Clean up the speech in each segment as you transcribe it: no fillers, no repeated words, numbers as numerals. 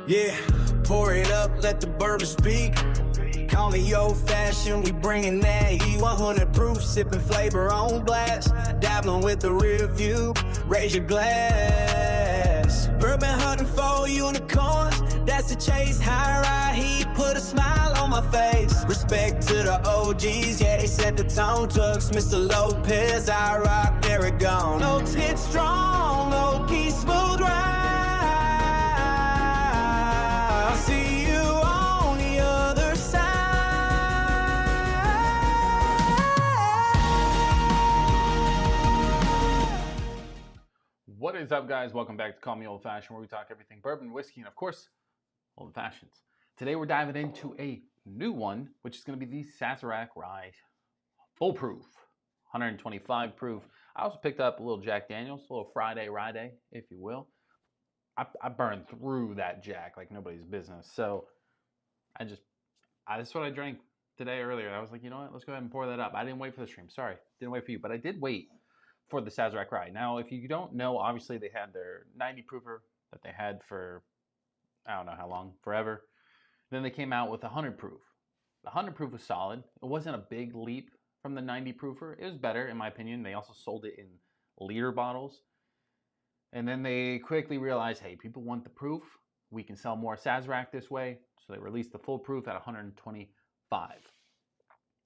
Yeah, pour it up, let the bourbon speak. Call me old-fashioned, we bringing that heat. 100 proof, sipping flavor on blast. Dabbling with the rear view, raise your glass. Bourbon hunting for unicorns, that's the chase. High ride heat, put a smile on my face. Respect to the OGs, yeah, they set the tone. Tucks, Mr. Lopez, I rock, Aragon. Oaks hit strong, oak key smooth ride. I'll see you on the other side. What is up, guys? Welcome back to Call Me Old Fashioned, where we talk everything bourbon, whiskey, and of course, old fashions. Today we're diving into a new one, which is going to be the Sazerac Rye Full Proof, 125 proof. I also picked up a little Jack Daniels, a little Friday Rye Day, if you will. I burned through that Jack like nobody's business. So that's what I drank today earlier. I was like, you know what? Let's go ahead and pour that up. I didn't wait for the stream. Sorry, didn't wait for you, but I did wait for the Sazerac Rye. Now, if you don't know, obviously they had their 90 proofer that they had for, I don't know how long, forever. Then they came out with 100 proof. The 100 proof was solid. It wasn't a big leap from the 90 proofer. It was better, in my opinion. They also sold it in liter bottles. And then they quickly realized, hey, people want the proof. We can sell more Sazerac this way. So they released the full proof at 125.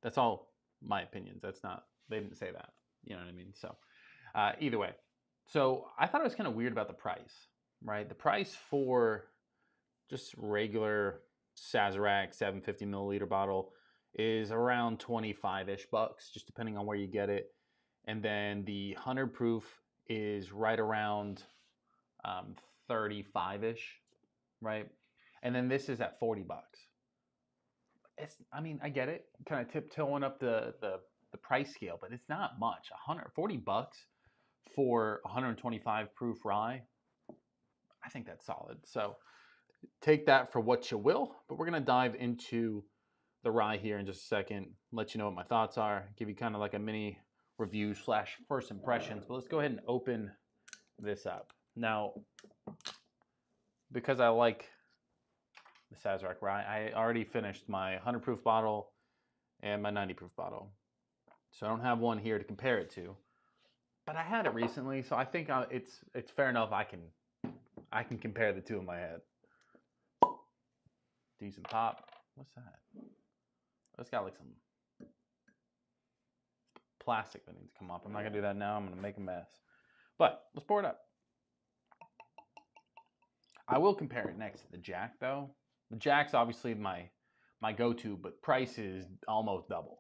That's all my opinions. That's not, they didn't say that. You know what I mean? So either way. So I thought it was kind of weird about the price, right? The price for just regular Sazerac 750 milliliter bottle is around 25-ish bucks, just depending on where you get it. And then the 100 proof is right around 35-ish, right? And then this is at 40 bucks. I mean, I get it, kind of tiptoeing up the price scale, but it's not much. 140 bucks for 125 proof rye. I think that's solid. So take that for what you will, but we're going to dive into the rye here in just a second, let you know what my thoughts are, give you kind of like a mini review / first impressions. But let's go ahead and open this up. Now, because I like the Sazerac Rye, I already finished my 100 proof bottle and my 90 proof bottle. So I don't have one here to compare it to. But I had it recently, so I think it's fair enough I can compare the two in my head. Decent pop. What's that? It's got like some plastic that needs to come up. I'm not gonna do that now. I'm gonna make a mess. But let's pour it up. I will compare it next to the Jack though. The Jack's obviously my go-to, but price is almost double.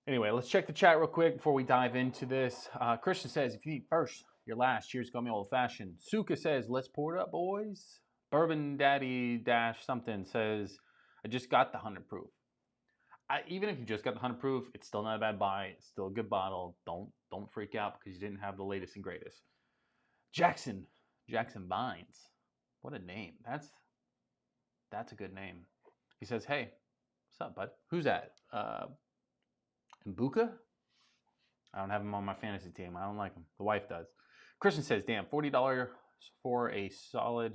Anyway, let's check the chat real quick before we dive into this. Christian says, if you eat first, you're last. Cheers, call me old fashioned. Suka says, let's pour it up, boys. Bourbon Daddy Dash something says, I just got the 100 proof. Even if you just got the 100 proof, it's still not a bad buy. It's still a good bottle. Don't freak out because you didn't have the latest and greatest. Jackson Vines. What a name. That's a good name. He says, hey, what's up, bud? Who's that? Mbuka? I don't have him on my fantasy team. I don't like him. The wife does. Christian says, damn, $40 for a solid.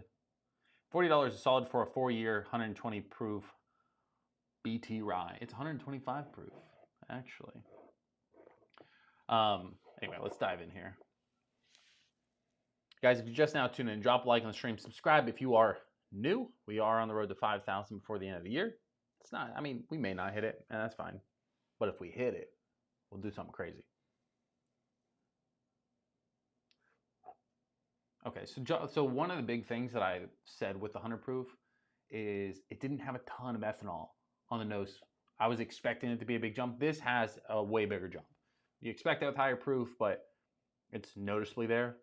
$40 is solid for a 4-year, 120 proof BT rye. It's 125 proof, actually. Anyway, let's dive in here. Guys, if you're just now tuning in, drop a like on the stream. Subscribe if you are new. We are on the road to 5,000 before the end of the year. It's not, I mean, we may not hit it, and that's fine. But if we hit it, we'll do something crazy. Okay, so one of the big things that I said with the 100 proof is it didn't have a ton of ethanol on the nose. I was expecting it to be a big jump. This has a way bigger jump. You expect that with higher proof, but it's noticeably there.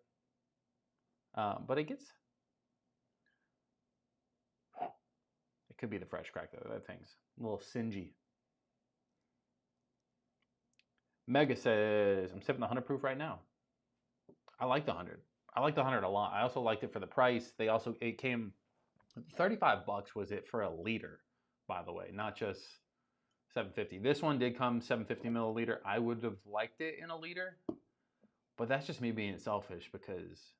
But it could be the fresh crack though. That thing's a little singy. Mega says, I'm sipping the 100 proof right now. I like the 100. I like the 100 a lot. I also liked it for the price. It came, 35 bucks was it for a liter, by the way, not just 750. This one did come 750 milliliter. I would have liked it in a liter, but that's just me being selfish because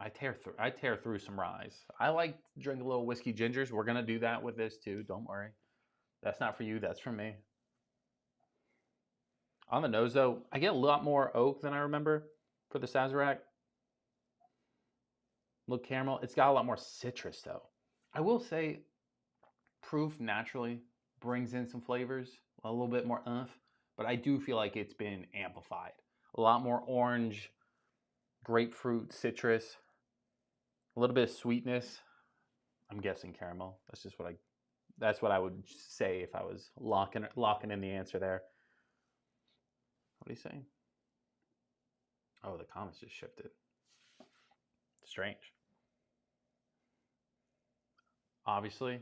I tear through some ryes. I like to drink a little whiskey gingers. We're gonna do that with this too. Don't worry. That's not for you. That's for me. On the nose though, I get a lot more oak than I remember for the Sazerac. Little caramel. It's got a lot more citrus though. I will say, proof naturally brings in some flavors, a little bit more but I do feel like it's been amplified. A lot more orange, grapefruit, citrus, a little bit of sweetness. I'm guessing caramel. That's what I would say if I was locking in the answer there. What are you saying? Oh, the comments just shifted. Strange. Obviously,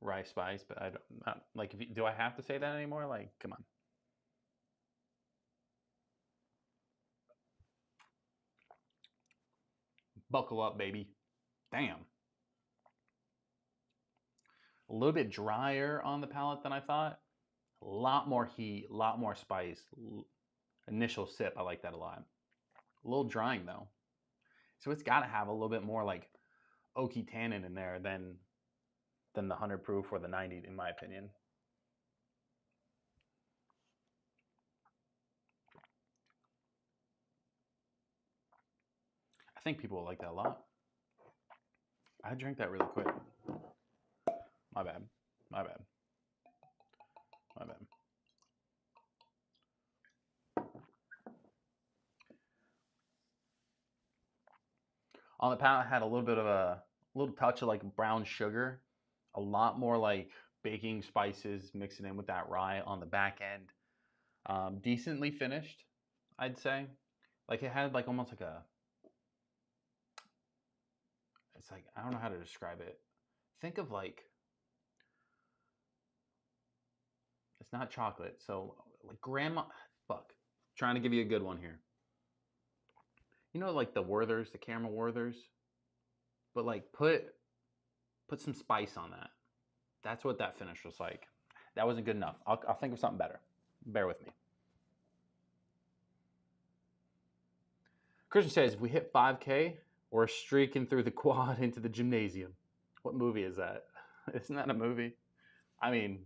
rye spice, but I don't not, like. Do I have to say that anymore? Like, come on. Buckle up, baby. Damn. A little bit drier on the palate than I thought. A lot more heat, a lot more spice. Initial sip, I like that a lot. A little drying though. So it's got to have a little bit more like oaky tannin in there than the 100 proof or the 90, in my opinion. I think people will like that a lot. I drank that really quick. My bad. My bad. My bad. On the palate, had a little bit of a little touch of like brown sugar, a lot more like baking spices mixing in with that rye on the back end. Decently finished, I'd say. Like it had like almost like a, it's like, I don't know how to describe it. Think of like, it's not chocolate. So like grandma, fuck, trying to give you a good one here. You know, like the Werthers, the caramel Werthers, but like put some spice on that. That's what that finish was like. That wasn't good enough. I'll think of something better. Bear with me. Christian says, if we hit 5K, we're streaking through the quad into the gymnasium. What movie is that? Isn't that a movie? I mean,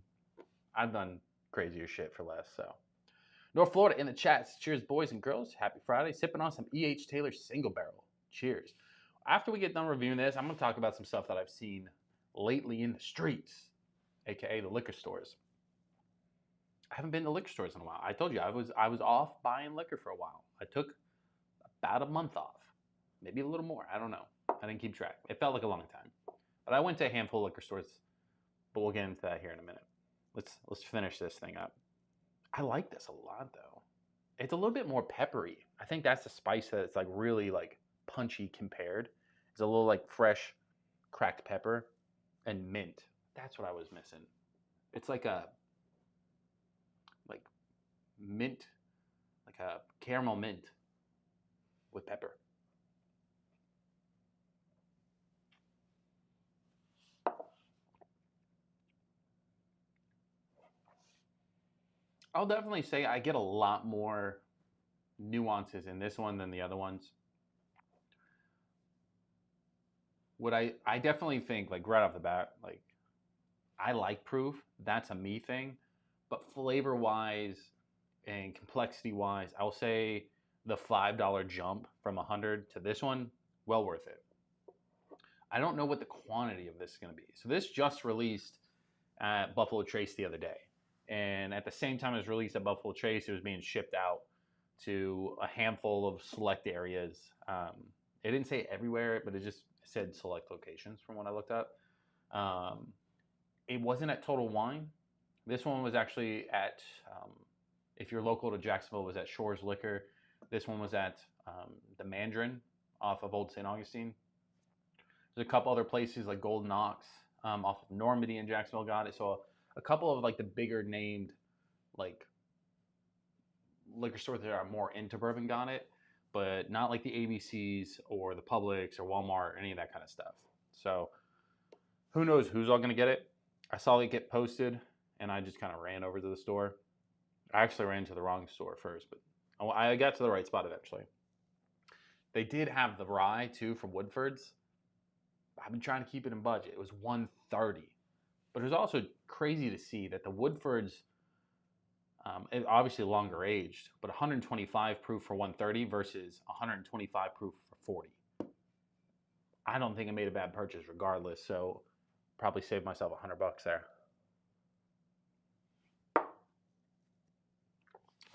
I've done crazier shit for less, so. North Florida in the chats. Cheers, boys and girls. Happy Friday. Sipping on some E.H. Taylor single barrel. Cheers. After we get done reviewing this, I'm going to talk about some stuff that I've seen lately in the streets, aka the liquor stores. I haven't been to liquor stores in a while. I told you I was off buying liquor for a while. I took about a month off, maybe a little more. I don't know. I didn't keep track. It felt like a long time. But I went to a handful of liquor stores, but we'll get into that here in a minute. Let's finish this thing up. I like this a lot though. It's a little bit more peppery. I think that's the spice that it's like really like punchy compared. It's a little like fresh cracked pepper and mint. That's what I was missing. It's like a mint, like a caramel mint with pepper. I'll definitely say I get a lot more nuances in this one than the other ones. What I definitely think, like right off the bat, like I like proof. That's a me thing. But flavor wise and complexity wise, I'll say the $5 jump from 100 to this one, well worth it. I don't know what the quantity of this is going to be. So this just released at Buffalo Trace the other day. And at the same time it was released at Buffalo Trace, it was being shipped out to a handful of select areas. It didn't say everywhere, but it just said select locations from what I looked up. It wasn't at Total Wine. This one was actually at, if you're local to Jacksonville, it was at Shores Liquor. This one was at the Mandarin off of Old St. Augustine. There's a couple other places like Golden Ox off of Normandy in Jacksonville got it. So a couple of like the bigger named like liquor stores that are more into bourbon got it, but not like the ABCs or the Publix or Walmart or any of that kind of stuff. So who knows who's all going to get it. I saw it get posted and I just kind of ran over to the store. I actually ran to the wrong store first, but I got to the right spot eventually. They did have the rye too from Woodford's. I've been trying to keep it in budget. It was $130, but it was also crazy to see that the Woodford's, obviously longer aged, but 125 proof for $130 versus 125 proof for $40. I don't think I made a bad purchase regardless, so probably saved myself $100 there. I'll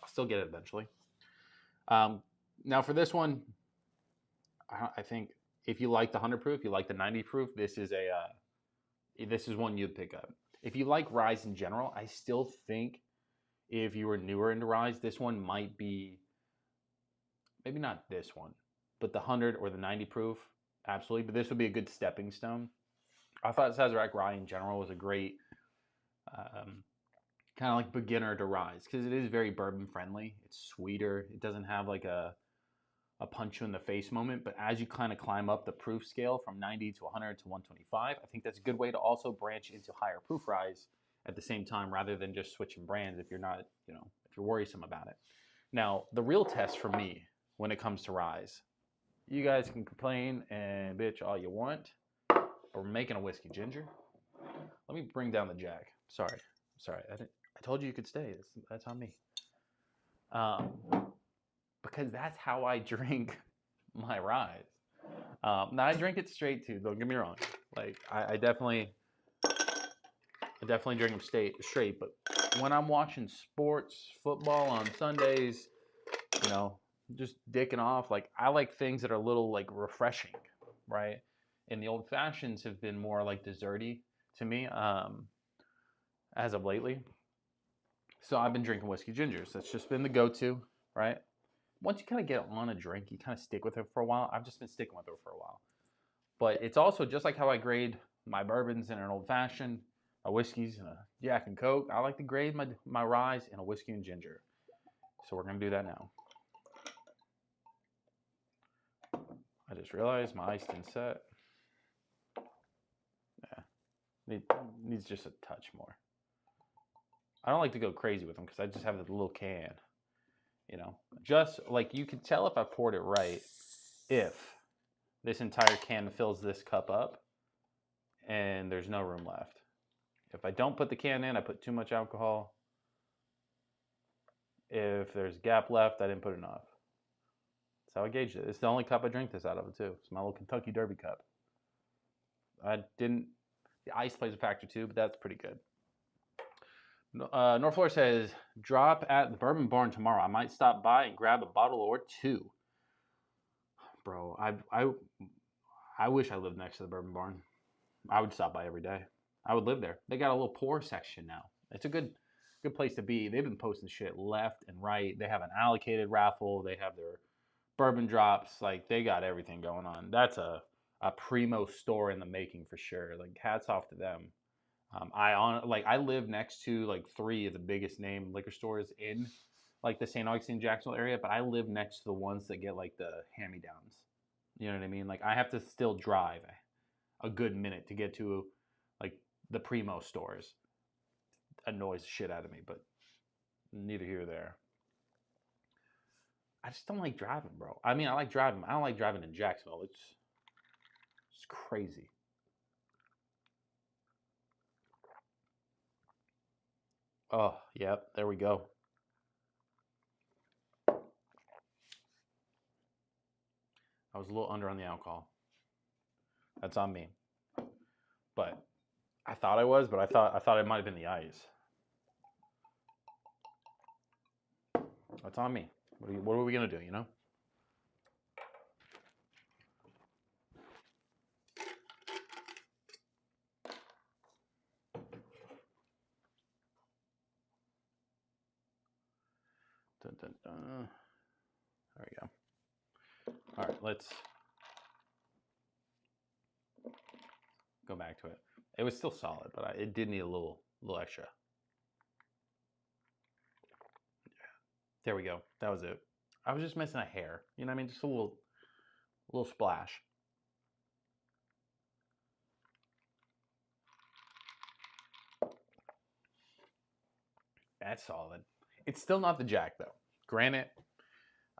still get it eventually. Now for this one, I think if you like the 100 proof, you like the 90 proof, this is one you'd pick up. If you like ryes in general, I still think if you were newer into ryes, this one might be, maybe not this one, but the 100 or the 90 proof, absolutely. But this would be a good stepping stone. I thought Sazerac Rye in general was a great kind of like beginner to ryes because it is very bourbon friendly. It's sweeter. It doesn't have like a punch you in the face moment. But as you kind of climb up the proof scale from 90 to 100 to 125, I think that's a good way to also branch into higher proof ryes at the same time rather than just switching brands if you're not, if you're worrisome about it. Now, the real test for me when it comes to ryes, you guys can complain and bitch all you want, but we're making a whiskey ginger. Let me bring down the jack. Sorry. I told you you could stay. That's on me. Because that's how I drink my ryes. Now I drink it straight too. Don't get me wrong. Like I definitely drink them straight. But when I'm watching sports, football on Sundays, just dicking off, like I like things that are a little like refreshing, right? And the old fashions have been more like desserty to me as of lately. So I've been drinking whiskey gingers. That's just been the go-to, right? Once you kind of get on a drink, you kind of stick with it for a while. I've just been sticking with it for a while. But it's also just like how I grade my bourbons in an old fashioned, my whiskeys and a Jack and Coke. I like to grade my ryes in a whiskey and ginger. So we're going to do that now. I just realized my ice didn't set. Yeah, needs just a touch more. I don't like to go crazy with them because I just have the little can. Just like you can tell if I poured it right, if this entire can fills this cup up and there's no room left. If I don't put the can in, I put too much alcohol. If there's gap left, I didn't put enough. That's how I gauged it. It's the only cup I drink this out of, too. It's my little Kentucky Derby cup. The ice plays a factor too, but that's pretty good. Norflor says, drop at the Bourbon Barn tomorrow. I might stop by and grab a bottle or two. Bro, I wish I lived next to the Bourbon Barn. I would stop by every day. I would live there. They got a little pour section now. It's a good place to be. They've been posting shit left and right. They have an allocated raffle. They have their bourbon drops. Like, they got everything going on. That's a primo store in the making for sure. Like, hats off to them. I live next to like 3 of the biggest name liquor stores in like the St. Augustine, Jacksonville area, but I live next to the ones that get like the hand-me-downs. You know what I mean? Like I have to still drive a good minute to get to like the primo stores. Annoys the shit out of me, but neither here nor there. I just don't like driving, bro. I mean, I like driving. I don't like driving in Jacksonville. It's crazy. Oh, yep, there we go. I was a little under on the alcohol. That's on me. But I thought I was, but I thought it might have been the ice. That's on me. What are we gonna do, Dun, dun, dun. There we go. All right, let's go back to it. It was still solid, but it did need a little extra. Yeah. There we go. That was it. I was just missing a hair. You know what I mean? Just a little splash. That's solid. It's still not the Jack, though. Granted,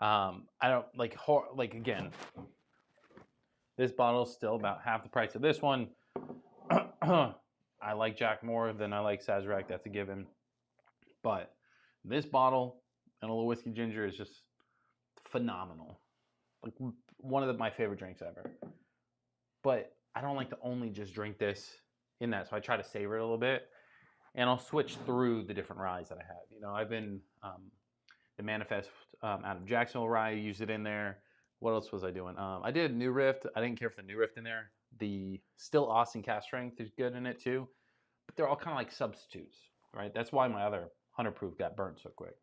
I don't like again. This bottle's still about half the price of this one. I like Jack more than I like Sazerac. That's a given. But this bottle and a little whiskey ginger is just phenomenal. Like one of my favorite drinks ever. But I don't like to only just drink this in that, so I try to savor it a little bit, and I'll switch through the different ryes that I have. You know, I've been the Manifest out of Jacksonville rye. Used it in there. What else was I doing? I did New Rift. I didn't care for the New Rift in there. The Still Austin Cast Strength is good in it too, but they're all kind of like substitutes, right? That's why my other 100 proof got burnt so quick,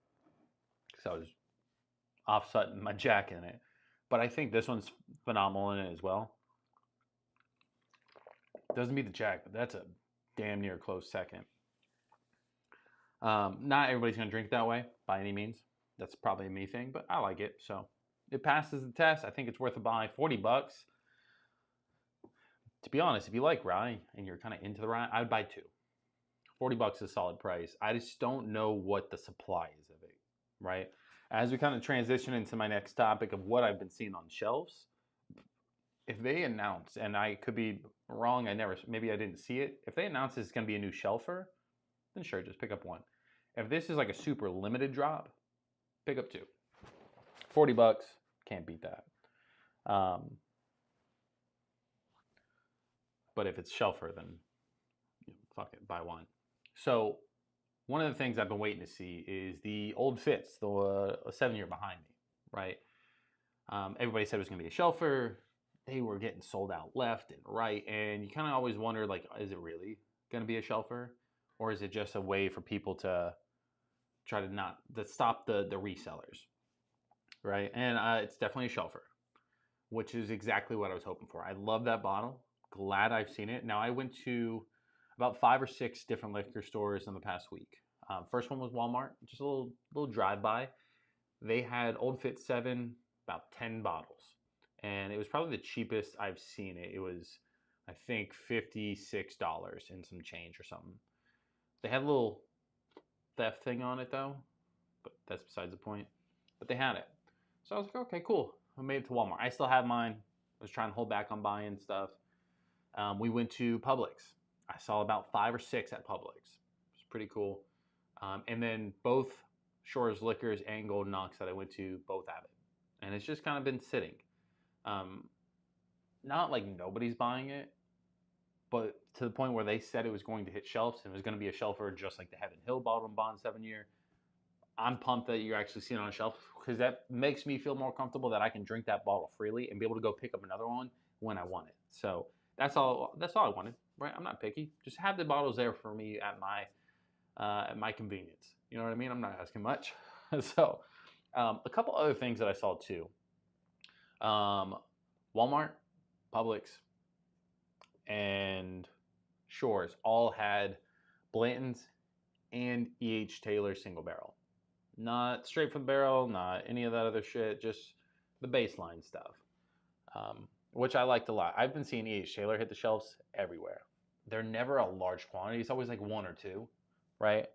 because I was offsetting my Jack in it. But I think this one's phenomenal in it as well. Doesn't beat the Jack, but that's a damn near close second. Not everybody's going to drink that way by any means. That's probably a me thing, but I like it. So it passes the test. I think it's worth a buy. 40 bucks. To be honest, if you like rye and you're kind of into the rye, I would buy two. 40 bucks is a solid price. I just don't know what the supply is of it, right? As we kind of transition into my next topic of what I've been seeing on shelves, if they announce, and I could be wrong, maybe I didn't see it. If they announce it's going to be a new shelfer, then sure, just pick up one. If this is like a super limited drop, pick up two. 40 bucks, can't beat that. But if it's shelfer, then fuck it, buy one. So one of the things I've been waiting to see is the Old Fitz, the 7-year behind me, right? Everybody said it was going to be a shelfer. They were getting sold out left and right, and you kind of always wonder, like, is it really going to be a shelfer, or is it just a way for people to try to stop the resellers, right? And it's definitely a shelfer, which is exactly what I was hoping for. I love that bottle. Glad I've seen it. Now, I went to about 5 or 6 different liquor stores in the past week. First one was Walmart, just a little drive-by. They had Old Fitz 7, about 10 bottles. And it was probably the cheapest I've seen it. It was, I think, $56 and some change or something. They had a little theft thing on it, though. But that's besides the point. But they had it. So I was like, okay, cool. I made it to Walmart. I still have mine. I was trying to hold back on buying stuff. We went to Publix. I saw about 5 or 6 at Publix. It was pretty cool. And then both Shores Liquors and Golden Ox that I went to both have it. And it's just kind of been sitting. Not like nobody's buying it, but to the point where they said it was going to hit shelves and it was going to be a shelfer just like the Heaven Hill Bottle and Bond 7-year. I'm pumped that you're actually seeing it on a shelf, because that makes me feel more comfortable that I can drink that bottle freely and be able to go pick up another one when I want it. So that's all I wanted, right? I'm not picky. Just have the bottles there for me at my convenience. You know what I mean? I'm not asking much. So a couple other things that I saw too. Walmart, Publix, and Shores all had Blanton's and E.H. Taylor single barrel. Not straight from the barrel, not any of that other shit, just the baseline stuff, which I liked a lot. I've been seeing E.H. Taylor hit the shelves everywhere. They're never a large quantity. It's always like 1 or 2, right?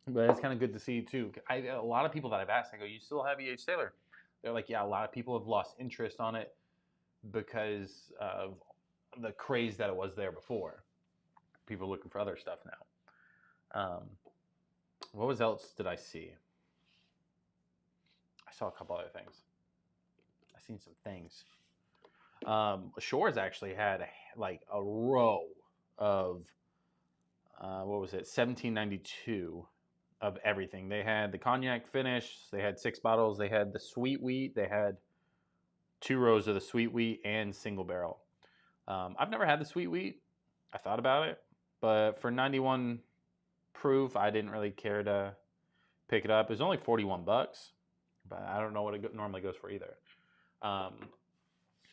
But it's kind of good to see too. A lot of people that I've asked, I go, you still have E.H. Taylor? They're like, yeah, a lot of people have lost interest on it because of the craze that it was there before. People are looking for other stuff now. What else did I see? I saw a couple other things. I seen some things. Shores actually had a row of, 1792 of everything. They had the cognac finish. They had 6 bottles. They had the sweet wheat. They had 2 rows of the sweet wheat and single barrel. I've never had the sweet wheat. I thought about it, but for 91 proof, I didn't really care to pick it up. It was only 41 bucks, but I don't know what it normally goes for either.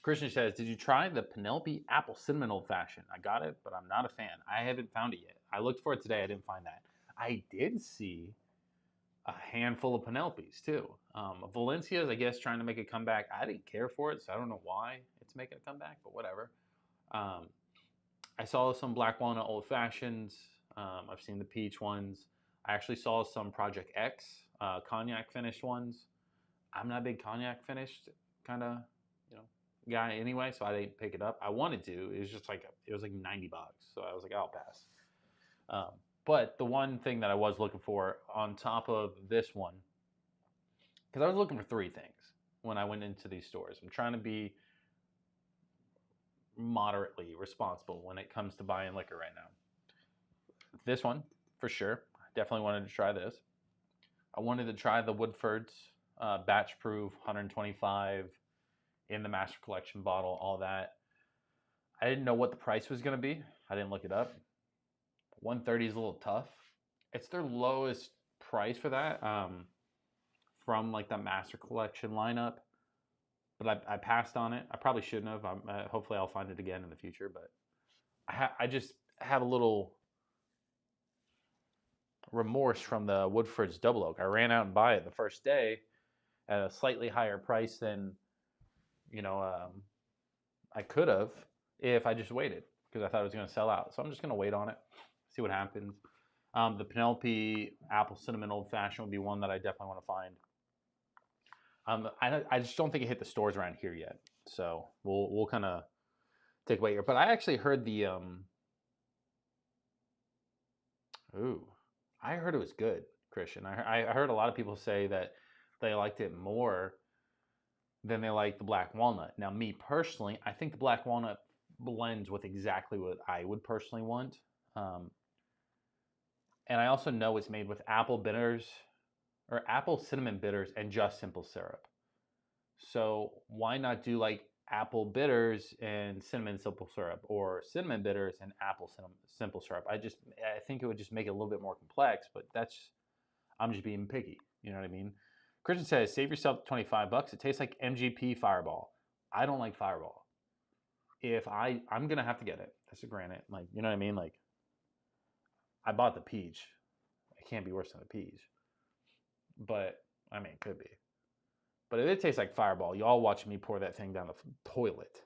Christian says, did you try the Penelope Apple Cinnamon Old Fashioned? I got it, but I'm not a fan. I haven't found it yet. I looked for it today. I didn't find that. I did see a handful of Penelopes too. Valencia's, I guess, trying to make a comeback. I didn't care for it, so I don't know why it's making a comeback, but whatever. I saw some Black Walnut Old Fashions. I've seen the peach ones. I actually saw some Project X. cognac finished ones. I'm not a big cognac finished kind of, guy anyway, so I didn't pick it up. I wanted to. It was just like it was like $90, so I was like, I'll pass. But the one thing that I was looking for on top of this one, because I was looking for three things when I went into these stores. I'm trying to be moderately responsible when it comes to buying liquor right now. This one, for sure. I definitely wanted to try this. I wanted to try the Woodford's batch proof 125 in the Master Collection bottle, all that. I didn't know what the price was going to be. I didn't look it up. 130 is a little tough. It's their lowest price for that from like the Master Collection lineup. But I passed on it. I probably shouldn't have. Hopefully I'll find it again in the future. But I just have a little remorse from the Woodford's Double Oak. I ran out and buy it the first day at a slightly higher price than I could have if I just waited, because I thought it was going to sell out. So I'm just going to wait on it, see what happens. The Penelope Apple Cinnamon Old Fashioned would be one that I definitely want to find. I just don't think it hit the stores around here yet. So we'll kind of take a wait here. But I actually heard I heard it was good, Christian. I heard a lot of people say that they liked it more than they like the black walnut. Now, me personally, I think the black walnut blends with exactly what I would personally want. And I also know it's made with apple bitters or apple cinnamon bitters and just simple syrup. So why not do like apple bitters and cinnamon simple syrup, or cinnamon bitters and apple simple syrup? I think it would just make it a little bit more complex, but I'm just being picky. You know what I mean? Christian says, save yourself $25. It tastes like MGP Fireball. I don't like Fireball. I'm going to have to get it. That's a granite. Like, you know what I mean? Like, I bought the peach. It can't be worse than a peach. But, I mean, it could be. But if it tastes like Fireball, y'all watch me pour that thing down the toilet.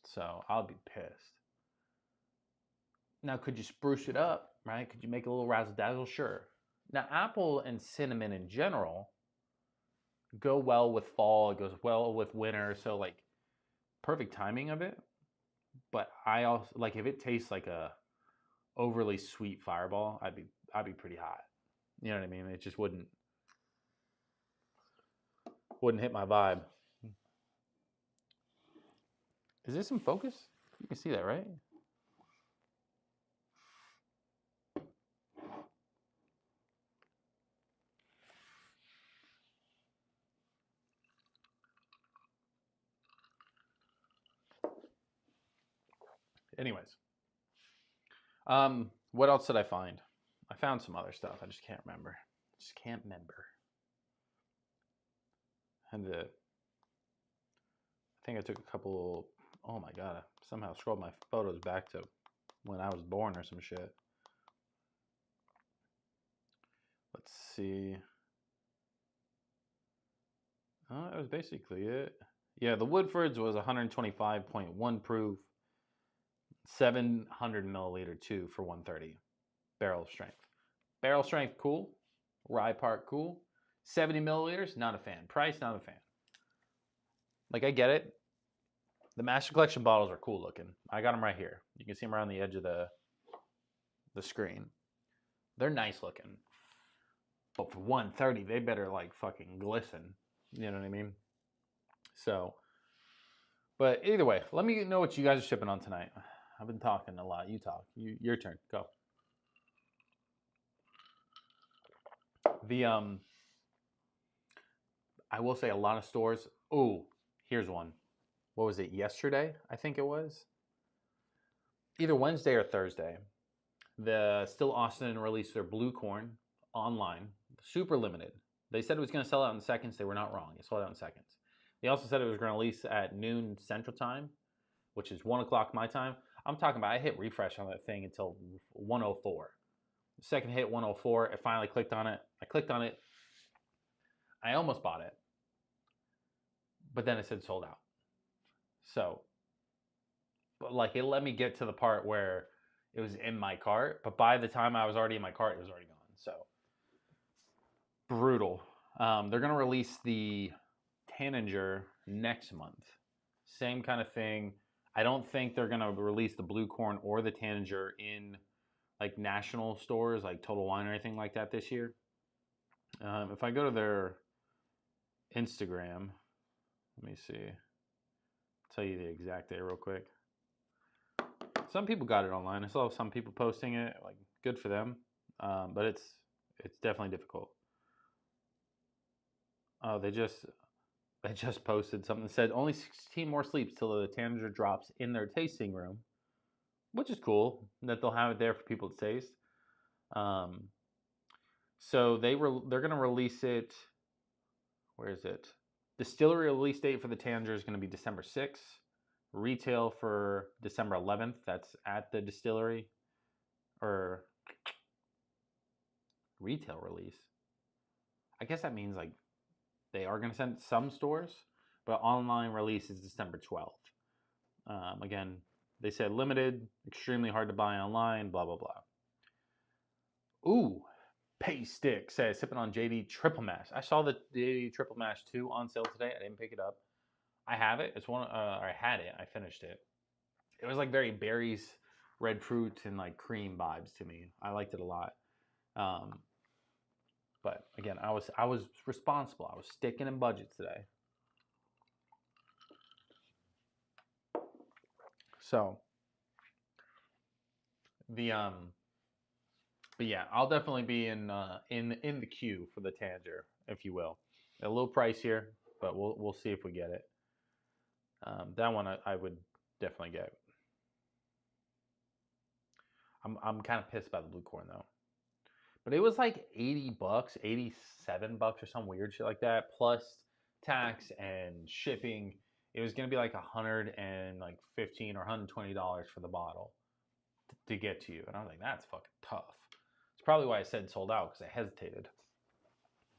So, I'll be pissed. Now, could you spruce it up, right? Could you make a little razzle-dazzle? Sure. Now, apple and cinnamon in general go well with fall. It goes well with winter. So, like, perfect timing of it. But I also, like, if it tastes like a overly sweet Fireball, I'd be pretty hot. You know what I mean? It just wouldn't hit my vibe. Is this in focus? You can see that, right? Anyways, what else did I find? I found some other stuff. I just can't remember. I think I took a couple. Oh my god! I somehow scrolled my photos back to when I was born or some shit. Let's see. Oh, that was basically it. Yeah, the Woodford's was 125.1 proof. 700 milliliter too for 130. Barrel strength, cool. Rye part, cool. 70 milliliters, not a fan. Price, not a fan. Like, I get it. The Master Collection bottles are cool looking. I got them right here. You can see them around the edge of the screen. They're nice looking. But for 130, they better like fucking glisten. You know what I mean? So, but either way, let me know what you guys are shipping on tonight. I've been talking a lot. You talk. Your turn. Go. I will say a lot of stores. Oh, here's one. What was it? Yesterday, I think it was. Either Wednesday or Thursday. The Still Austin released their Blue Corn online. Super limited. They said it was going to sell out in seconds. They were not wrong. It sold out in seconds. They also said it was going to release at noon Central Time, which is 1 o'clock my time. I'm talking about I hit refresh on that thing until 104. The second hit 104, I finally clicked on it. I clicked on it. I almost bought it. But then it said sold out. So, but like, it let me get to the part where it was in my cart. But by the time I was already in my cart, it was already gone. So, brutal. They're gonna release the Tanninger next month. Same kind of thing. I don't think they're gonna release the blue corn or the Tanninger in like national stores like Total Wine or anything like that this year. If I go to their Instagram, let me see. I'll tell you the exact day real quick. Some people got it online. I saw some people posting it. Like, good for them, but it's definitely difficult. Oh, they just posted something that said only 16 more sleeps till the Tanninger drops in their tasting room, which is cool that they'll have it there for people to taste. So they're going to release it. Where is it? Distillery release date for the Tanninger is going to be December 6th. Retail for December 11th. That's at the distillery. Or retail release. I guess that means like they are going to send some stores, but online release is December 12th. Again, they said limited, extremely hard to buy online, blah, blah, blah. Ooh, Pay Stick says, sipping on JD Triple Mash. I saw the JD Triple Mash 2 on sale today. I didn't pick it up. I have it. It's one, or I had it. I finished it. It was like very berries, red fruit, and like cream vibes to me. I liked it a lot. But again, I was responsible. I was sticking in budgets today. So but yeah, I'll definitely be in the queue for the Tanninger, if you will. A little pricier, but we'll see if we get it. That one I would definitely get. I'm kind of pissed about the blue corn though. But it was like $80, $87 or some weird shit like that, plus tax and shipping. It was gonna be like $115 or $120 for the bottle to get to you, and I was like, that's fucking tough. It's probably why I said sold out, because I hesitated.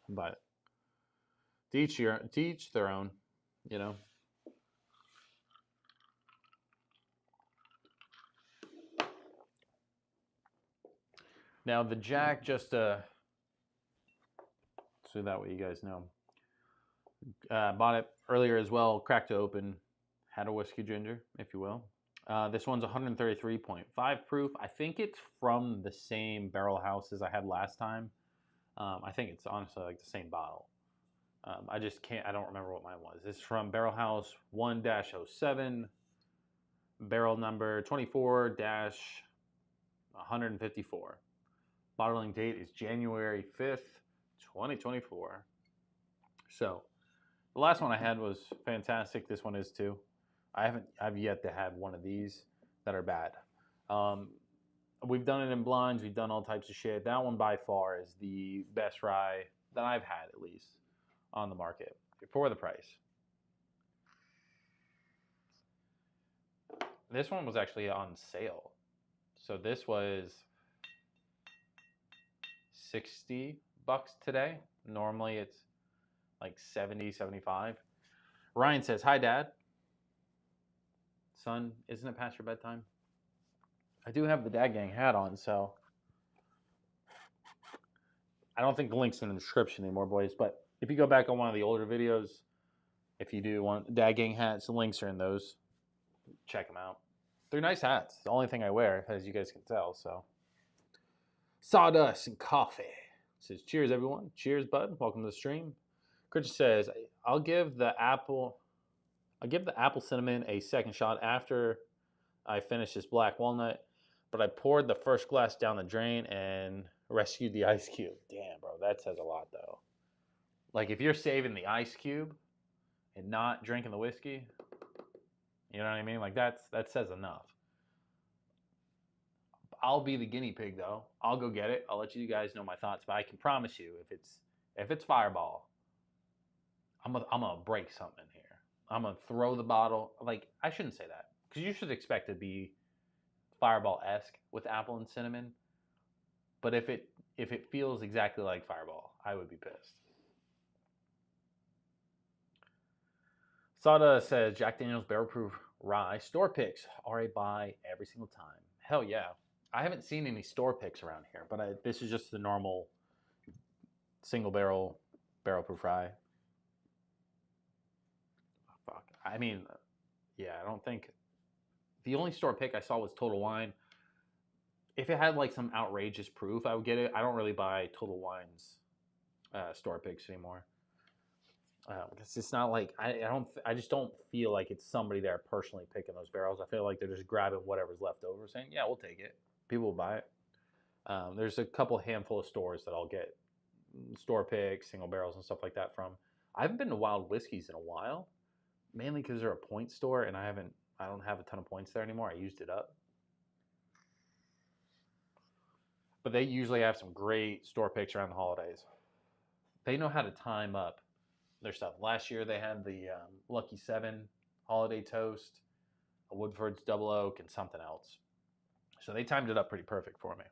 But to each their own, you know. Now the Jack, just so that way you guys know, bought it earlier as well, cracked it open, had a whiskey ginger, if you will. This one's 133.5 proof. I think it's from the same barrel house as I had last time. I think it's honestly like the same bottle. I don't remember what mine was. It's from Barrel House 1-07, barrel number 24-154. Bottling date is January 5th, 2024. So the last one I had was fantastic. This one is too. I've yet to have one of these that are bad. We've done it in blinds. We've done all types of shit. That one by far is the best rye that I've had, at least, on the market for the price. This one was actually on sale. So this was $60 today. Normally it's like 70, 75. Ryan says, hi, Dad. Son, isn't it past your bedtime? I do have the Dad Gang hat on, so I don't think the link's in the description anymore, boys. But if you go back on one of the older videos, if you do want Dad Gang hats, the links are in those. Check them out. They're nice hats. The only thing I wear, as you guys can tell. So, sawdust and coffee. Says, cheers, everyone. Cheers, bud. Welcome to the stream. Chris says, I'll give the apple cinnamon a second shot after I finish this black walnut, but I poured the first glass down the drain and rescued the ice cube. Damn, bro, that says a lot, though. Like, if you're saving the ice cube and not drinking the whiskey, you know what I mean? Like, that says enough. I'll be the guinea pig, though. I'll go get it. I'll let you guys know my thoughts, but I can promise you, if it's Fireball, I'm gonna break something here. I'm gonna throw the bottle. Like, I shouldn't say that, because you should expect it to be Fireball-esque with apple and cinnamon. But if it feels exactly like Fireball, I would be pissed. Sada says, Jack Daniel's Barrel Proof Rye store picks are a buy every single time. Hell yeah. I haven't seen any store picks around here, but this is just the normal single barrel proof rye. Fuck. I mean, yeah, I don't think the only store pick I saw was Total Wine. If it had like some outrageous proof, I would get it. I don't really buy Total Wine's store picks anymore. Because it's not like I just don't feel like it's somebody there personally picking those barrels. I feel like they're just grabbing whatever's left over, saying, "Yeah, we'll take it." People will buy it. There's a couple handful of stores that I'll get store picks, single barrels, and stuff like that from. I haven't been to Wild Whiskeys in a while, mainly because they're a point store, and I don't have a ton of points there anymore. I used it up. But they usually have some great store picks around the holidays. They know how to time up their stuff. Last year they had the Lucky 7 Holiday Toast, a Woodford's Double Oak, and something else. So they timed it up pretty perfect for me.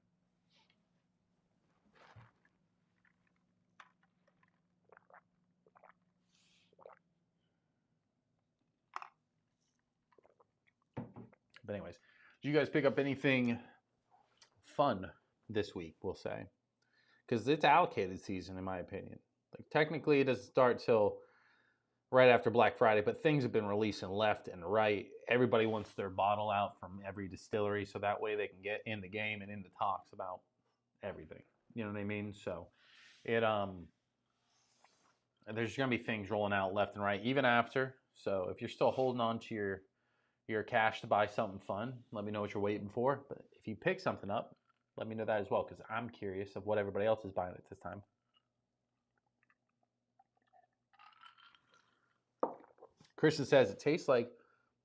But anyways, did you guys pick up anything fun this week, we'll say? Because it's allocated season, in my opinion. Like, technically, it doesn't start till right after Black Friday, but things have been releasing left and right. Everybody wants their bottle out from every distillery, so that way they can get in the game and in the talks about everything. You know what I mean? So there's going to be things rolling out left and right, even after. So if you're still holding on to your cash to buy something fun, let me know what you're waiting for. But if you pick something up, let me know that as well, because I'm curious of what everybody else is buying at this time. Kristen says it tastes like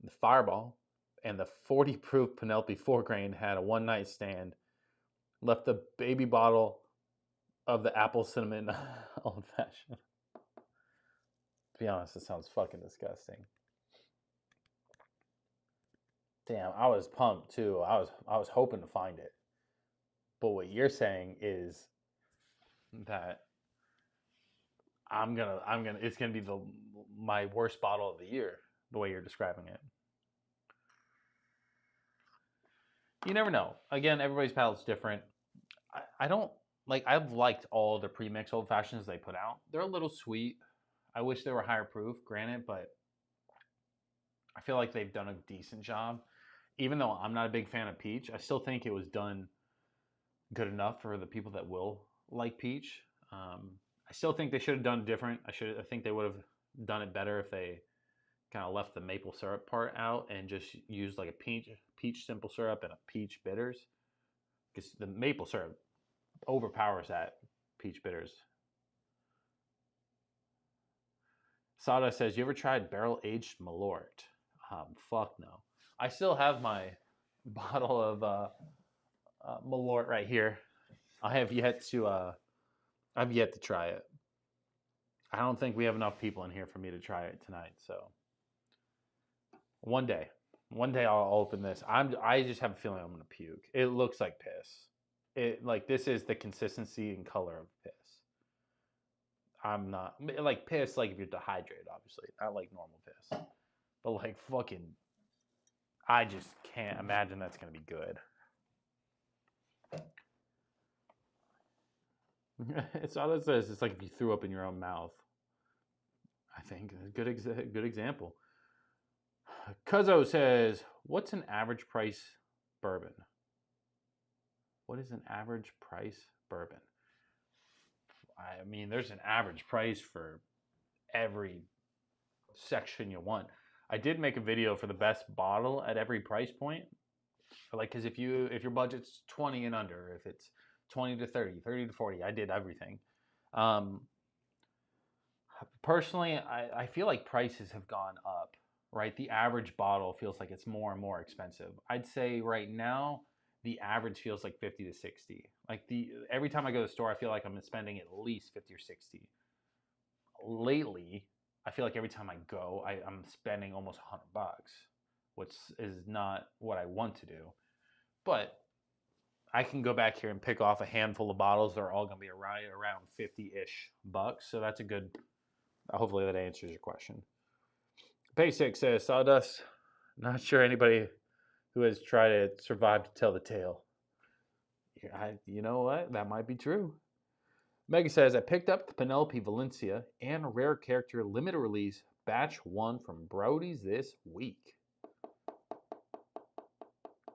the Fireball and the 40 proof Penelope 4 grain had a one night stand, left the baby bottle of the apple cinnamon old fashioned. To be honest, it sounds fucking disgusting. Damn, I was pumped too. I was hoping to find it. But what you're saying is that it's gonna be my worst bottle of the year, the way you're describing it. You never know. Again, everybody's palate's different. I've liked all the pre-mix old fashions they put out. They're a little sweet. I wish they were higher proof, granted, but I feel like they've done a decent job. Even though I'm not a big fan of peach, I still think it was done good enough for the people that will like peach. I still think they should have done different. I think they would have done it better if they kind of left the maple syrup part out and just used like a peach simple syrup and a peach bitters, because the maple syrup overpowers that peach bitters. Sada says, "You ever tried barrel aged Malort?" Fuck no. I still have my bottle of Malort right here. I have yet to try it. I don't think we have enough people in here for me to try it tonight. So one day I'll open this. I just have a feeling I'm gonna puke. It looks like piss. This is the consistency and color of piss. I'm not like piss, like if you're dehydrated, obviously, not like normal piss, but like fucking. I just can't imagine that's gonna be good. It's all it says. It's like if you threw up in your own mouth. I think a good example. Cuzzo says, "What's an average price bourbon?" What is an average price bourbon? I mean, there's an average price for every section you want. I did make a video for the best bottle at every price point. Like, because if your budget's 20 and under, if it's 20 to 30, 30 to 40, I did everything. Personally, I feel like prices have gone up, right? The average bottle feels like it's more and more expensive. I'd say right now, the average feels like 50 to 60. Like every time I go to the store, I feel like I'm spending at least 50 or 60. Lately, I feel like every time I go, I'm spending almost $100, which is not what I want to do. But I can go back here and pick off a handful of bottles. They're all going to be right around 50-ish bucks. So that's a good, hopefully that answers your question. Basic says, Sawdust, not sure anybody who has tried it survived to tell the tale. You know what? That might be true. Mega says, I picked up the Penelope Valencia and Rare Character limited release batch 1 from Brody's this week.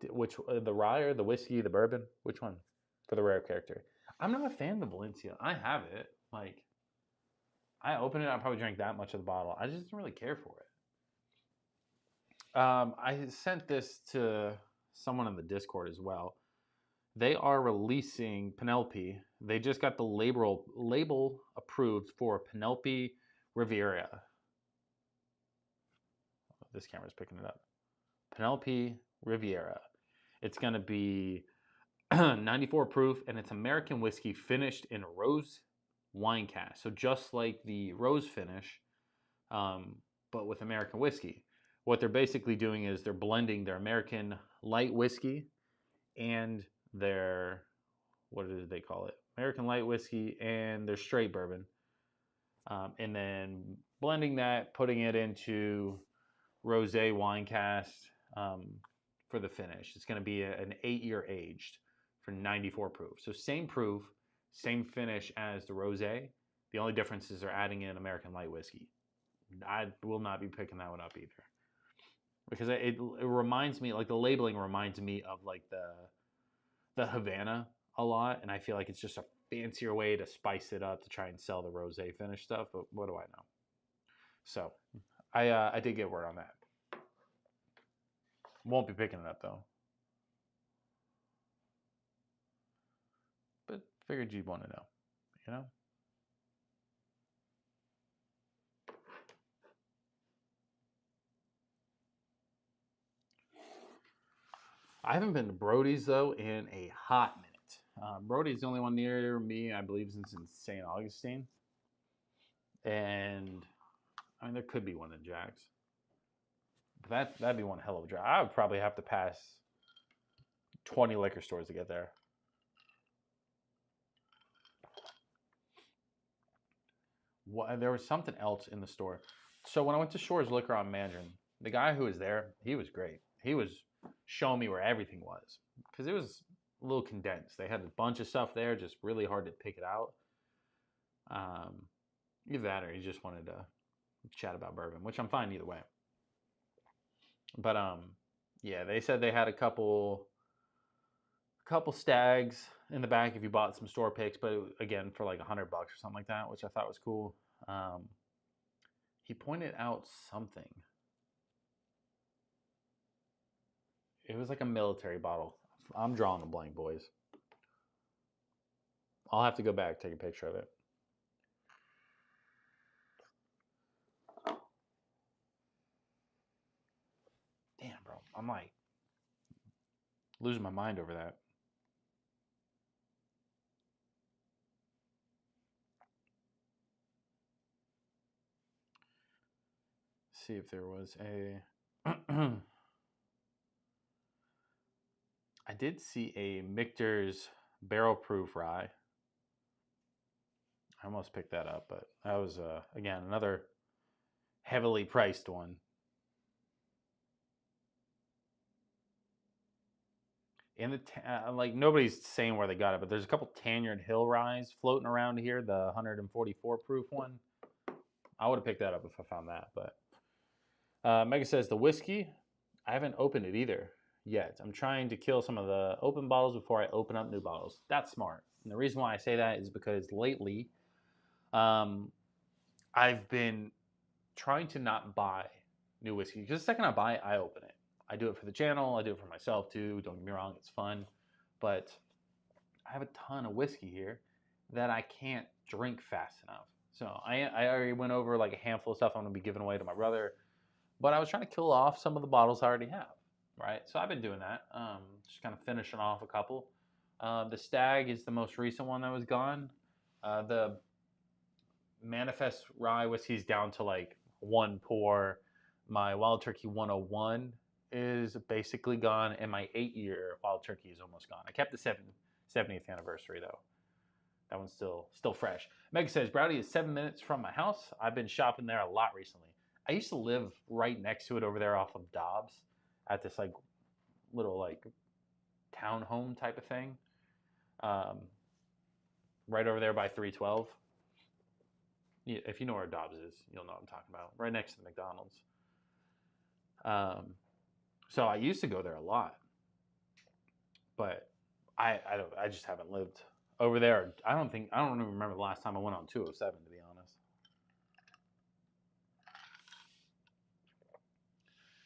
Which, the rye or the whiskey, the bourbon? Which one for the Rare Character? I'm not a fan of the Valencia. I have it. Like, I opened it, I probably drank that much of the bottle. I just didn't really care for it. I sent this to someone in the Discord as well. They are releasing Penelope. They just got the label approved for Penelope Riviera. This camera's picking it up. Penelope Riviera. It's going to be 94 proof, and it's American whiskey finished in rose wine cask. So just like the rose finish, but with American whiskey. What they're basically doing is they're blending their American light whiskey and their, what do they call it? American light whiskey and their straight bourbon. And then blending that, putting it into rosé wine cask for the finish. It's going to be an 8-year aged for 94 proof. So same proof, same finish as the rosé. The only difference is they're adding in American light whiskey. I will not be picking that one up either. Because it reminds me, like the labeling reminds me of like the Havana a lot, and I feel like it's just a fancier way to spice it up to try and sell the rosé finish stuff, but what do I know? So I did get word on that. Won't be picking it up though. But figured you'd want to know, you know? I haven't been to Brody's though in a hot minute. Brody's the only one near me, I believe, since in St. Augustine. And I mean, there could be one in Jack's. But that'd be one hell of a drive. I would probably have to pass 20 liquor stores to get there. There was something else in the store. So when I went to Shore's Liquor on Mandarin, the guy who was there, he was great. He was showing me where everything was because it was a little condensed. They had a bunch of stuff there, just really hard to pick it out. Either that or he just wanted to chat about bourbon, which I'm fine either way. But yeah, they said they had a couple stags in the back if you bought some store picks, but again for like $100 or something like that, which I thought was cool. He pointed out something. It was like a military bottle. I'm drawing a blank, boys. I'll have to go back, take a picture of it. Damn, bro. I'm like losing my mind over that. See if there was a... I did see a Michter's barrel proof rye. I almost picked that up, but that was, again, another heavily priced one. And like nobody's saying where they got it, but there's a couple Tanyard Hill ryes floating around here, the 144 proof one. I would have picked that up if I found that, but Mega says the whiskey, I haven't opened it either yet. I'm trying to kill some of the open bottles before I open up new bottles. That's smart. And the reason why I say that is because lately I've been trying to not buy new whiskey because the second I buy it, I open it. I do it for the channel. I do it for myself too. Don't get me wrong, it's fun. But I have a ton of whiskey here that I can't drink fast enough. So I already went over like a handful of stuff I'm going to be giving away to my brother. But I was trying to kill off some of the bottles I already have, right? So I've been doing that. Just kind of finishing off a couple. The Stag is the most recent one that was gone. The Manifest Rye whiskey's down to like one pour. My Wild Turkey 101 is basically gone, and my 8-year Wild Turkey is almost gone. I kept the 70th anniversary though. That one's still fresh. Meg says, Browdy is 7 minutes from my house. I've been shopping there a lot recently. I used to live right next to it over there off of Dobbs at this like little like townhome type of thing. right over there by 312. If you know where Dobbs is, you'll know what I'm talking about. Right next to the McDonald's. So I used to go there a lot, but I just haven't lived over there. I don't even remember the last time I went on 207, to be honest.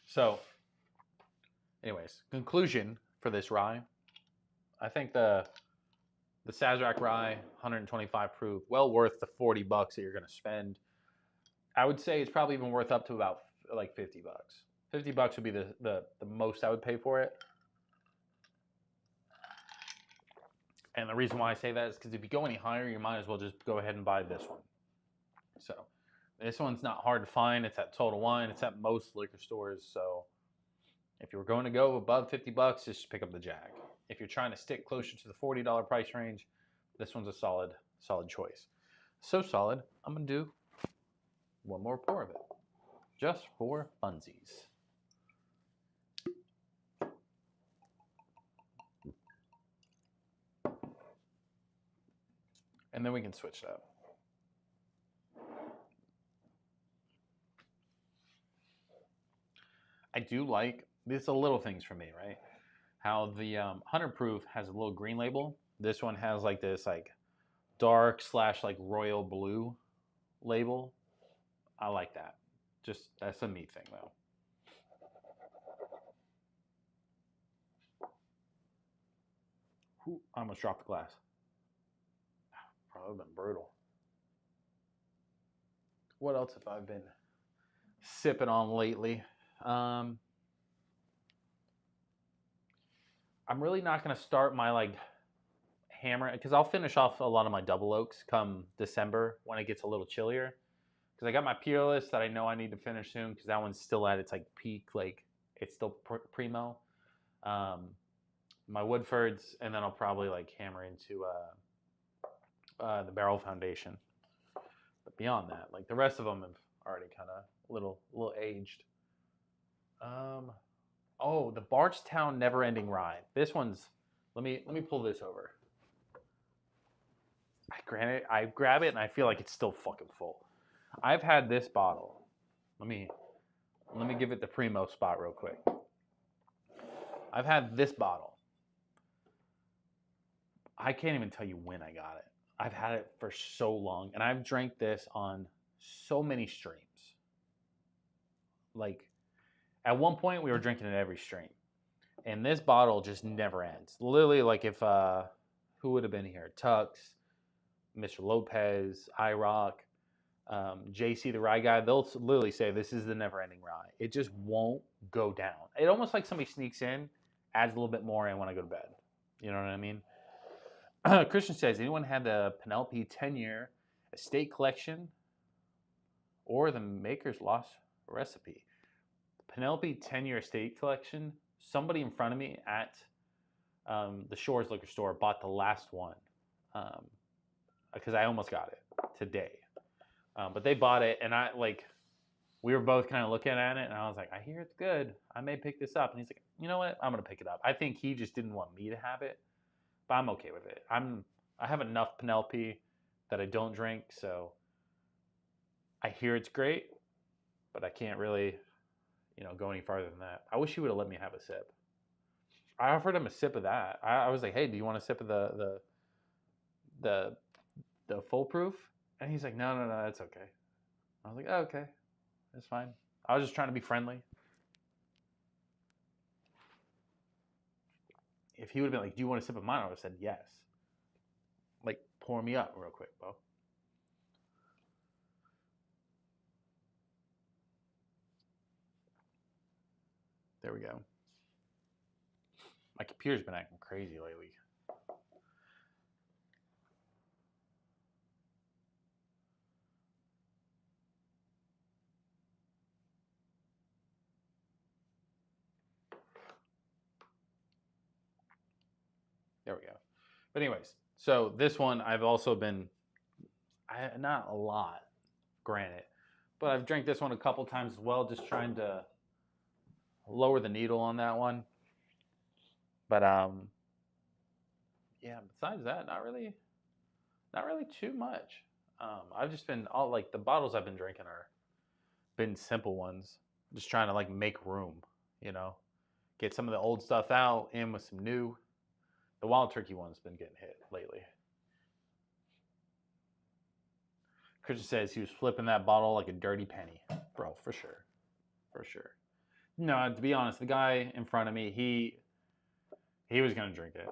So, anyways, conclusion for this rye. I think the Sazerac Rye 125 proof, well worth the $40 that you're going to spend. I would say it's probably even worth up to about like $50. $50 would be the most I would pay for it. And the reason why I say that is because if you go any higher, you might as well just go ahead and buy this one. So this one's not hard to find. It's at Total Wine. It's at most liquor stores. So if you were going to go above $50, just pick up the Jag. If you're trying to stick closer to the $40 price range, this one's a solid choice. So solid, I'm going to do one more pour of it, just for funsies. And then we can switch it up. I do like, these are little things for me, right? How the 100 proof has a little green label. This one has like this like dark / like royal blue label. I like that. Just, that's a neat thing though. Ooh, I almost dropped the glass. Probably been brutal. What else have I been sipping on lately? I'm really not going to start my like hammer, because I'll finish off a lot of my double oaks come December when it gets a little chillier. Because I got my Peerless that I know I need to finish soon, because that one's still at its like peak, like it's still primo. My Woodfords, and then I'll probably like hammer into the Barrel Foundation. But beyond that, like the rest of them have already kind of little aged. Oh, the Bardstown Never Ending Rye. This one's, let me pull this over. I grab it and I feel like it's still fucking full. I've had this bottle. Let me give it the primo spot real quick. I've had this bottle. I can't even tell you when I got it. I've had it for so long, and I've drank this on so many streams. Like, at one point, we were drinking it every stream. And this bottle just never ends. Literally, like if, who would have been here? Tux, Mr. Lopez, iRock, JC the Rye Guy, they'll literally say, this is the never-ending rye. It just won't go down. It almost like somebody sneaks in, adds a little bit more in when I go to bed. You know what I mean? Christian says, anyone had the Penelope 10-year estate collection or the Maker's Lost Recipe? Penelope 10-year estate collection, somebody in front of me at the Shores liquor store bought the last one because I almost got it today. But they bought it, and we were both kind of looking at it, and I was like, I hear it's good. I may pick this up. And he's like, you know what? I'm going to pick it up. I think he just didn't want me to have it, but I'm okay with it. I have enough Penelope that I don't drink, so I hear it's great, but I can't really, go any farther than that. I wish he would have let me have a sip. I offered him a sip of that. I was like, hey, do you want a sip of the full proof? And he's like, no, that's okay. I was like, oh, okay, that's fine. I was just trying to be friendly. If he would have been like, do you want a sip of mine? I would have said yes. Like, pour me up real quick, Bo. There we go. My computer's been acting crazy lately. There we go. But anyways, so this one I've also been, not a lot, granted, but I've drank this one a couple times as well, just trying to lower the needle on that one. But yeah, besides that, not really Not really too much. I've just been all like the bottles I've been drinking are been simple ones. Just trying to like make room, you know, get some of the old stuff out in with some new. The Wild Turkey one's been getting hit lately. Christian says he was flipping that bottle like a dirty penny, bro, for sure, for sure. No, to be honest, the guy in front of me, he was gonna drink it.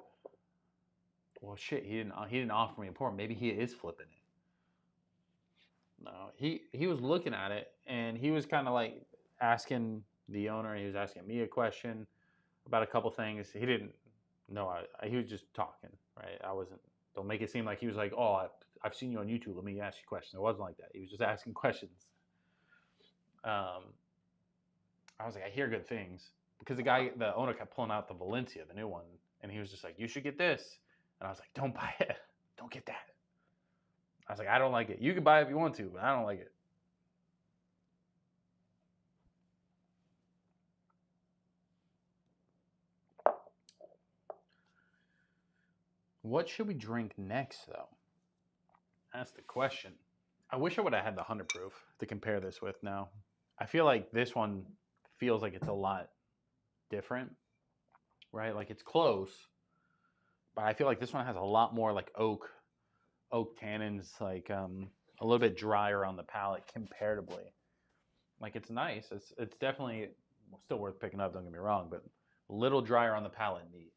Well, shit, he didn't offer me a pour. Maybe he is flipping it. No, he was looking at it and he was kind of like asking the owner. He was asking me a question about a couple things. He didn't know. He was just talking, right? I wasn't. Don't make it seem like he was like, oh, I've seen you on YouTube. Let me ask you questions. It wasn't like that. He was just asking questions. I was like, I hear good things because the owner kept pulling out the Valencia, the new one, and he was just like, you should get this. And I was like, don't buy it. Don't get that. I was like, I don't like it. You can buy it if you want to, but I don't like it. What should we drink next, though? That's the question. I wish I would have had the 100 proof to compare this with now. I feel like this one feels like it's a lot different, right? Like it's close, but I feel like this one has a lot more like oak tannins, like a little bit drier on the palate comparatively. Like it's nice. It's definitely still worth picking up. Don't get me wrong, but a little drier on the palate. Neat.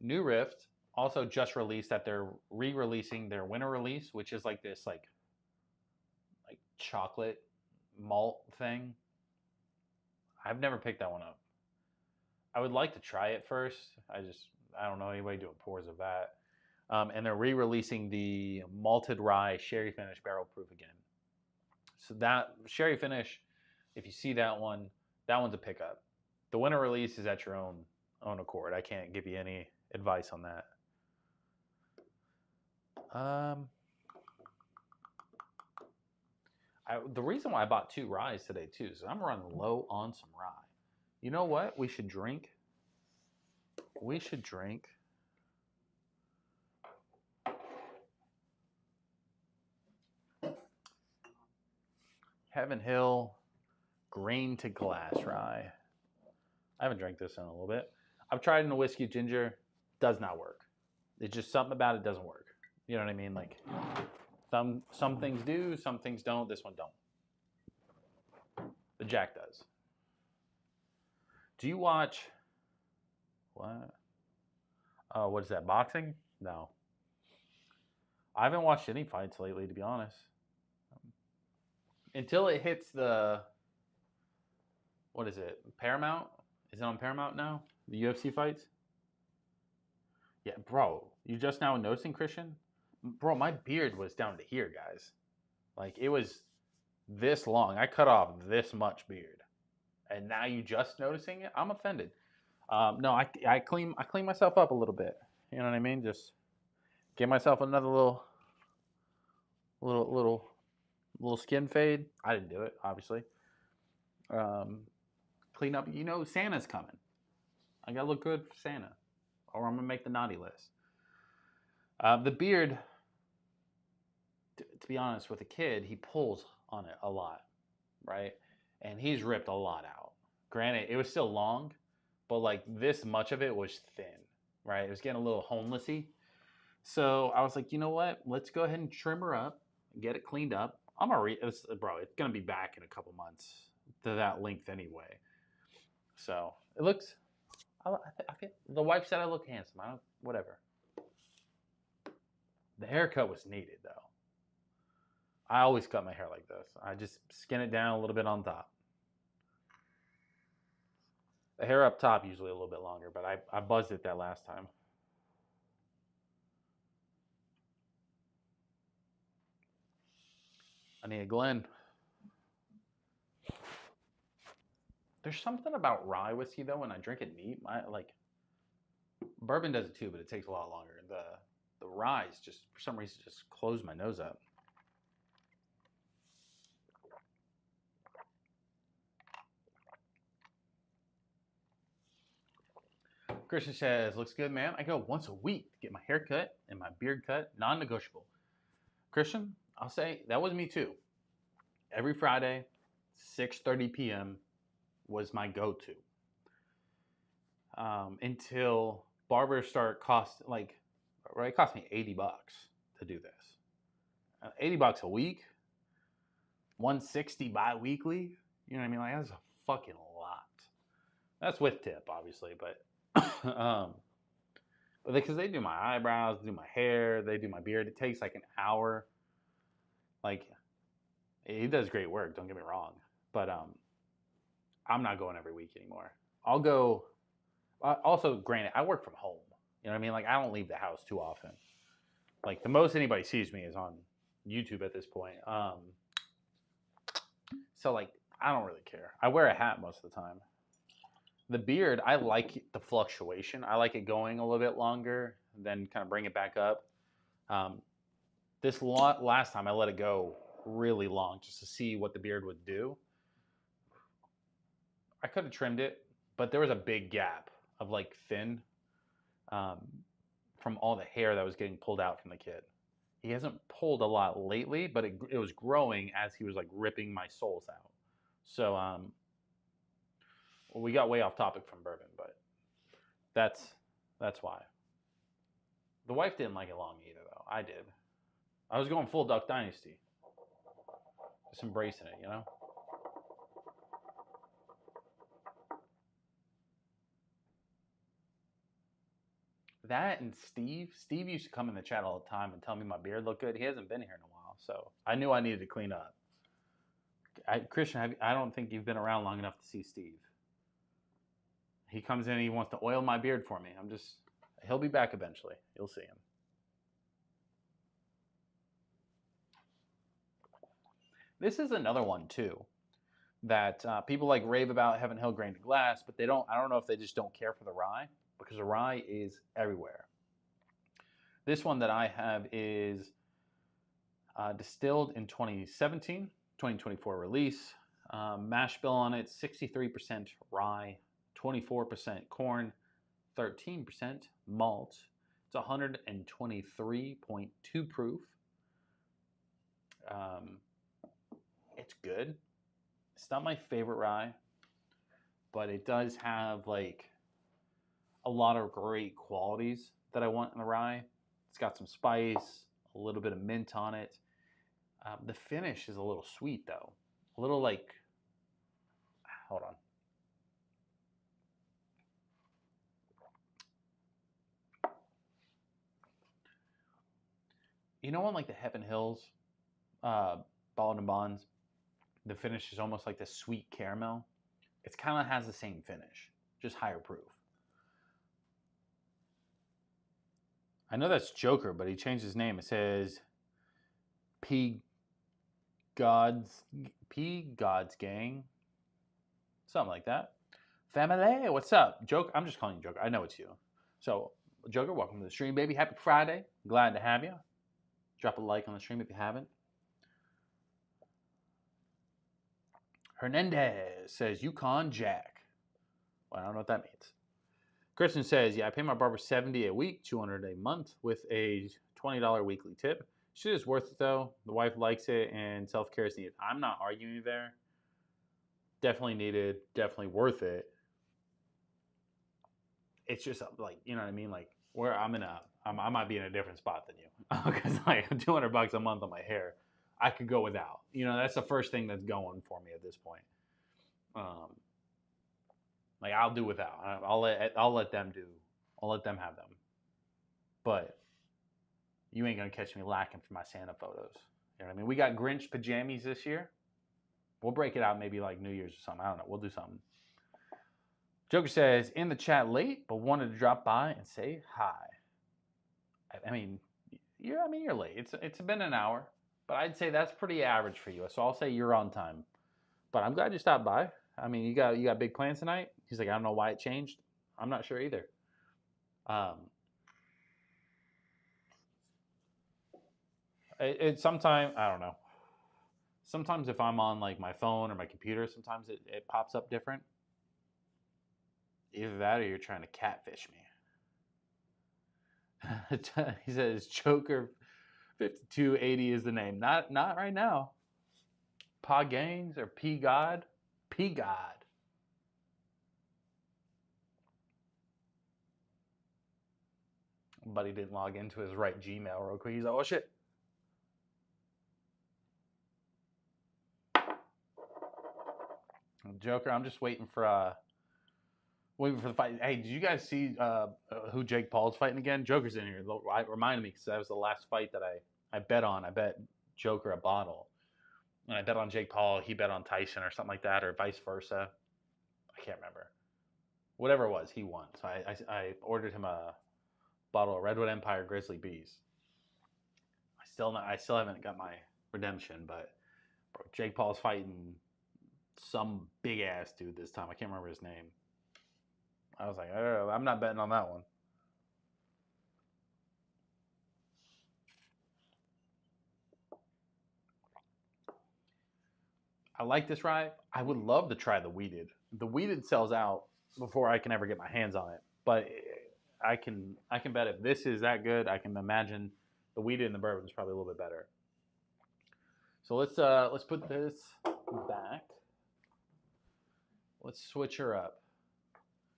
New Rift also just released that they're re-releasing their winter release, which is like this like chocolate malt thing. I've never picked that one up. I would like to try it first. I don't know anybody doing pours of that. And they're re-releasing the malted rye sherry finish barrel proof again. So that sherry finish, if you see that one's a pickup. The winter release is at your own accord. I can't give you any advice on that. The reason why I bought 2 ryes today too is I'm running low on some rye. You know what we should drink? We should drink Heaven Hill grain to glass rye. I haven't drank this in a little bit. I've tried it in a whiskey ginger. Does not work. It's just something about it doesn't work. You know what I mean? Like some things do, some things don't. This one don't. The Jack does. Do you watch what? Oh, what is that? Boxing? No. I haven't watched any fights lately, to be honest. Until it hits the what is it? Paramount? Is it on Paramount now? The UFC fights? Yeah, bro. You just now noticing, Christian? Bro, my beard was down to here, guys. Like, it was this long. I cut off this much beard. And now you just noticing it? I'm offended. No, I clean myself up a little bit. You know what I mean? Just give myself another little skin fade. I didn't do it, obviously. Clean up. You know, Santa's coming. I gotta look good for Santa, or I'm gonna make the naughty list. The beard, to be honest, with a kid, he pulls on it a lot, right? And he's ripped a lot out. Granted, it was still long, but like this much of it was thin, right? It was getting a little homelessy. So I was like, you know what? Let's go ahead and trim her up, get it cleaned up. It's gonna be back in a couple months to that length anyway. So it looks. I feel the wife said I look handsome. Whatever. The haircut was needed though. I always cut my hair like this. I just skin it down a little bit on top. The hair up top usually a little bit longer, but I buzzed it that last time. I need a Glen. There's something about rye whiskey though when I drink it neat. Bourbon does it too, but it takes a lot longer. The ryes just for some reason just close my nose up. Christian says, looks good, man. I go once a week to get my hair cut and my beard cut, non-negotiable. Christian, I'll say that was me too. Every Friday, 6:30 p.m. was my go-to. Until barbers start it cost me $80 to do this. $80 a week, $160 bi-weekly. You know what I mean? Like, that's a fucking lot. That's with tip, obviously, but because they do my eyebrows, do my hair, they do my beard. It takes like an hour. Like, he does great work, don't get me wrong, but I'm not going every week anymore. I'll go. Also, granted, I work from home. You know what I mean? Like, I don't leave the house too often. Like, the most anybody sees me is on YouTube at this point. So, like, I don't really care. I wear a hat most of the time. The beard, I like the fluctuation. I like it going a little bit longer, then kind of bring it back up. Last time I let it go really long just to see what the beard would do. I could have trimmed it, but there was a big gap of like thin from all the hair that was getting pulled out from the kid. He hasn't pulled a lot lately, but it was growing as he was like ripping my soles out. So well, we got way off topic from bourbon, but that's why. The wife didn't like it long either, though. I did. I was going full Duck Dynasty. Just embracing it, you know? That and Steve. Steve used to come in the chat all the time and tell me my beard looked good. He hasn't been here in a while, so I knew I needed to clean up. Christian, I don't think you've been around long enough to see Steve. He comes in and he wants to oil my beard for me. He'll be back eventually. You'll see him. This is another one too that people like rave about Heaven Hill Grain to Glass, but I don't know if they just don't care for the rye, because the rye is everywhere. This one that I have is distilled in 2017, 2024 release. Mash bill on it, 63% rye, 24% corn, 13% malt. It's 123.2 proof. It's good. It's not my favorite rye, but it does have like a lot of great qualities that I want in a rye. It's got some spice, a little bit of mint on it. The finish is a little sweet though. A little like, hold on. You know, on like the Heaven Hills, Ballad and Bonds, the finish is almost like the sweet caramel. It kind of has the same finish, just higher proof. I know that's Joker, but he changed his name. It says P God's Gang, something like that. Family, what's up, Joker? I'm just calling you Joker. I know it's you. So, Joker, welcome to the stream, baby. Happy Friday. Glad to have you. Drop a like on the stream if you haven't. Hernandez says Yukon Jack. Well, I don't know what that means. Kristen says, yeah, I pay my barber $70 a week, $200 a month with a $20 weekly tip. Shit is worth it though. The wife likes it and self-care is needed. I'm not arguing there. Definitely needed, definitely worth it. It's just like, you know what I mean? Like where I might be in a different spot than you. Because like $200 a month on my hair, I could go without. You know, that's the first thing that's going for me at this point. Like I'll do without. I'll let them have them. But you ain't gonna catch me lacking for my Santa photos. You know what I mean? We got Grinch pajamas this year. We'll break it out maybe like New Year's or something. I don't know. We'll do something. Joker says, in the chat late, but wanted to drop by and say hi. I mean, you're late. It's been an hour, but I'd say that's pretty average for you. So I'll say you're on time. But I'm glad you stopped by. I mean, you got big plans tonight? He's like, I don't know why it changed. I'm not sure either. It sometimes, I don't know. Sometimes if I'm on like my phone or my computer, sometimes it pops up different. Either that or you're trying to catfish me. He says Joker 5280 is the name. Not right now. Pa Gaines or P God? P God. But he didn't log into his right Gmail real quick. He's like, oh shit. Joker, I'm just waiting for the fight. Hey, did you guys see who Jake Paul's fighting again? Joker's in here. It reminded me because that was the last fight that I bet on. I bet Joker a bottle. And I bet on Jake Paul. He bet on Tyson or something like that, or vice versa. I can't remember. Whatever it was, he won. So I ordered him a bottle of Redwood Empire Grizzly Bees. I still haven't got my redemption, but bro, Jake Paul's fighting some big ass dude this time. I can't remember his name. I was like, oh, I'm not betting on that one. I like this rye. I would love to try the wheated. The wheated sells out before I can ever get my hands on it. But I can bet if this is that good, I can imagine the wheated and the bourbon is probably a little bit better. So let's put this back. Let's switch her up.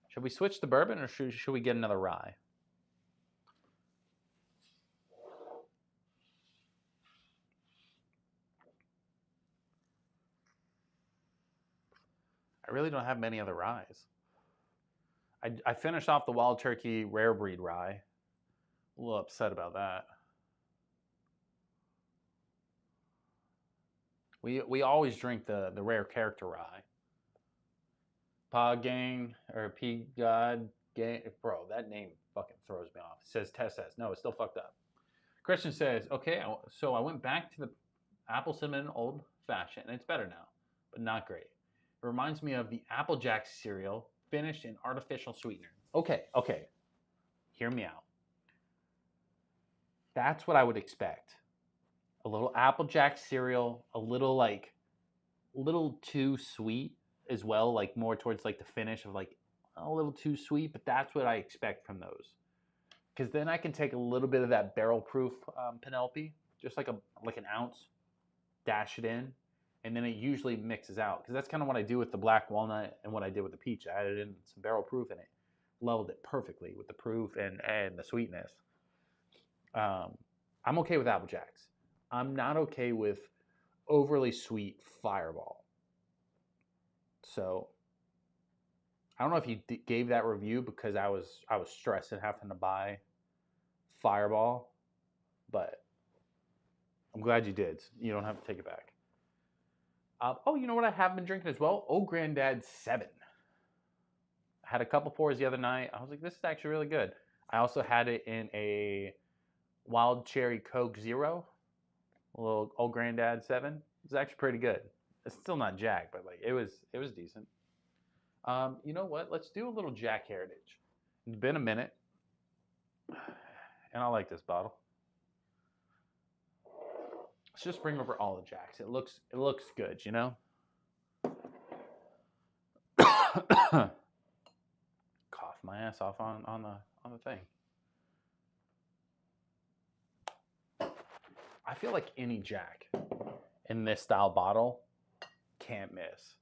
Should we switch the bourbon or should we get another rye? I really don't have many other ryes. I finished off the Wild Turkey Rare Breed rye. A little upset about that. We always drink the rare character rye. Pa Gang or P God Gang, bro, that name fucking throws me off. It says Tess says no, it's still fucked up. Christian says, okay, so I went back to the apple cinnamon old fashioned, and it's better now, but not great. It reminds me of the Applejack cereal finished in artificial sweetener. Okay, hear me out. That's what I would expect. A little Applejack cereal, a little too sweet as well, like more towards like the finish of like a little too sweet, but that's what I expect from those. Because then I can take a little bit of that barrel proof Penelope, just like an ounce, dash it in, and then it usually mixes out. Because that's kind of what I do with the black walnut and what I did with the peach. I added in some barrel proof and it leveled it perfectly with the proof and the sweetness. I'm okay with Apple Jacks. I'm not okay with overly sweet Fireball. So I don't know if you gave that review because I was stressing having to buy Fireball, but I'm glad you did. You don't have to take it back. Oh, you know what I have been drinking as well? Old Granddad 7. I had a couple pours the other night. I was like, this is actually really good. I also had it in a Wild Cherry Coke Zero, a little Old Granddad 7. It's actually pretty good. It's still not Jack, but like it was decent. You know what? Let's do a little Jack Heritage. It's been a minute, and I like this bottle. Let's just bring over all the Jacks. It looks good, you know. Cough my ass off on the thing. I feel like any Jack in this style bottle can't miss.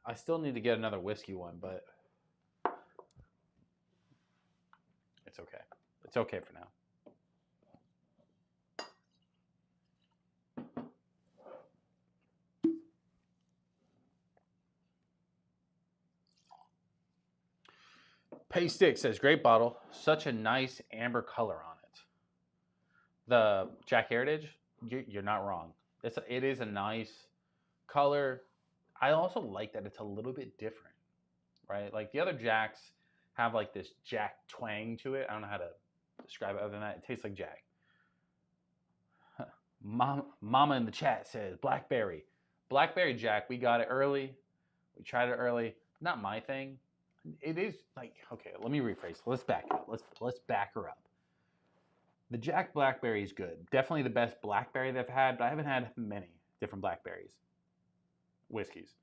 I still need to get another whiskey one, but it's okay. It's okay for now. Pay Stick says, great bottle. Such a nice amber color on it. The Jack Heritage, you're not wrong. It is a nice color. I also like that it's a little bit different, right? Like the other Jacks have like this Jack twang to it. I don't know how to describe it other than that. It tastes like Jack. Mama in the chat says, Blackberry. Blackberry Jack, we got it early. We tried it early. Not my thing. It is like, okay, let me rephrase. Let's back up. Let's back her up. The Jack Blackberry is good. Definitely the best blackberry they've had, but I haven't had many different blackberries, whiskeys.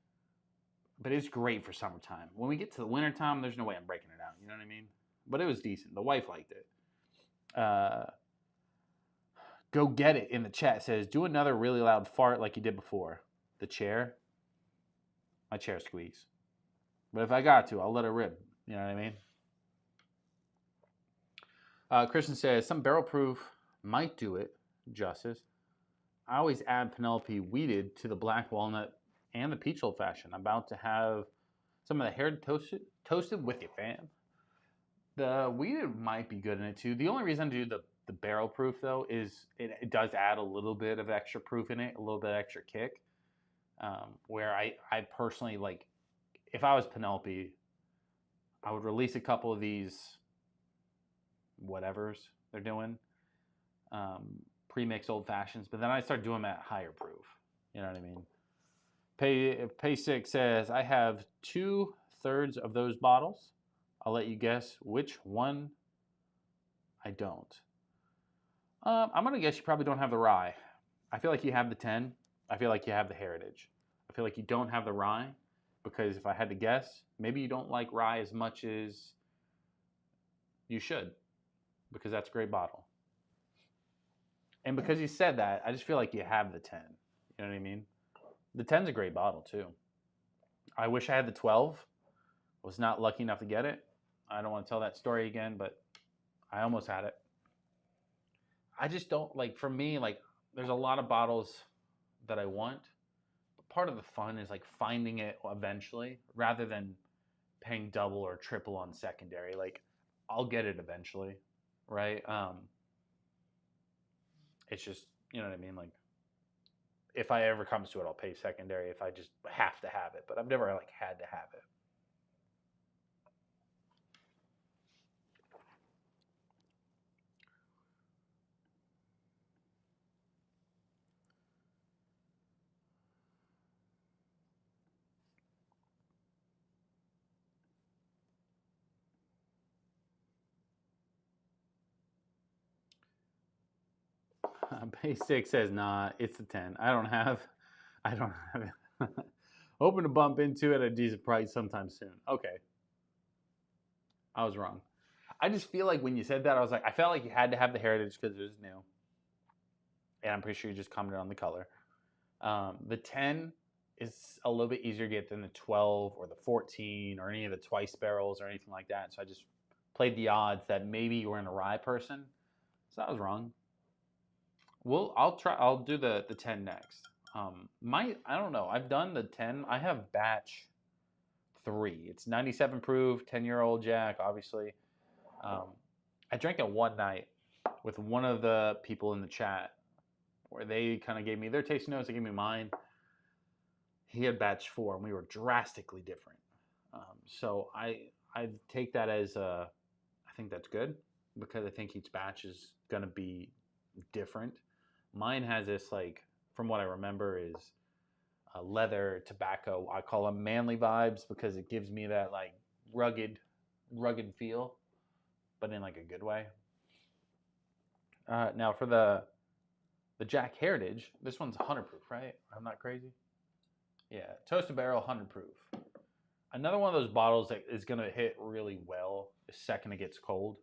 But it's great for summertime. When we get to the wintertime, there's no way I'm breaking it out. You know what I mean? But it was decent. The wife liked it. Go get it in the chat says, do another really loud fart like you did before. The chair? My chair squeaks. But if I got to, I'll let it rip. You know what I mean? Christian says, some barrel proof might do it, Justice. I always add Penelope weeded to the black walnut and the peach old fashioned. I'm about to have some of the hair toasted with you, fam. The weeded might be good in it too. The only reason I do the barrel proof though is it does add a little bit of extra proof in it, a little bit extra kick. Where I personally like, if I was Penelope, I would release a couple of these whatevers they're doing, pre-mixed old fashions, but then I start doing them at higher proof. You know what I mean? Pay 6 says, I have 2/3 of those bottles. I'll let you guess which one I don't. I'm going to guess you probably don't have the rye. I feel like you have the 10. I feel like you have the heritage. I feel like you don't have the rye because if I had to guess, maybe you don't like rye as much as you should because that's a great bottle. And because you said that, I just feel like you have the 10. You know what I mean? The 10's a great bottle too. I wish I had the 12. Was not lucky enough to get it. I don't want to tell that story again, but I almost had it. I just don't, like, for me, like, there's a lot of bottles that I want. But part of the fun is, like, finding it eventually rather than paying double or triple on secondary. Like, I'll get it eventually, right? It's just, you know what I mean? Like, if I ever comes to it, I'll pay secondary if I just have to have it. But I've never, like, had to have it. Base 6 says, nah, it's the 10. I don't have it. Hoping to bump into it at a decent price sometime soon. Okay. I was wrong. I just feel like when you said that, I was like, I felt like you had to have the heritage because it was new. And I'm pretty sure you just commented on the color. The 10 is a little bit easier to get than the 12 or the 14 or any of the twice barrels or anything like that. So I just played the odds that maybe you weren't a rye person. So I was wrong. Well, I'll do the 10 next. I don't know. I've done the 10. I have batch 3. It's 97 proof, 10-year-old Jack, obviously. I drank it one night with one of the people in the chat where they kind of gave me their tasting notes. They gave me mine. He had batch 4, and we were drastically different. So I take that as I think that's good because I think each batch is going to be different. Mine has this, like, from what I remember, is leather, tobacco. I call them manly vibes because it gives me that, like, rugged feel, but in, like, a good way. Now for the Jack Heritage, this one's 100 proof, right? I'm not crazy. Yeah, toasted barrel, 100 proof. Another one of those bottles that is going to hit really well the second it gets cold.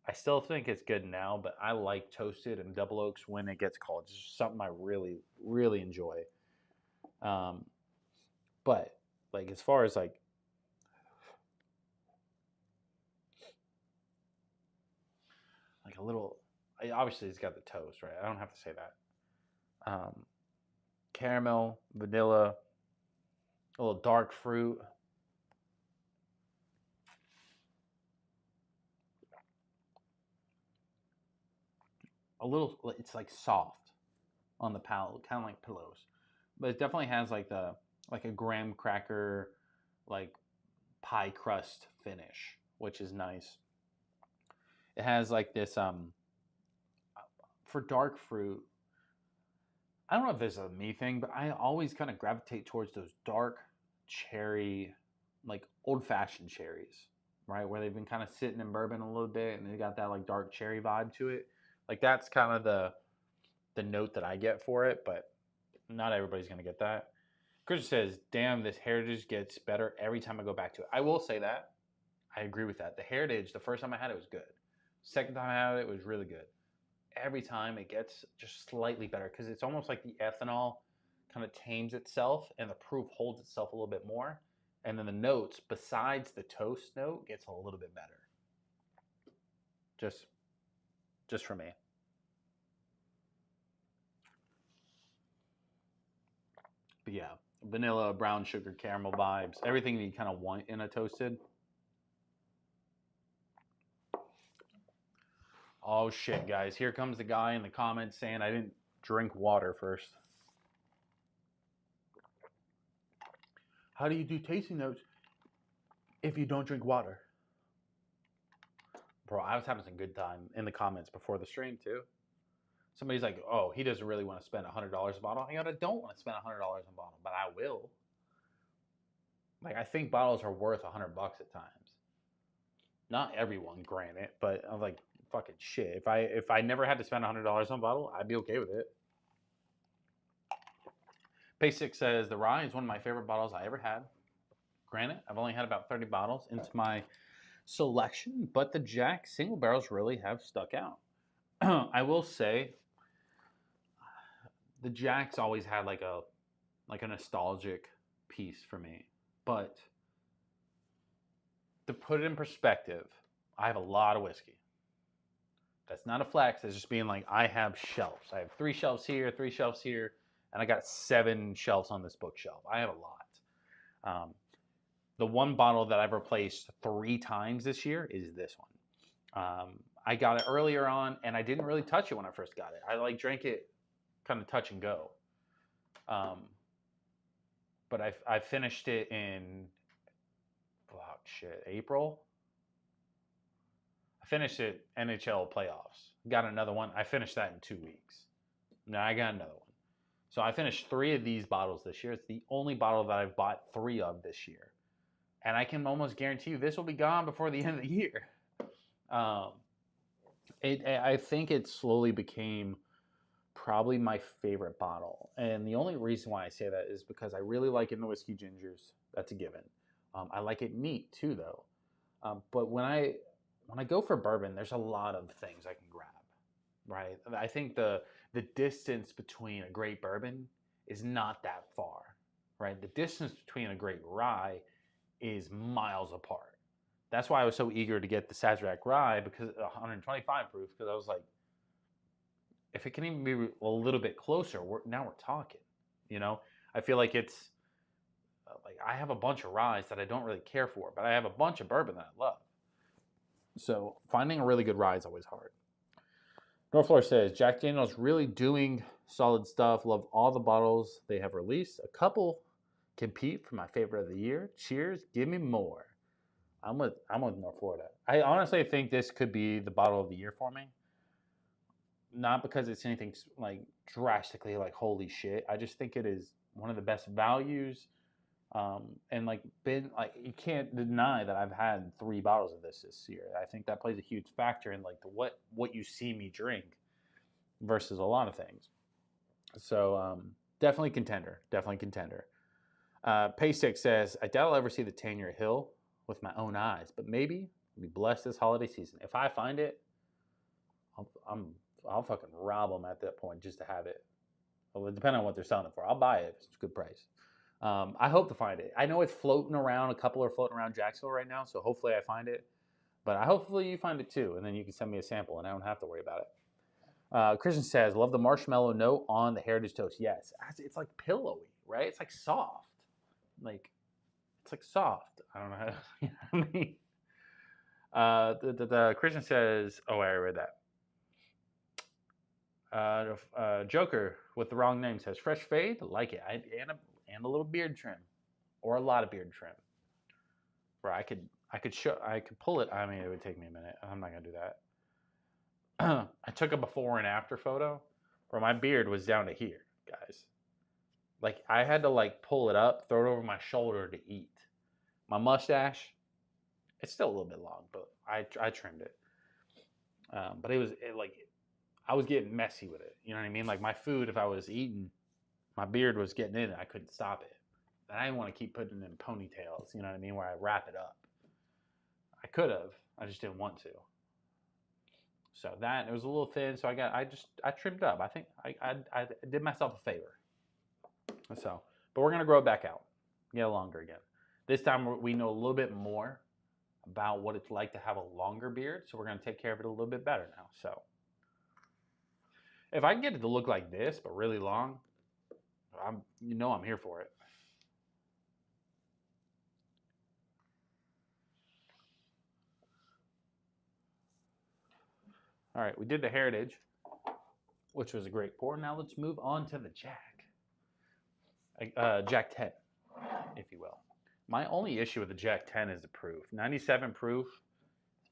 I still think it's good now, but I like toasted and double oaks when it gets cold. It's just something I really, really enjoy. But, like, as far as, like, a little, obviously it's got the toast, right? I don't have to say that. Caramel, vanilla, a little dark fruit. A little, it's like soft on the palate, kind of like pillows, but it definitely has like a graham cracker, like pie crust finish, which is nice. It has like this for dark fruit. I don't know if this is a me thing, but I always kind of gravitate towards those dark cherry, like old-fashioned cherries, right? Where they've been kind of sitting in bourbon a little bit and they got that like dark cherry vibe to it. Like that's kind of the note that I get for it, but not everybody's gonna get that. Chris says, "Damn, this Heritage gets better every time I go back to it." I will say that. I agree with that. The Heritage, the first time I had it was good. Second time I had it was really good. Every time it gets just slightly better because it's almost like the ethanol kind of tames itself and the proof holds itself a little bit more. And then the notes, besides the toast note, gets a little bit better. Just for me. But yeah, vanilla, brown sugar, caramel vibes, everything that you kind of want in a toasted. Oh shit, guys. Here comes the guy in the comments saying I didn't drink water first. How do you do tasting notes if you don't drink water? Bro, I was having some good time in the comments before the stream too. Somebody's like, "Oh, he doesn't really want to spend $100 a bottle." I don't want to spend $100 a bottle, but I will. Like, I think bottles are worth $100 at times. Not everyone, granted, but I'm like, fucking shit. If I never had to spend $100 on a bottle, I'd be okay with it. Pay6 says the rye is one of my favorite bottles I ever had. Granted, I've only had about 30 bottles into my selection, but the Jack single barrels really have stuck out. I will say the Jack's always had like a nostalgic piece for me. But to put it in perspective, I have a lot of whiskey. That's not a flex. It's just being like, I have shelves. I have 3 shelves here, 3 shelves here, and I got 7 shelves on this bookshelf. I have a lot. The one bottle that I've replaced 3 times this year is this one. I got it earlier on, and I didn't really touch it when I first got it. I like drank it kind of touch and go. But I finished it in April. I finished it NHL playoffs. Got another one. I finished that in 2 weeks. Now I got another one. So I finished 3 of these bottles this year. It's the only bottle that I've bought 3 of this year. And I can almost guarantee you this will be gone before the end of the year. I think it slowly became probably my favorite bottle. And the only reason why I say that is because I really like it in the whiskey gingers. That's a given. I like it neat too, though. But when I go for bourbon, there's a lot of things I can grab, right? I think the distance between a great bourbon is not that far, right? The distance between a great rye is miles apart. That's why I was so eager to get the Sazerac Rye, because 125 proof, because I was like, if it can even be a little bit closer, now we're talking. You know, I feel like it's like I have a bunch of ryes that I don't really care for, but I have a bunch of bourbon that I love. So finding a really good rye is always hard. Northfloor says, Jack Daniel's really doing solid stuff. Love all the bottles they have released. A couple compete for my favorite of the year. Cheers, give me more. I'm with North Florida. I honestly think this could be the bottle of the year for me. Not because it's anything like drastically like holy shit. I just think it is one of the best values. And like you can't deny that I've had 3 bottles of this year. I think that plays a huge factor in like what you see me drink versus a lot of things. So definitely contender. Pay6 says, I doubt I'll ever see the Tanner Hill with my own eyes, but maybe I'll be blessed this holiday season. If I find it, I'll fucking rob them at that point just to have it. Well, depending on what they're selling it for, I'll buy it. It's a good price. I hope to find it. I know it's floating around. A couple are floating around Jacksonville right now, so hopefully I find it. But hopefully you find it too, and then you can send me a sample, and I don't have to worry about it. Christian says, love the marshmallow note on the Heritage Toast. Yes, it's like pillowy, right? It's like soft. Like, it's like soft. I don't know how to, you know what I mean? The Christian says, oh, I read that. Joker with the wrong name says, fresh fade, like it. And a little beard trim, or a lot of beard trim. Where I could pull it. I mean, it would take me a minute. I'm not gonna do that. I took a before and after photo where my beard was down to here, guys. Like I had to like pull it up, throw it over my shoulder to eat. My mustache, it's still a little bit long, but I trimmed it. But it was like I was getting messy with it. You know what I mean? Like my food, if I was eating, my beard was getting in it. I couldn't stop it. And I didn't want to keep putting it in ponytails. You know what I mean? Where I wrap it up. I could have. I just didn't want to. So that, it was a little thin. So I trimmed up. I think I did myself a favor. So, but we're going to grow it back out. Get longer again. This time we know a little bit more about what it's like to have a longer beard. So we're going to take care of it a little bit better now. So if I can get it to look like this, but really long, I'm here for it. All right, we did the Heritage, which was a great pour. Now let's move on to the Jack. Jack 10, if you will. My only issue with the Jack 10 is the proof. 97 proof,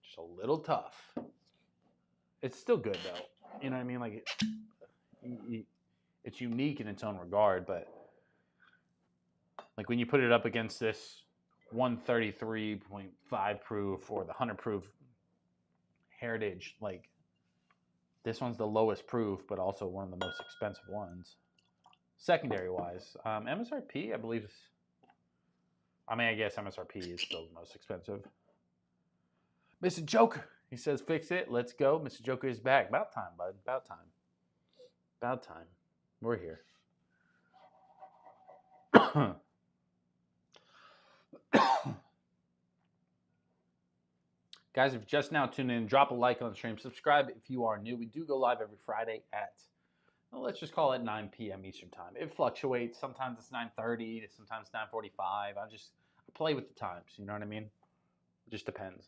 just a little tough. It's still good though. You know what I mean? Like it's unique in its own regard, but like when you put it up against this 133.5 proof or the 100 proof Heritage, like this one's the lowest proof, but also one of the most expensive ones. Secondary wise, MSRP, I believe. I guess MSRP is still the most expensive. Mr. Joker, he says, fix it. Let's go. Mr. Joker is back. About time, bud. About time. About time. We're here. Guys, if you're just now tuned in, drop a like on the stream. Subscribe if you are new. We do go live every Friday at, well, let's just call it 9 p.m. Eastern time. It fluctuates. Sometimes it's 9:30, sometimes 9:45. I play with the times. You know what I mean? It just depends.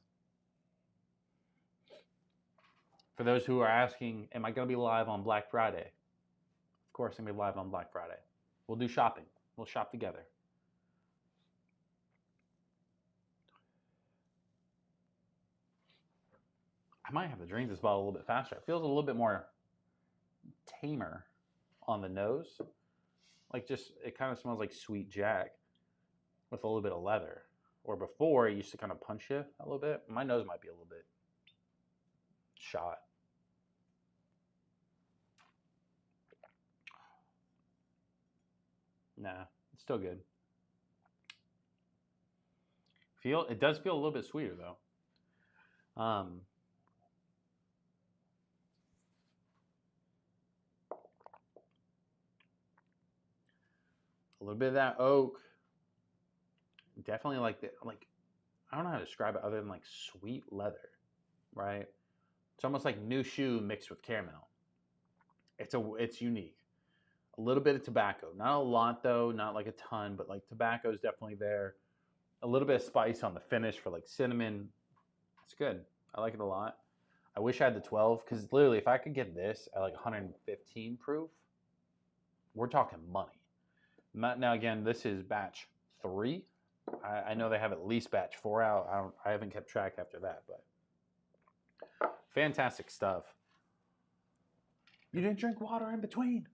For those who are asking, am I going to be live on Black Friday? Of course, I'm going to be live on Black Friday. We'll do shopping. We'll shop together. I might have to drink this bottle a little bit faster. It feels a little bit more tamer on the nose. Like it kind of smells like sweet Jack with a little bit of leather. Or before, it used to kind of punch you a little bit. My nose might be a little bit shot. Nah, it's still good. It does feel a little bit sweeter though. A little bit of that oak. Definitely like I don't know how to describe it other than like sweet leather, right? It's almost like new shoe mixed with caramel. It's unique. A little bit of tobacco, not a lot though, not like a ton, but like tobacco is definitely there. A little bit of spice on the finish for like cinnamon. It's good. I like it a lot. I wish I had the 12 because literally if I could get this at like 115 proof, we're talking money. Now again, this is batch 3. I know they have at least batch 4 out. I haven't kept track after that, but fantastic stuff. You didn't drink water in between.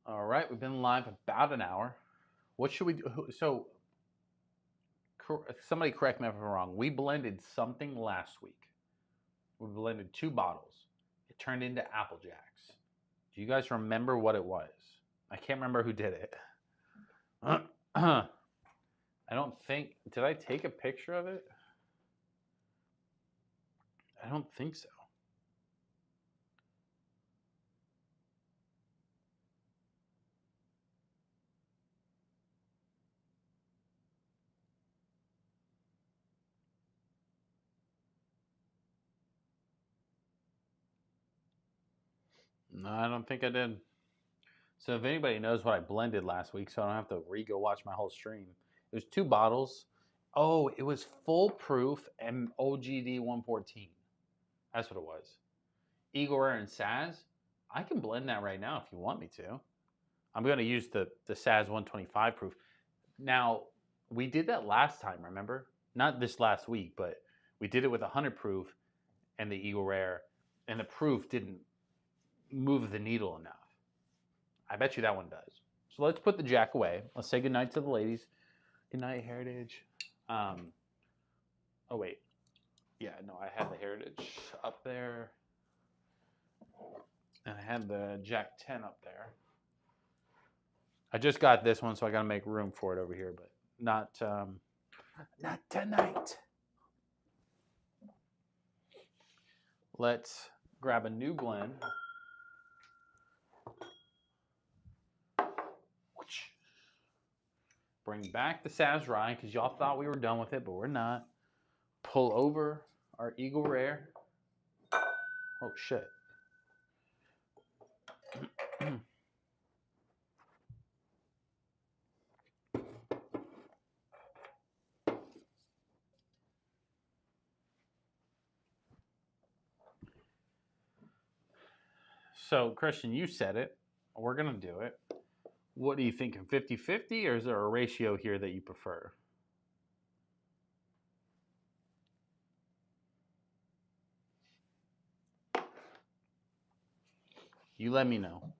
All right, we've been live about an hour. What should we do? So, somebody correct me if I'm wrong. We blended something last week. We blended 2 bottles. It turned into Apple Jacks. Do you guys remember what it was? I can't remember who did it. I don't think... Did I take a picture of it? I don't think so. No, I don't think I did. So if anybody knows what I blended last week, so I don't have to re-go watch my whole stream. It was 2 bottles. Oh, it was full proof and OGD 114. That's what it was. Eagle Rare and Saz. I can blend that right now if you want me to. I'm going to use the Saz 125 proof. Now, we did that last time, remember? Not this last week, but we did it with 100 proof and the Eagle Rare, and the proof didn't move the needle enough. I bet you that one does. So let's put the Jack away. Let's say goodnight to the ladies. Good night, Heritage. Oh, wait. Yeah, no, I had the Heritage up there. And I had the Jack 10 up there. I just got this one, so I got to make room for it over here, but not tonight. Let's grab a new blend. Bring back the Sazerac Rye, because y'all thought we were done with it, but we're not. Pull over our Eagle Rare. Oh, shit. So, Christian, you said it. We're going to do it. What are you thinking, 50-50, or is there a ratio here that you prefer? You let me know.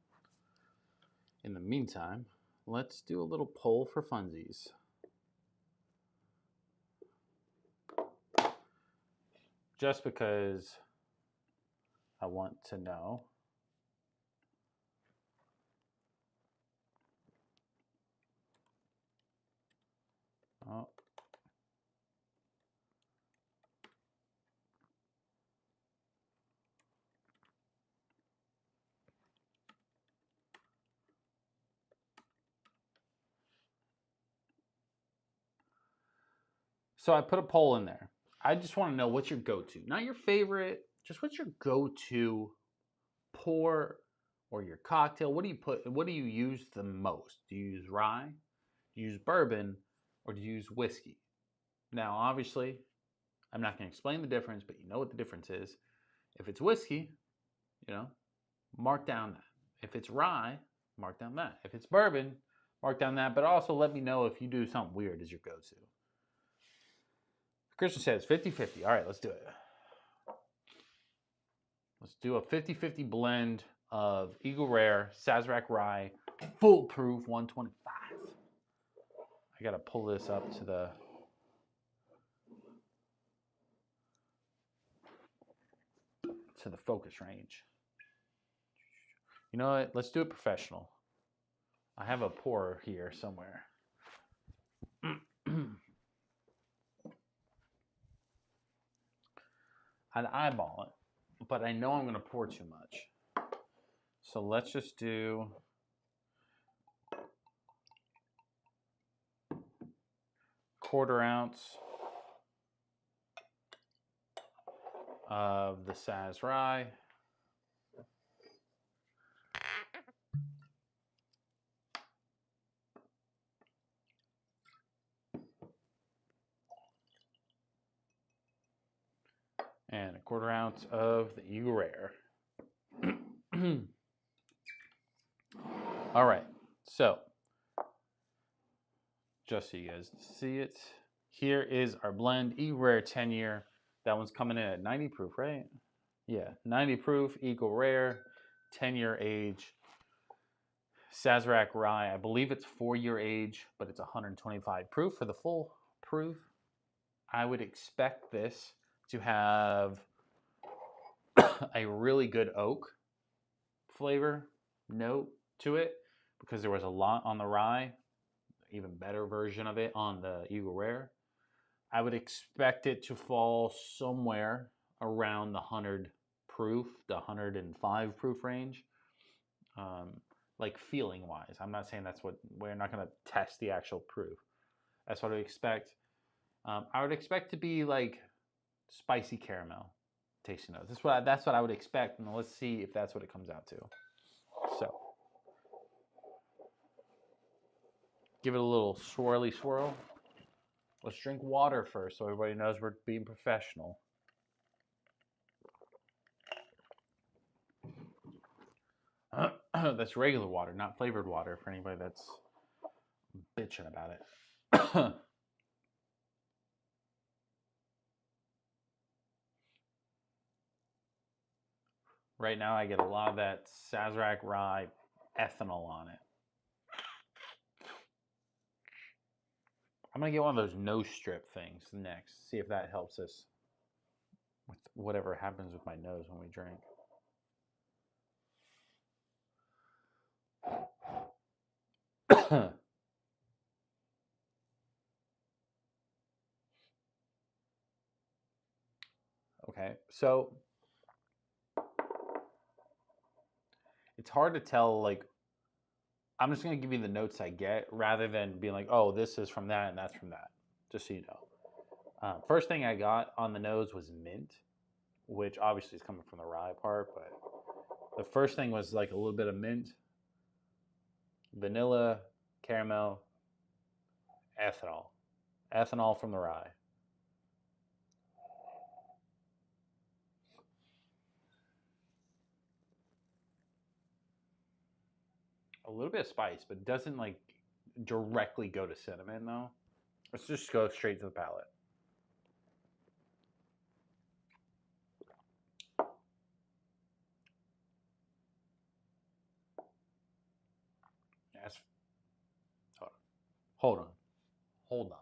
In the meantime, let's do a little poll for funsies. Just because I want to know. Oh. So I put a poll in there. I just want to know what's your go-to. Not your favorite, just what's your go-to pour or your cocktail. What do you use the most? Do you use rye? Do you use bourbon? Or do you use whiskey? Now, obviously, I'm not going to explain the difference, but you know what the difference is. If it's whiskey, mark down that. If it's rye, mark down that. If it's bourbon, mark down that. But also let me know if you do something weird as your go-to. Christian says 50-50. All right, let's do it. Let's do a 50-50 blend of Eagle Rare, Sazerac Rye, Full Proof 125. I got to pull this up to the focus range. You know what? Let's do it professional. I have a pour here somewhere. I'd eyeball it, but I know I'm going to pour too much. So let's just do quarter ounce of the Saz Rye. And a quarter ounce of the Eagle Rare. All right, so just so you guys see it, here is our blend, Eagle Rare 10-year. That one's coming in at 90 proof, right? Yeah, 90 proof, Eagle Rare, 10-year age. Sazerac Rye, I believe it's 4-year age, but it's 125 proof for the full proof. I would expect this to have a really good oak flavor note to it, because there was a lot on the rye, even better version of it on the Eagle Rare. I would expect it to fall somewhere around the 100 proof, the 105 proof range. Like feeling wise, I'm not saying that's what, we're not going to test the actual proof. That's what I would expect. I would expect to be like spicy caramel tasting notes. That's what I would expect, and let's see if that's what it comes out to. So give it a little swirly swirl. Let's drink water first so everybody knows we're being professional. That's regular water, not flavored water, for anybody that's bitching about it. Right now I get a lot of that Sazerac Rye ethanol on it. I'm going to get one of those nose strip things next. See if that helps us with whatever happens with my nose when we drink. Okay, so it's hard to tell, like, I'm just going to give you the notes I get rather than being like, oh, this is from that and that's from that, just so you know. First thing I got on the nose was mint, which obviously is coming from the rye part, but the first thing was like a little bit of mint, vanilla, caramel, ethanol. Ethanol from the rye. A little bit of spice, but doesn't like directly go to cinnamon though. Let's just go straight to the palate. Yes. Hold on. Hold on.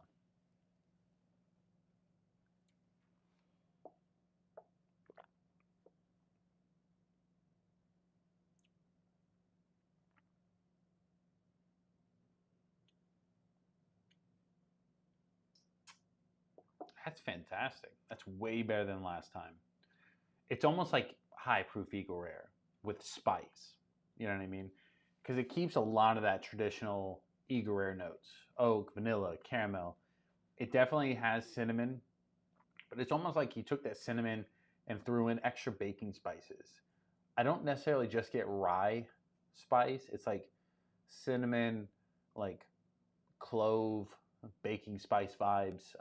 That's fantastic. That's way better than last time. It's almost like high proof Eagle Rare with spice. You know what I mean? Because it keeps a lot of that traditional Eagle Rare notes. Oak, vanilla, caramel. It definitely has cinnamon, but it's almost like he took that cinnamon and threw in extra baking spices. I don't necessarily just get rye spice. It's like cinnamon, like clove, baking spice vibes.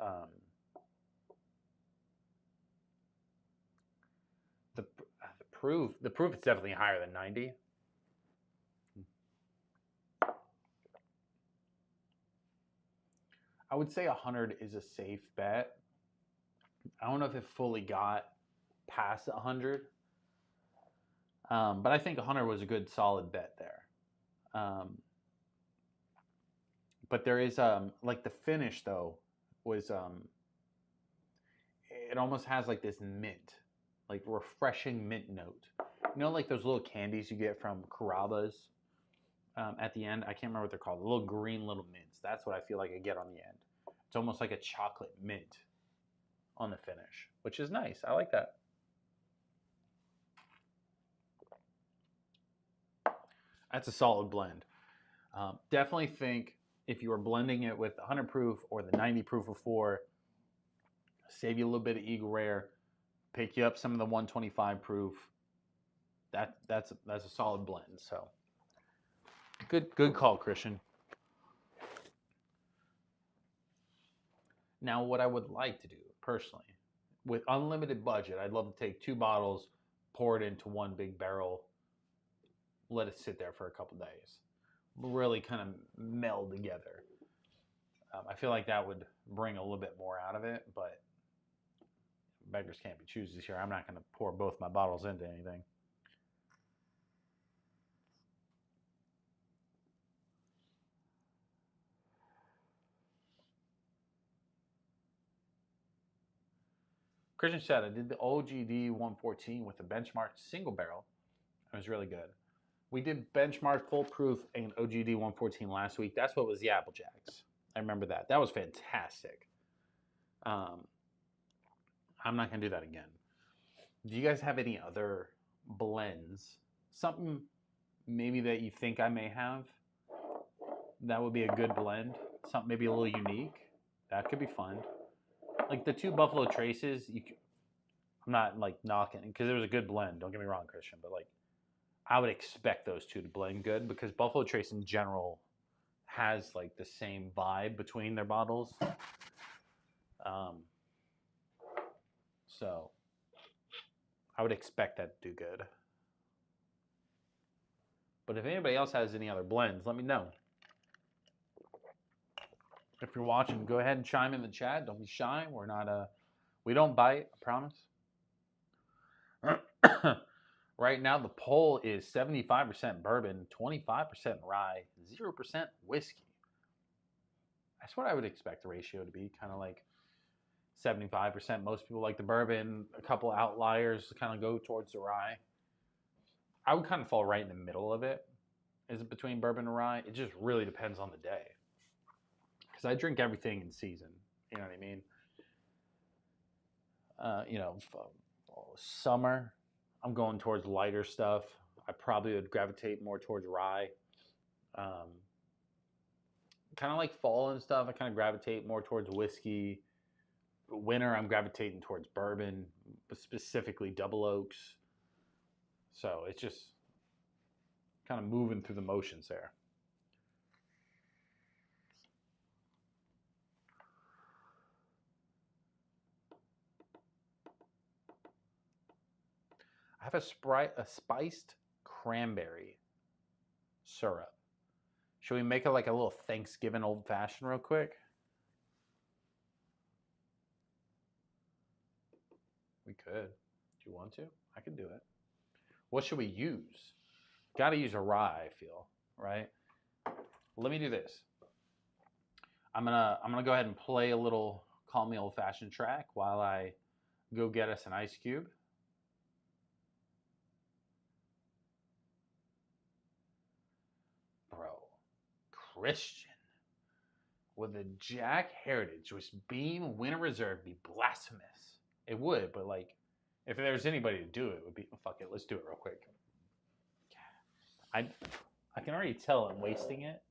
The proof is definitely higher than 90. I would say 100 is a safe bet. I don't know if it fully got past 100, but I think 100 was a good solid bet there. But there is like the finish though was it almost has like this mint, like refreshing mint note. You know, like those little candies you get from Carrabba's at the end. I can't remember what they're called. The little green little mints. That's what I feel like I get on the end. It's almost like a chocolate mint on the finish, which is nice. I like that. That's a solid blend. Definitely think if you were blending it with 100 proof or the 90 proof of 4, save you a little bit of Eagle Rare, pick you up some of the 125 proof. That's a solid blend. So good call, Christian. Now, what I would like to do personally, with unlimited budget, I'd love to take 2 bottles, pour it into one big barrel, let it sit there for a couple days, really kind of meld together. I feel like that would bring a little bit more out of it, but beggars can't be choosers here. I'm not going to pour both my bottles into anything. Christian said, I did the OGD 114 with a benchmark single barrel. It was really good. We did benchmark full proof and OGD 114 last week. That's what was the Apple Jacks. I remember that. That was fantastic. I'm not going to do that again. Do you guys have any other blends? Something maybe that you think I may have that would be a good blend? Something maybe a little unique? That could be fun. Like the 2 Buffalo Traces, I'm not like knocking because it was a good blend. Don't get me wrong, Christian, but like I would expect those 2 to blend good because Buffalo Trace in general has like the same vibe between their bottles. So I would expect that to do good. But if anybody else has any other blends, let me know. If you're watching, go ahead and chime in the chat. Don't be shy. We're not we don't bite, I promise. Right now, the poll is 75% bourbon, 25% rye, 0% whiskey. That's what I would expect the ratio to be, kind of like 75%. Most people like the bourbon. A couple outliers kind of go towards the rye. I would kind of fall right in the middle of it. Is it between bourbon and rye? It just really depends on the day. Because I drink everything in season. You know what I mean? You know, summer, I'm going towards lighter stuff. I probably would gravitate more towards rye. Kind of like fall and stuff, I kind of gravitate more towards whiskey. Winter, I'm gravitating towards bourbon, specifically double oaks. So it's just kind of moving through the motions there. I have a spiced cranberry syrup. Should we make it like a little Thanksgiving old fashioned real quick? We could. Do you want to? I can do it. What should we use? Got to use a rye, I feel, right? Let me do this. I'm gonna go ahead and play a little Call Me Old Fashioned track while I go get us an ice cube. Bro, Christian with a Jack Heritage with Beam Winter Reserve be blasphemous. It would, but like, if there's anybody to do it, it would be fuck it. Let's do it real quick. I can already tell I'm wasting it,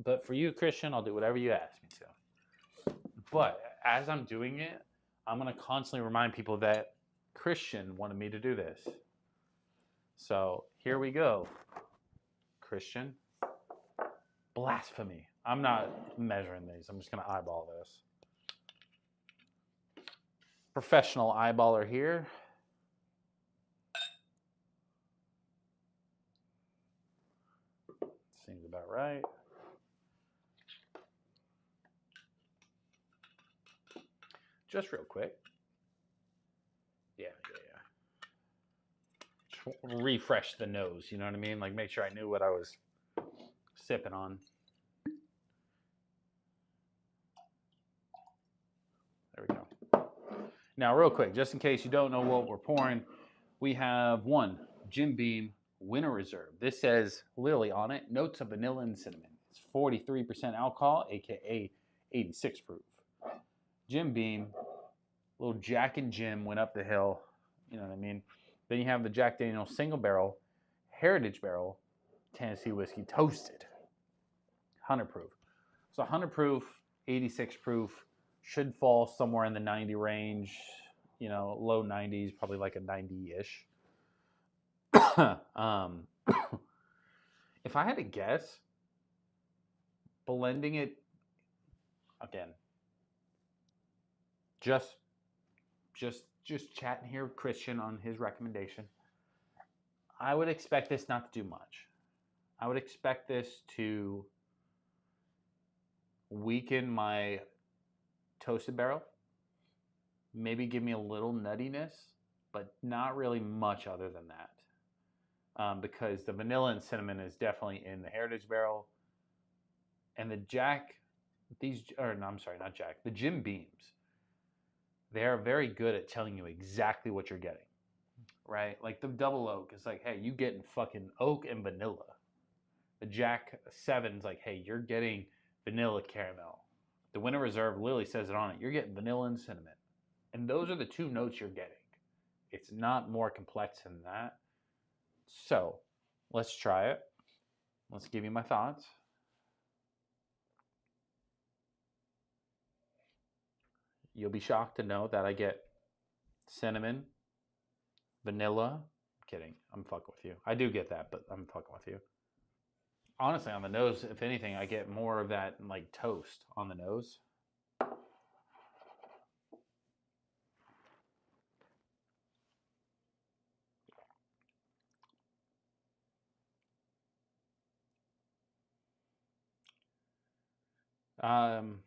but for you, Christian, I'll do whatever you ask me to. But as I'm doing it, I'm gonna constantly remind people that Christian wanted me to do this. So here we go, Christian. Blasphemy. I'm not measuring these. I'm just gonna eyeball this. Professional eyeballer here. Seems about right. Just real quick. Yeah. Just refresh the nose, you know what I mean? Like make sure I knew what I was sipping on. There we go. Now, real quick, just in case you don't know what we're pouring, we have one Jim Beam Winter Reserve. This says literally on it, notes of vanilla and cinnamon. It's 43% alcohol, aka 86 proof. Jim Beam, little Jack and Jim went up the hill. You know what I mean? Then you have the Jack Daniel's single barrel, heritage barrel, Tennessee whiskey toasted, 100 proof. So 100 proof, 86 proof, should fall somewhere in the 90 range, you know, low 90s, probably like a 90-ish. If I had to guess, blending it again, just chatting here with Christian on his recommendation. I would expect this not to do much. I would expect this to weaken my toasted barrel, maybe give me a little nuttiness, but not really much other than that. Because the vanilla and cinnamon is definitely in the heritage barrel, and the the Jim Beams, they are very good at telling you exactly what you're getting, right? Like the double oak is like, hey, you getting fucking oak and vanilla. The Jack 7's like, hey, you're getting vanilla caramel. The Winter Reserve literally says it on it. You're getting vanilla and cinnamon. And those are the two notes you're getting. It's not more complex than that. So let's try it. Let's give you my thoughts. You'll be shocked to know that I get cinnamon, vanilla. I'm kidding. I'm fucking with you. I do get that, but I'm fucking with you. Honestly, on the nose, if anything, I get more of that like toast on the nose. Um,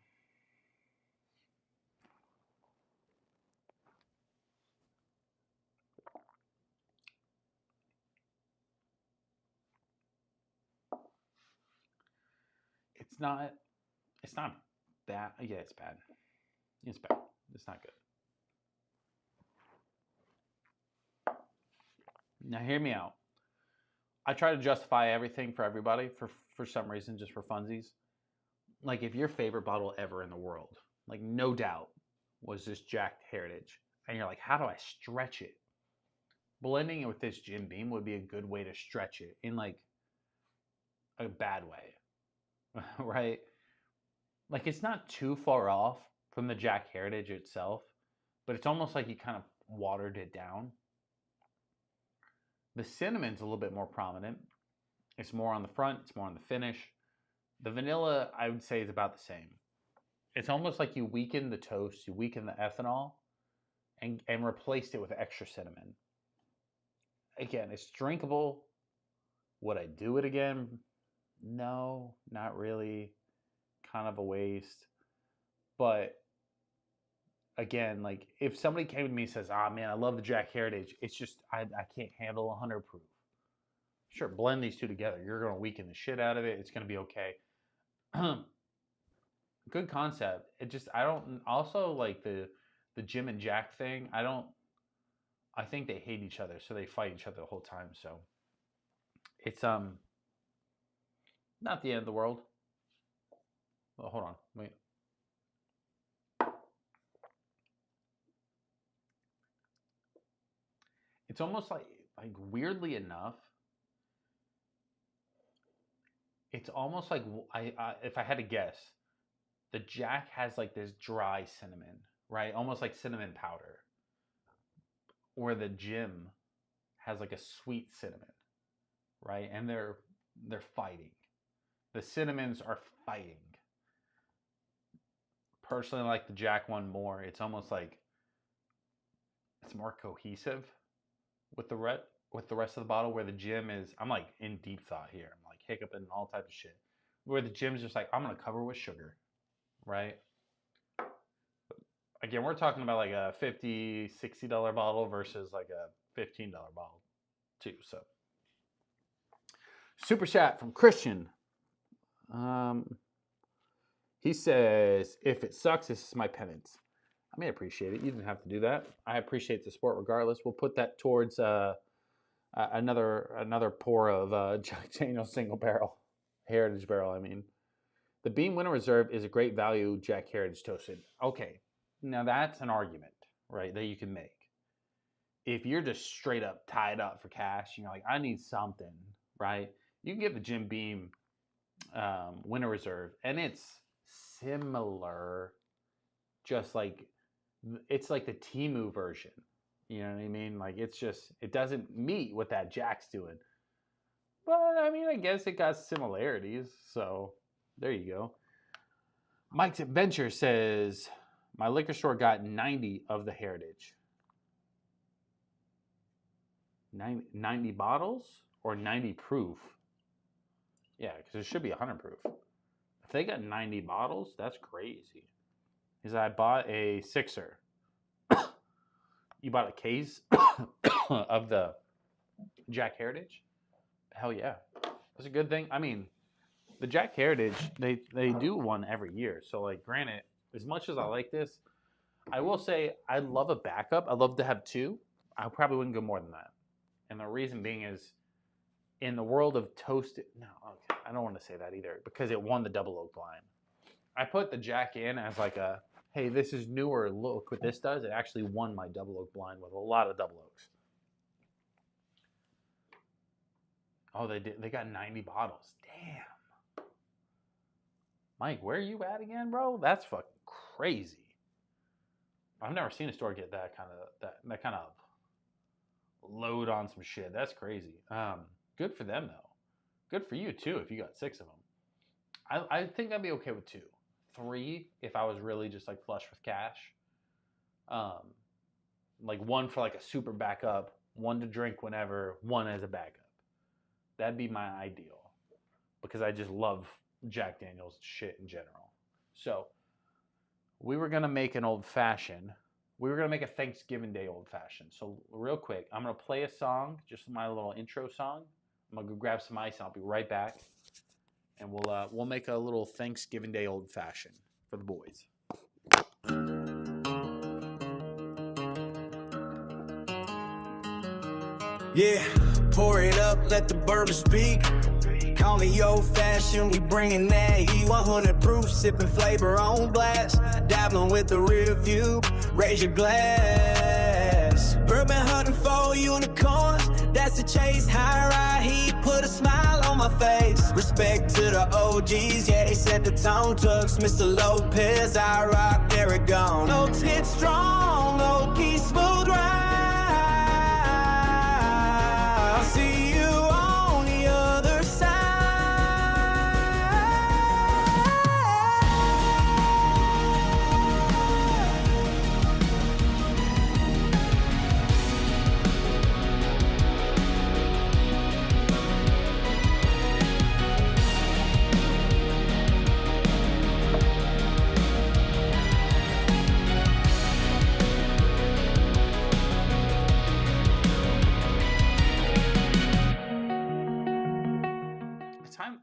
It's not bad. Yeah, it's bad. It's bad. It's not good. Now hear me out. I try to justify everything for everybody for some reason, just for funsies. Like if your favorite bottle ever in the world, like no doubt, was this Jack Heritage, and you're like, how do I stretch it? Blending it with this Jim Beam would be a good way to stretch it in like a bad way, right? Like it's not too far off from the Jack Heritage itself, but it's almost like you kind of watered it down. The cinnamon's a little bit more prominent. It's more on the front, it's more on the finish. The vanilla, I would say, is about the same. It's almost like you weaken the toast, you weaken the ethanol, and replaced it with extra cinnamon. Again, it's drinkable. Would I do it again? No, not really. Kind of a waste. But again, like if somebody came to me and says, man, I love the Jack Heritage, it's just I can't handle 100 proof. Sure, blend these two together. You're going to weaken the shit out of it. It's going to be okay. Good concept. It just, I don't, also like the Jim and Jack thing. I think they hate each other, so they fight each other the whole time. So it's not the end of the world. Well, hold on, wait. It's almost like weirdly enough, it's almost like if I had to guess, the Jack has like this dry cinnamon, right? Almost like cinnamon powder. Where the Jim has like a sweet cinnamon, right? And they're fighting. The cinnamons are fighting. Personally, I like the Jack one more. It's almost like it's more cohesive with the rest of the bottle. Where the Jim is, I'm like in deep thought here. I'm like hiccuping all types of shit. Where the Jim's just like, I'm gonna cover with sugar, right? Again, we're talking about like a $50, $60 bottle versus like a $15 bottle too. So, super chat from Christian. He says, if it sucks, this is my penance. I may appreciate it. You didn't have to do that. I appreciate the support regardless. We'll put that towards another pour of Jack Daniel's single barrel, Heritage barrel, I mean. The Beam Winter Reserve is a great value Jack Heritage toasted. Okay. Now that's an argument, right, that you can make. If you're just straight up tied up for cash, you're like, I need something, right? You can get the Jim Beam Winter Reserve, and it's similar, just like, it's like the Temu version. You know what I mean? Like, it's just, it doesn't meet what that Jack's doing. But, I mean, I guess it got similarities, so there you go. Mike's Adventure says, my liquor store got 90 of the Heritage. 90 bottles or 90 proof? Yeah, because it should be 100 proof. If they got 90 bottles, that's crazy. Because I bought a sixer. You bought a case of the Jack Heritage? Hell yeah. That's a good thing. I mean, the Jack Heritage, they do one every year. So, like, granted, as much as I like this, I will say I'd love a backup. I'd love to have two. I probably wouldn't go more than that. And the reason being is, in the world of toasted... No, okay, I don't want to say that either, because it won the double oak blind. I put the Jack in as like a, hey, this is newer, look what this does. It actually won my double oak blind with a lot of double oaks. Oh, they did. They got 90 bottles. Damn. Mike, where are you at again, bro? That's fucking crazy. I've never seen a store get that kind of load on some shit. That's crazy. Good for them though. Good for you too if you got 6 of them. I think I'd be okay with 2. 3 if I was really just like flush with cash. Like 1 for like a super backup, 1 to drink whenever, 1 as a backup. That'd be my ideal, because I just love Jack Daniel's shit in general. So we were gonna make an old fashioned. We were gonna make a Thanksgiving Day old fashioned. So real quick, I'm gonna play a song, just my little intro song. I'm gonna go grab some ice and I'll be right back. and we'll make a little Thanksgiving Day old fashioned for the boys. Yeah, pour it up, let the bourbon speak. Call it old fashioned, we bringing that heat. 100 proof, sipping flavor on blast. Dabbling with the rear view, raise your glass. Bourbon hunting for unicorns, that's the chase. High ride heat, put a smile on my face. Respect to the OGs, yeah, they set the tone. Tucks, Mr. Lopez, I rock, Aragon. Notes hit strong, low key, smooth ride. I'll see you on the other side.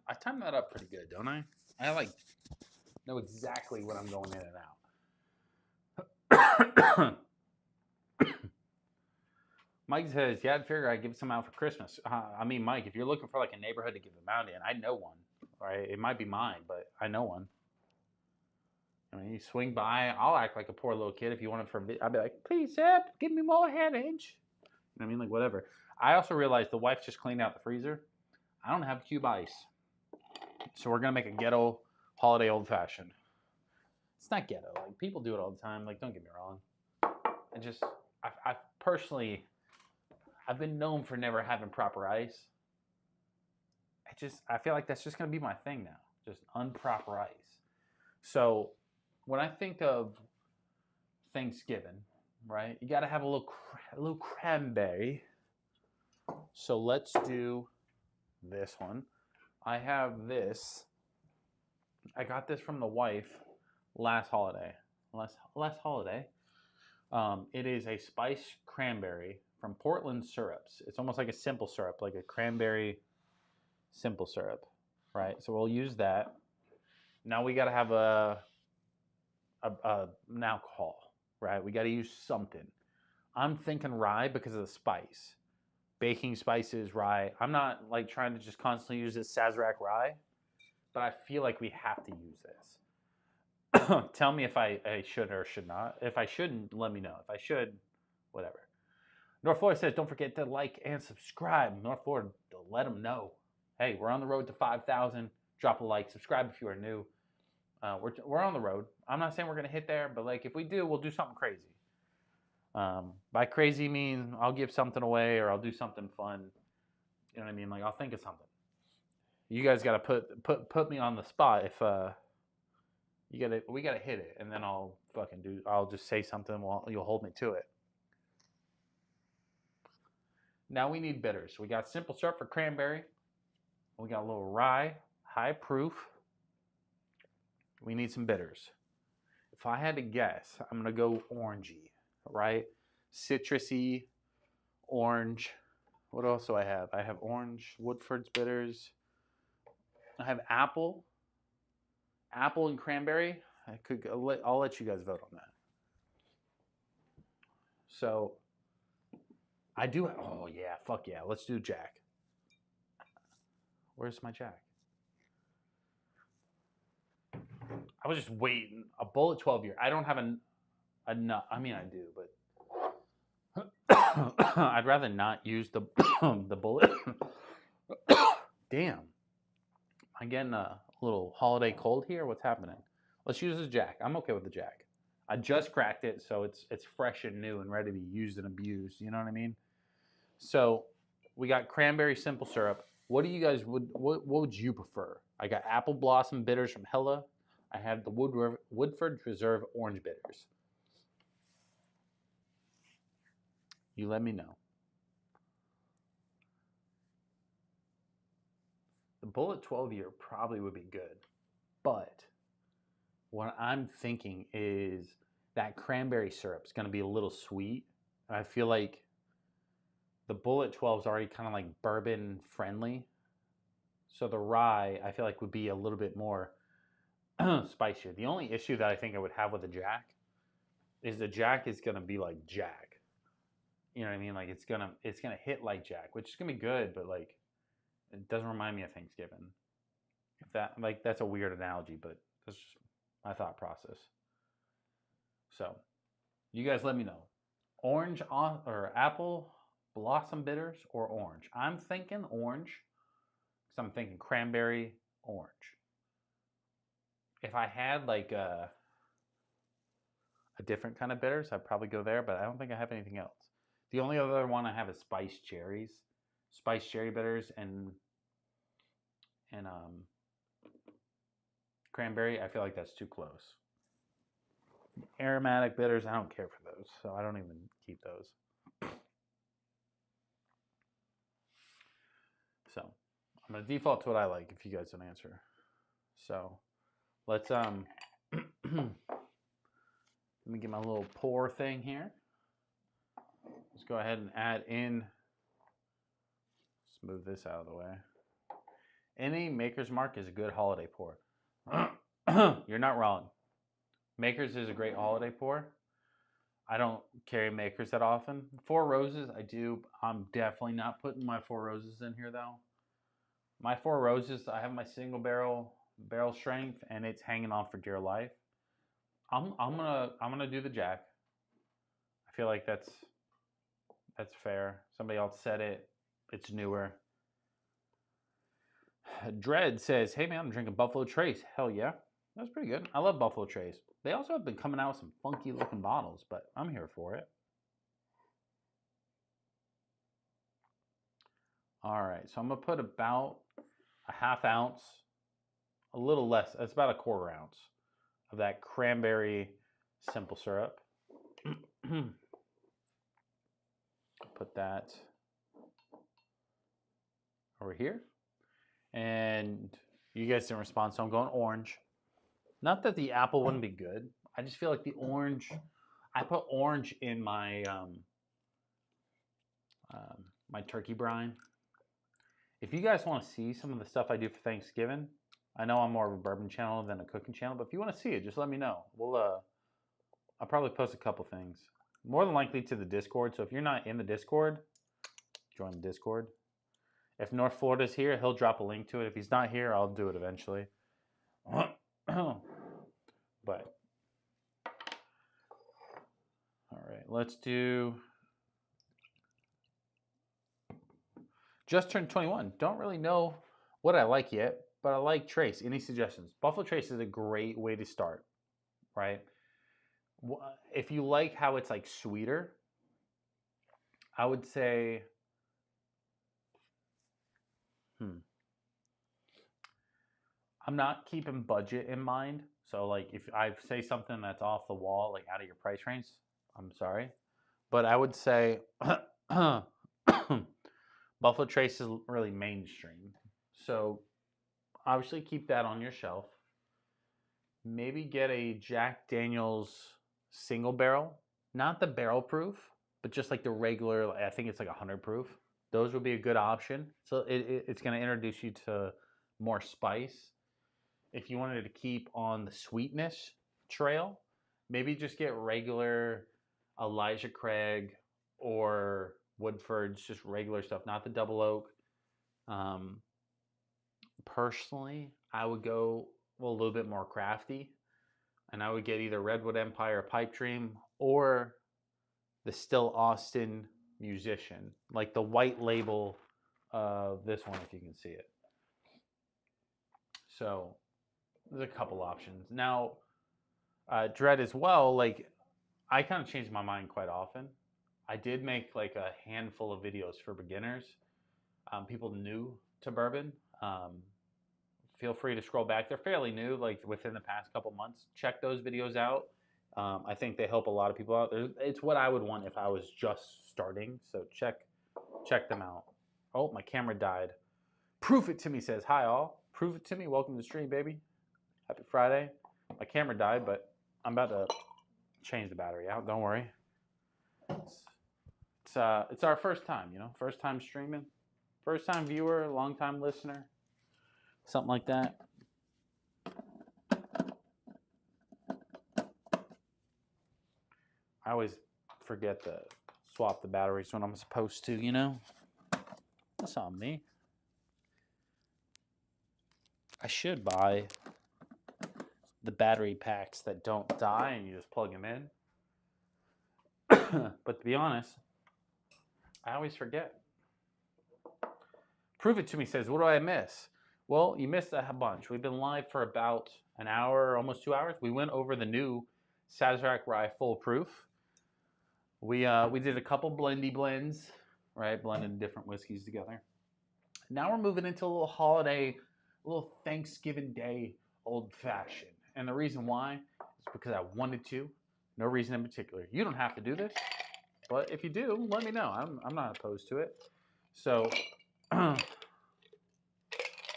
I timed that up pretty good, don't I? I like know exactly what I'm going in and out. Mike says, yeah, I'd figure I'd give some out for Christmas. I mean, Mike, if you're looking for like a neighborhood to give them out in, I know one. Right? It might be mine, but I know one. I mean, you swing by, I'll act like a poor little kid if you want it for I'll be like, please, Seb, give me more headage. You know what I mean? Like, whatever. I also realized the wife just cleaned out the freezer. I don't have cube ice. So we're going to make a ghetto holiday old fashioned. It's not ghetto. Like, people do it all the time. Like, don't get me wrong. I personally, I've been known for never having proper ice. I feel like that's just going to be my thing now. Just unproper ice. So when I think of Thanksgiving, right, you got to have a little cranberry. So let's do this one. I have this. I got this from the wife last holiday. It is a spiced cranberry from Portland Syrups. It's almost like a simple syrup, like a cranberry simple syrup, right? So we'll use that. Now we got to have an alcohol, right? We got to use something. I'm thinking rye because of the spice. Baking spices, rye. I'm not like trying to just constantly use this Sazerac Rye, but I feel like we have to use this. Tell me if I should or should not. If I shouldn't, let me know. If I should, whatever. North Florida says, don't forget to like and subscribe. North Florida, let them know. Hey, we're on the road to 5,000. Drop a like, subscribe if you are new. We're on the road. I'm not saying we're gonna hit there, but like if we do, we'll do something crazy. By crazy mean I'll give something away or I'll do something fun. You know what I mean? Like I'll think of something. You guys gotta put me on the spot if we gotta hit it, and then I'll just say something while you'll hold me to it. Now we need bitters. We got simple syrup for cranberry. We got a little rye, high proof. We need some bitters. If I had to guess, I'm gonna go orangey, right? Citrusy, orange. What else do I have? I have orange, Woodford's bitters. I have apple and cranberry. I'll let you guys vote on that. So I do. Oh yeah, fuck yeah. Let's do Jack. Where's my Jack? I was just waiting. A Bullet 12 year. I don't have enough. I mean, I do, but I'd rather not use the Bullet. Damn. I'm getting a little holiday cold here. What's happening? Let's use the Jack. I'm okay with the Jack. I just cracked it, so it's fresh and new and ready to be used and abused. You know what I mean? So we got cranberry simple syrup. What do you guys what would you prefer? I got apple blossom bitters from Hella. I have the Woodford Reserve orange bitters. You let me know. The Bullet 12 year probably would be good, but what I'm thinking is that cranberry syrup is going to be a little sweet. I feel like the Bullet 12 is already kind of like bourbon friendly. So the rye, I feel like, would be a little bit more spicier. The only issue that I think I would have with the Jack is the Jack is gonna be like Jack. You know what I mean? Like it's gonna hit like Jack, which is gonna be good, but like it doesn't remind me of Thanksgiving. If that like that's a weird analogy, but that's just my thought process. So you guys let me know. Orange or apple blossom bitters or orange? I'm thinking orange because I'm thinking cranberry, orange. If I had like a different kind of bitters, I'd probably go there, but I don't think I have anything else. The only other one I have is spiced cherries, spiced cherry bitters, and cranberry. I feel like that's too close. Aromatic bitters, I don't care for those, so I don't even keep those. So I'm gonna default to what I like if you guys don't answer. So let's let me get my little pour thing here. Let's go ahead and add in. Let's move this out of the way. Any Maker's Mark is a good holiday pour. You're not wrong. Maker's is a great holiday pour. I don't carry Maker's that often. Four Roses, I do. I'm definitely not putting my Four Roses in here though. My Four Roses, I have my single barrel strength, and it's hanging on for dear life. I'm gonna do the Jack. I feel like that's fair. Somebody else said it. It's newer. Dread says, "Hey man, I'm drinking Buffalo Trace." Hell yeah, that's pretty good. I love Buffalo Trace. They also have been coming out with some funky looking bottles, but I'm here for it. All right, so I'm gonna put about a half ounce, a little less. It's about a quarter ounce of that cranberry simple syrup. Put that over here. And you guys didn't respond, so I'm going orange. Not that the apple wouldn't be good. I just feel like the orange, I put orange in my my turkey brine. If you guys want to see some of the stuff I do for Thanksgiving, I know I'm more of a bourbon channel than a cooking channel, but if you want to see it, just let me know. I'll probably post a couple things. More than likely to the Discord, so if you're not in the Discord, join the Discord. If North Florida's here, he'll drop a link to it. If he's not here, I'll do it eventually. But all right, let's do just turned 21. Don't really know what I like yet, but I like Trace. Any suggestions? Buffalo Trace is a great way to start, right? If you like how it's like sweeter, I would say I'm not keeping budget in mind. So like if I say something that's off the wall, like out of your price range, I'm sorry. But I would say Buffalo Trace is really mainstream. So obviously keep that on your shelf. Maybe get a Jack Daniel's single barrel. Not the barrel proof, but just like the regular, I think it's like 100 proof. Those would be a good option. So it's going to introduce you to more spice. If you wanted to keep on the sweetness trail, maybe just get regular Elijah Craig or Woodford's, just regular stuff, not the double oak. Personally, I would go a little bit more crafty, and I would get either Redwood Empire Pipe Dream or the Still Austin Musician, like the white label of this one, if you can see it. So there's a couple options. Now, Dread as well, like I kind of change my mind quite often. I did make like a handful of videos for beginners, people new to bourbon. Feel free to scroll back. They're fairly new, like within the past couple months. Check those videos out. I think they help a lot of people out. It's what I would want if I was just starting. So check them out. Oh, my camera died. Proof it to me says, hi all. Prove it to me. Welcome to the stream, baby. Happy Friday. My camera died, but I'm about to change the battery out. Don't worry. It's our first time, you know, first time streaming, first time viewer, long time listener. something like that. I always forget to swap the batteries when I'm supposed to, you know? That's on me. I should buy the battery packs that don't die and you just plug them in. But to be honest, I always forget. Prove It To Me says, what do I miss? Well, you missed a bunch. We've been live for about an hour, almost 2 hours. We went over the new Sazerac Rye Full Proof. We did a couple blendy blends, right? Blended different whiskeys together. Now we're moving into a little holiday, a little Thanksgiving Day old fashioned. And the reason why is because I wanted to. No reason in particular. You don't have to do this, but if you do, let me know. I'm not opposed to it. So I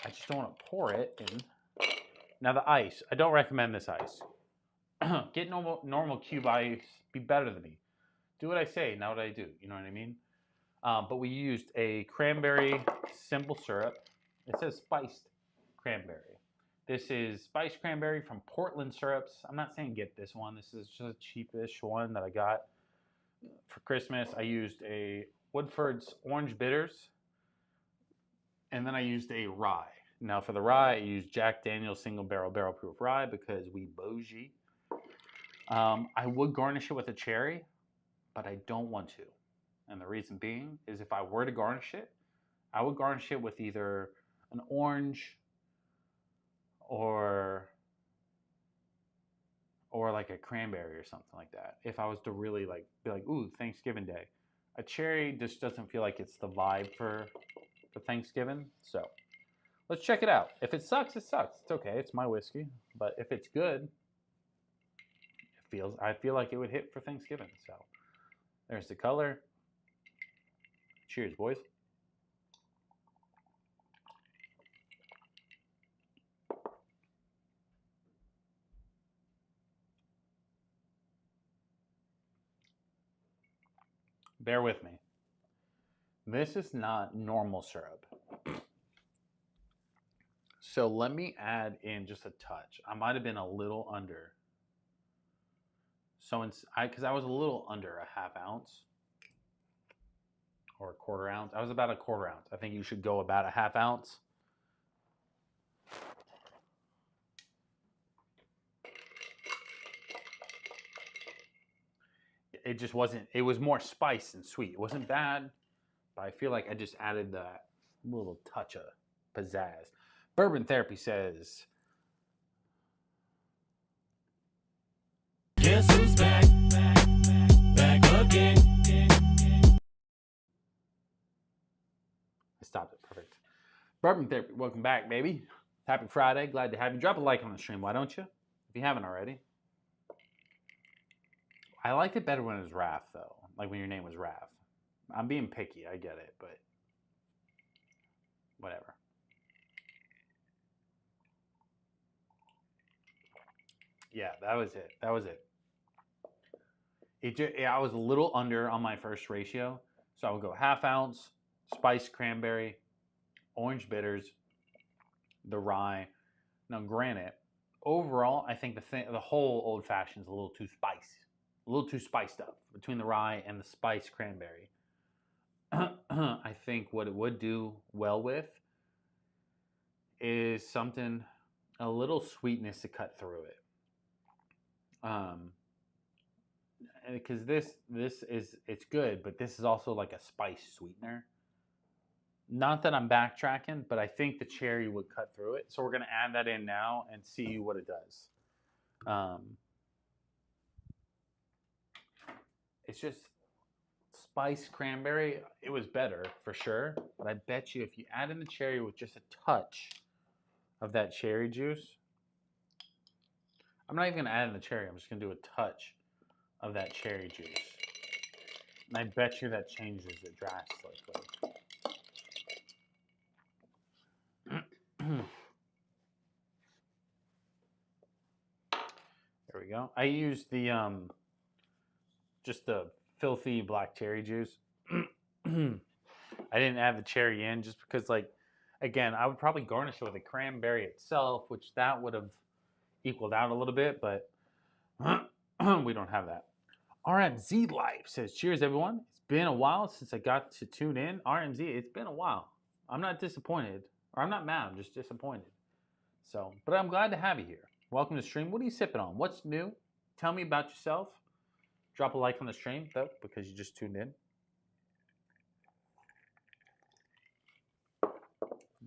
just don't want to pour it in. Now the ice, I don't recommend this ice. Get normal cube ice. Be better than me. Do what I say, not what I do. You know what I mean? But we used a cranberry simple syrup. It says spiced cranberry. This is spiced cranberry from Portland Syrups. I'm not saying get this one. This is just a cheapish one that I got for Christmas. I used a Woodford's Orange Bitters, and then I used a rye. Now for the rye, I used Jack Daniel's Single Barrel Proof Rye because we bougie. I would garnish it with a cherry, but I don't want to. And the reason being is if I were to garnish it, I would garnish it with either an orange or like a cranberry or something like that. If I was to really like be like, ooh, Thanksgiving Day. A cherry just doesn't feel like it's the vibe for Thanksgiving. So let's check it out. If it sucks, it sucks. It's okay. It's my whiskey. But if it's good, I feel like it would hit for Thanksgiving. So there's the color. Cheers, boys. Bear with me. This is not normal syrup. So let me add in just a touch. I might have been a little under. So because I was a little under a half ounce or a quarter ounce. I was about a quarter ounce. I think you should go about a half ounce. It just wasn't, it was more spice and sweet. It wasn't bad, but I feel like I just added that little touch of pizzazz. Bourbon Therapy says, guess who's back again. I stopped it, perfect. Bourbon Therapy, welcome back, baby. Happy Friday, glad to have you. Drop a like on the stream, why don't you? If you haven't already. I liked it better when it was Raph, though. Like when your name was Raph. I'm being picky, I get it, but whatever. Yeah, that was it. That was it. I was a little under on my first ratio, so I would go half ounce, spiced cranberry, orange bitters, the rye. Now, granted, overall, I think the whole old fashioned is a little too spicy. A little too spiced up between the rye and the spiced cranberry. I think what it would do well with is something, a little sweetness to cut through it. Because this is, it's good, but this is also like a spice sweetener. Not that I'm backtracking, but I think the cherry would cut through it. So we're going to add that in now and see what it does. It's just spiced cranberry. It was better for sure, but I bet you if you add in the cherry with just a touch of that cherry juice, I'm not even gonna add in the cherry. I'm just gonna do a touch of that cherry juice, and I bet you that changes it drastically. There we go. I used the just the filthy black cherry juice. I didn't add the cherry in just because, like, Again, I would probably garnish it with a cranberry itself, which that would have equaled out a little bit, but we don't have that. RMZ Life says, cheers, everyone. It's been a while since I got to tune in. RMZ, it's been a while. I'm not disappointed, or I'm not mad, I'm just disappointed. So, but I'm glad to have you here. Welcome to the stream. What are you sipping on? What's new? Tell me about yourself. Drop a like on the stream, though, because you just tuned in.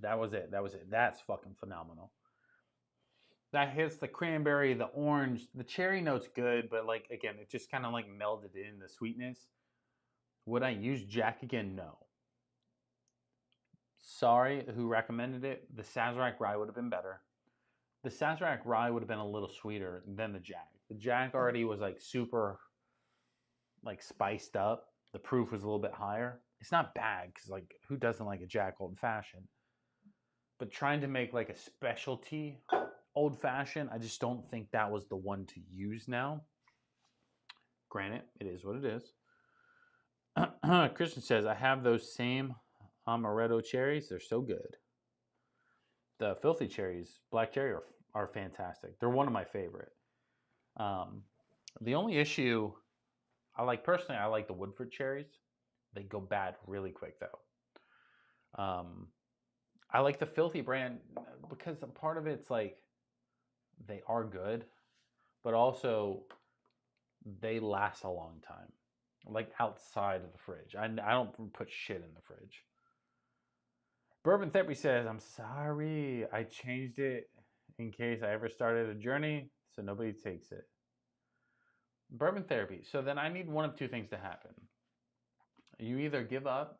That was it. That was it. That's fucking phenomenal. That hits the cranberry, the orange, the cherry note's good, but like again, it just kind of like melded in the sweetness. Would I use Jack again? No. Sorry, who recommended it? The Sazerac Rye would have been better. The Sazerac Rye would have been a little sweeter than the Jack. The Jack already was like super, like spiced up. The proof was a little bit higher. It's not bad because like who doesn't like a Jack Old Fashioned? But trying to make like a specialty Old Fashioned, I just don't think that was the one to use now. Granted, it is what it is. Christian says, I have those same amaretto cherries. They're so good. The filthy cherries, black cherry, are fantastic. They're one of my favorite. The only issue, personally, I like the Woodford cherries. They go bad really quick, though. I like the filthy brand because a part of it's like, they are good, but also they last a long time, like outside of the fridge. I don't put shit in the fridge. Bourbon Therapy says, I'm sorry, I changed it in case I ever started a journey, so nobody takes it. Bourbon Therapy. So then I need one of two things to happen. You either give up,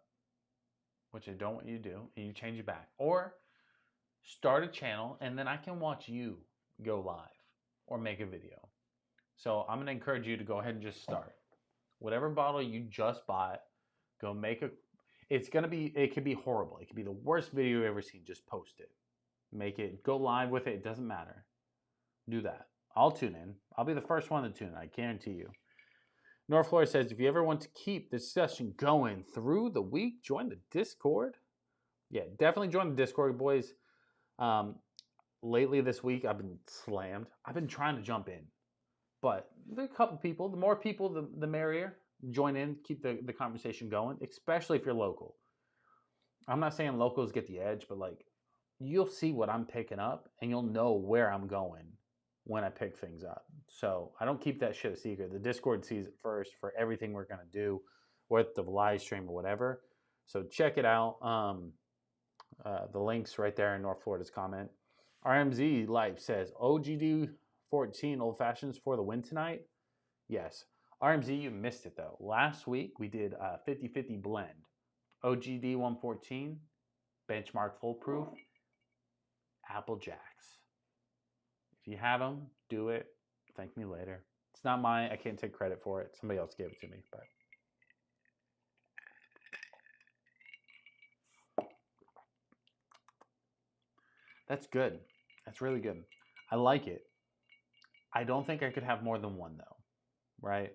which I don't want you to do, and you change it back, or start a channel and then I can watch you go live or make a video. So I'm going to encourage you to go ahead and just start. Whatever bottle you just bought, go make a... It could be horrible. It could be the worst video you've ever seen. Just post it. Make it. Go live with it. It doesn't matter. Do that. I'll tune in. I'll be the first one to tune in. I guarantee you. North Florida says, if you ever want to keep this session going through the week, join the Discord. Yeah, definitely join the Discord, boys. Lately this week, I've been slammed. I've been trying to jump in. But there are a couple people. The more people, the merrier. Join in. Keep the conversation going, especially if you're local. I'm not saying locals get the edge, but like you'll see what I'm picking up and you'll know where I'm going when I pick things up. So I don't keep that shit a secret. The Discord sees it first for everything we're going to do, with the live stream or whatever. So check it out. The link's right there in North Florida's comment. RMZ Life says, OGD 14 Old Fashions for the win tonight. Yes. RMZ, you missed it though. Last week we did a 50-50 blend. OGD 114, benchmark full proof, Apple Jacks. If you have them, do it. Thank me later. It's not mine. I can't take credit for it. Somebody else gave it to me. But that's good. That's really good. I like it. I don't think I could have more than one though, right?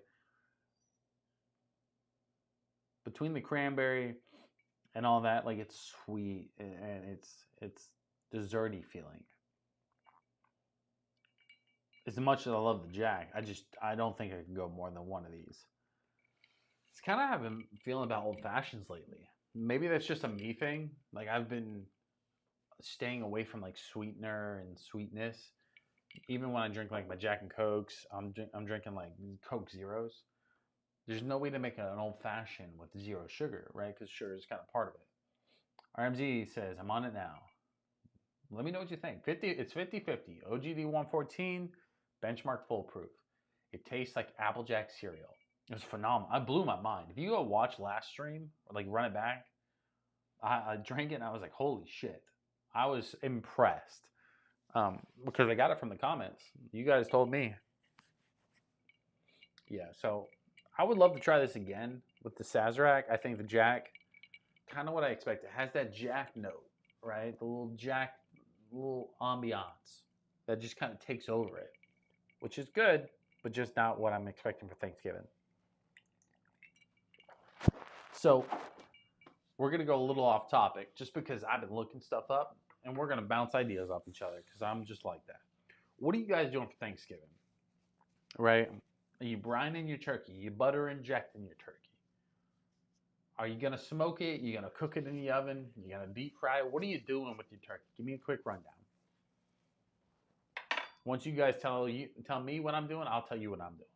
Between the cranberry and all that, like it's sweet and it's desserty feeling. As much as I love the Jack, I don't think I can go more than one of these. It's kind of how I've been feeling about Old Fashions lately. Maybe that's just a me thing. Like I've been staying away from like sweetener and sweetness. Even when I drink like my Jack and Cokes, I'm drinking like Coke Zeros. There's no way to make an Old Fashioned with zero sugar, right? Because sugar is kind of part of it. RMZ says, I'm on it now. Let me know what you think. It's 50-50. OGD 114, benchmark full proof. It tastes like Applejack cereal. It was phenomenal. I blew my mind. If you go watch last stream or like run it back, I drank it and I was like, holy shit. I was impressed because I got it from the comments. You guys told me. Yeah, so I would love to try this again with the Sazerac. I think the Jack, kind of what I expect. It has that Jack note, right? The little Jack, little ambiance that just kind of takes over it, which is good, but just not what I'm expecting for Thanksgiving. So we're going to go a little off topic just because I've been looking stuff up, and we're going to bounce ideas off each other because I'm just like that. What are you guys doing for Thanksgiving? Right? Are you brining your turkey? You butter injecting your turkey? Are you going to smoke it? You going to cook it in the oven? You going to deep fry it? What are you doing with your turkey? Give me a quick rundown. Once you guys tell me what I'm doing, I'll tell you what I'm doing.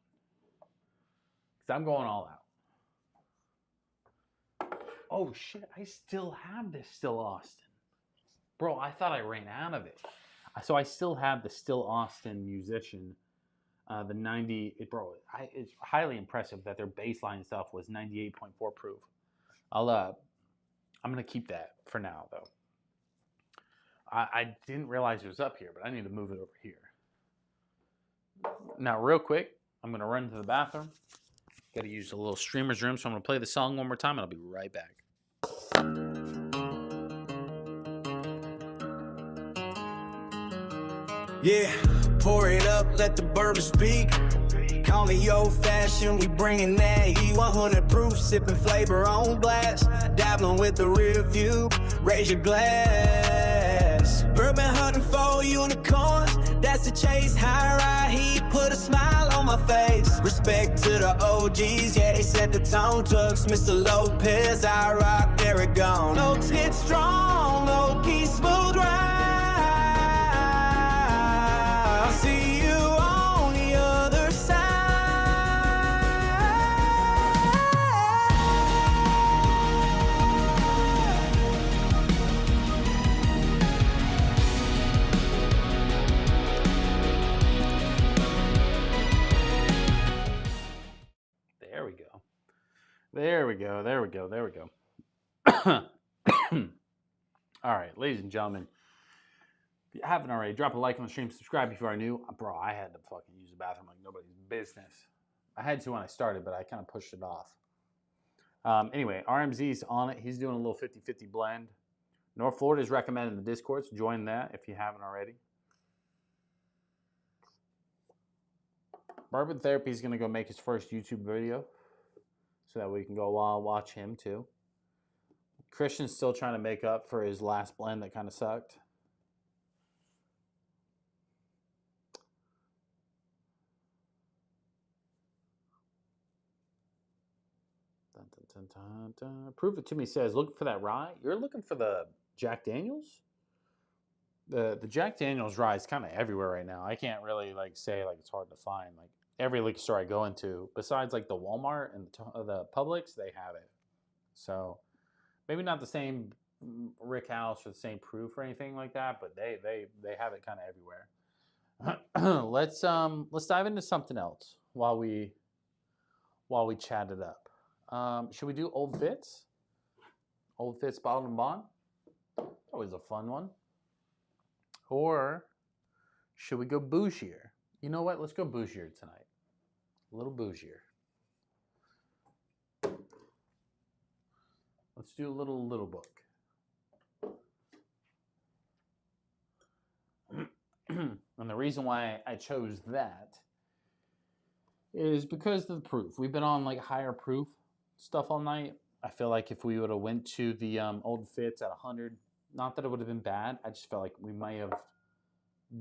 Because I'm going all out. Oh, shit. I still have this Still Austin. Bro, I thought I ran out of it. So I still have the Still Austin Musician. The 90, it's highly impressive that their baseline stuff was 98.4 proof. I'm gonna keep that for now though. I didn't realize it was up here, but I need to move it over here. Now, real quick, I'm gonna run to the bathroom. Got to use a little streamer's room, so I'm gonna play the song one more time, and I'll be right back. Yeah, pour it up, let the bourbon speak. Call me old-fashioned, we bringing that heat. 100 proof, sipping flavor on blast. Dabbling with the rear view, raise your glass. Bourbon hunting for unicorns, that's the chase. High ride heat, put a smile on my face. Respect to the OGs, yeah, they set the tone. Tucks, Mr. Lopez, I rock, Derek gone. Oaks hit strong, Okie smooth ride. I'll see you on the other side. There we go. There we go. There we go. There we go. All right, ladies and gentlemen, if you haven't already, drop a like on the stream, subscribe if you are new. Bro, I had to fucking use the bathroom like nobody's business. I had to when I started, but I kind of pushed it off. Anyway, RMZ's on it. He's doing a little 50-50 blend. North Florida is recommended in the Discord, so join that if you haven't already. Bourbon Therapy is going to go make his first YouTube video so that we can go watch him too. Christian's still trying to make up for his last blend that kind of sucked. Dun, dun, dun, dun, dun. Prove It To Me says, looking for that rye? You're looking for the Jack Daniels? The Jack Daniels rye is kind of everywhere right now. I can't really say it's hard to find. Like every liquor store I go into, besides like the Walmart and the Publix, they have it. So maybe not the same Rick House or the same proof or anything like that, but they have it kind of everywhere. Let's dive into something else while we chat it up. Should we do Old Fitz? Old Fitz Bottled and Bond? Always a fun one. Or should we go bougier? You know what? Let's go bougier tonight. A little bougier. Let's do a little book. And the reason why I chose that is because of the proof. We've been on like higher proof stuff all night. I feel like if we would have went to the Old Fitz at 100, not that it would have been bad. I just felt like we might have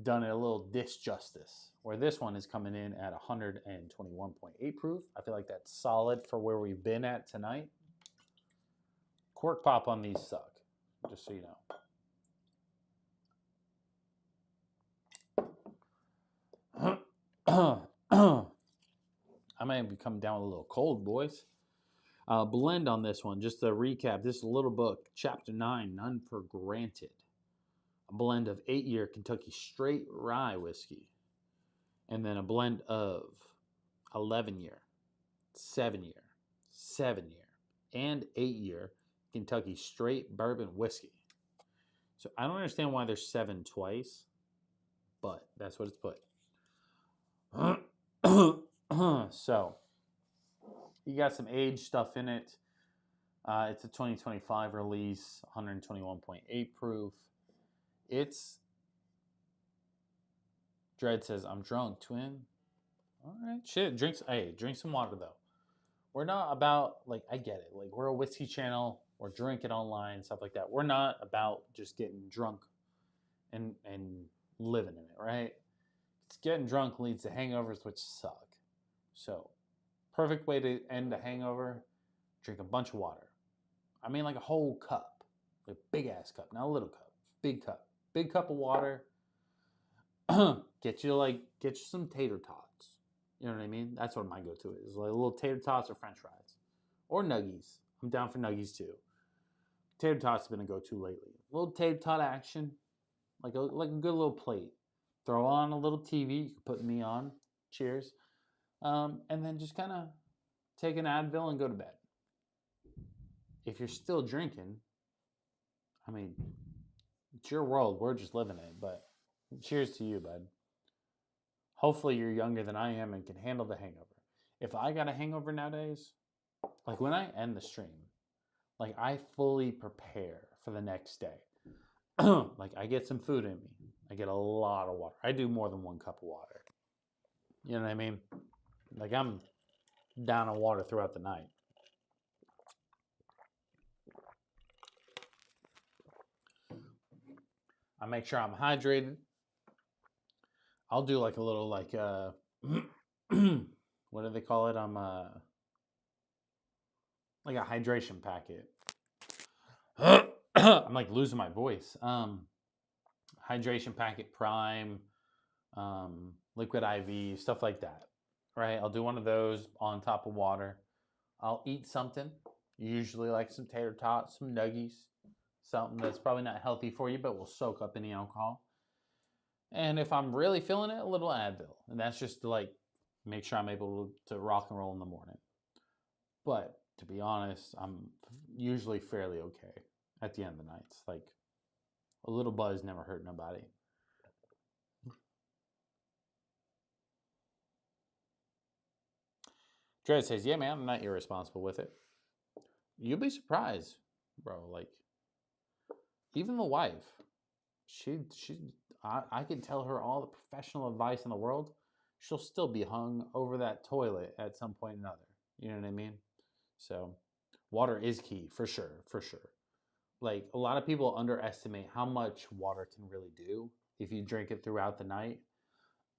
done it a little disjustice. Where this one is coming in at 121.8 proof. I feel like that's solid for where we've been at tonight. Cork pop on these suck, just so you know. I might be coming down with a little cold, boys. Blend on this one, just to recap, this little book, Chapter 9, None for Granted. A blend of 8-year Kentucky straight rye whiskey. And then a blend of 11-year, 7-year, 7-year, and 8-year Kentucky straight bourbon whiskey. So I don't understand why there's 7 twice, but that's what it's put. So you got some age stuff in it. It's a 2025 release, 121.8 proof. It's Dread says, I'm drunk, twin. All right, shit. Drink some water though. We're not about I get it. We're a whiskey channel. or drink it online, stuff like that. We're not about just getting drunk and living in it, right? It's getting drunk leads to hangovers, which suck. So, perfect way to end a hangover: drink a bunch of water. I mean, like a whole cup, like a big ass cup, not a little cup, big cup of water. Get you some tater tots. You know what I mean? That's what my go-to is, like little tater tots or French fries, or nuggies. I'm down for nuggies too. Tater tots have been a go-to lately. A little tater tot action, like a good little plate. Throw on a little TV. You can put me on. Cheers. And then just kind of take an Advil and go to bed. If you're still drinking, I mean, it's your world. We're just living it. But cheers to you, bud. Hopefully you're younger than I am and can handle the hangover. If I got a hangover nowadays, like when I end the stream, like I fully prepare for the next day. Like I get some food in me. I get a lot of water. I do more than 1 cup of water. You know what I mean? Like I'm down on water throughout the night. I make sure I'm hydrated. I'll do like a little like what do they call it? Like a hydration packet. I'm like losing my voice. Hydration packet, Prime, liquid IV, stuff like that. Right? I'll do one of those on top of water. I'll eat something, usually like some tater tots, some nuggies, something that's probably not healthy for you, but will soak up any alcohol. And if I'm really feeling it, a little Advil. And that's just to like make sure I'm able to rock and roll in the morning. But to be honest, I'm usually fairly okay at the end of the night. It's like a little buzz never hurt nobody. Dred says, yeah, man, I'm not irresponsible with it. You'll be surprised, bro. Like, even the wife, I can tell her all the professional advice in the world. She'll still be hung over that toilet at some point or another. You know what I mean? So, water is key, for sure, for sure. Like, a lot of people underestimate how much water can really do if you drink it throughout the night.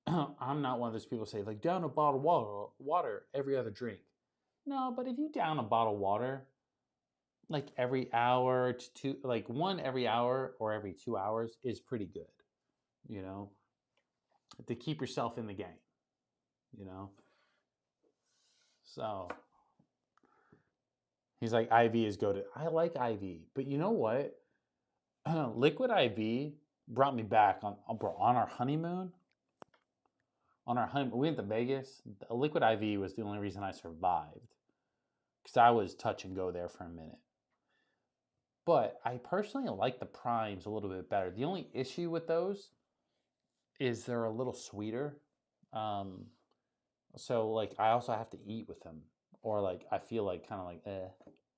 I'm not one of those people who say, like, down a bottle of water every other drink. No, but if you down a bottle of water, like every hour to two, like one every hour or every 2 hours is pretty good, you know, to keep yourself in the game, you know. So he's like, IV is goated. I like IV, but you know what? Liquid IV brought me back on our honeymoon. On our honeymoon, we went to Vegas. A liquid IV was the only reason I survived, because I was touch and go there for a minute. But I personally like the primes a little bit better. The only issue with those is they're a little sweeter. So like I also have to eat with them, or like I feel like kind of like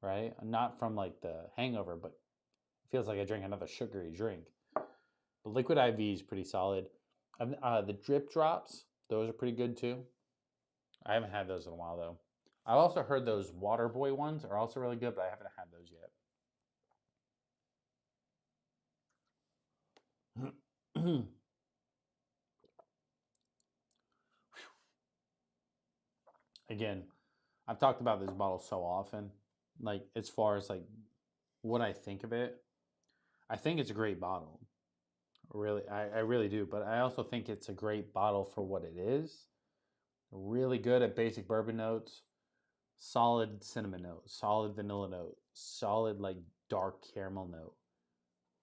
right? Not from like the hangover, but it feels like I drink another sugary drink. But liquid IV is pretty solid. The drip drops, those are pretty good too. I haven't had those in a while though. I've also heard those Water Boy ones are also really good, but I haven't had those yet. Again, I've talked about this bottle so often, like as far as like what I think of it. I think it's a great bottle. Really, I really do. But I also think it's a great bottle for what it is. Really good at basic bourbon notes, solid cinnamon note, solid vanilla note, solid like dark caramel note.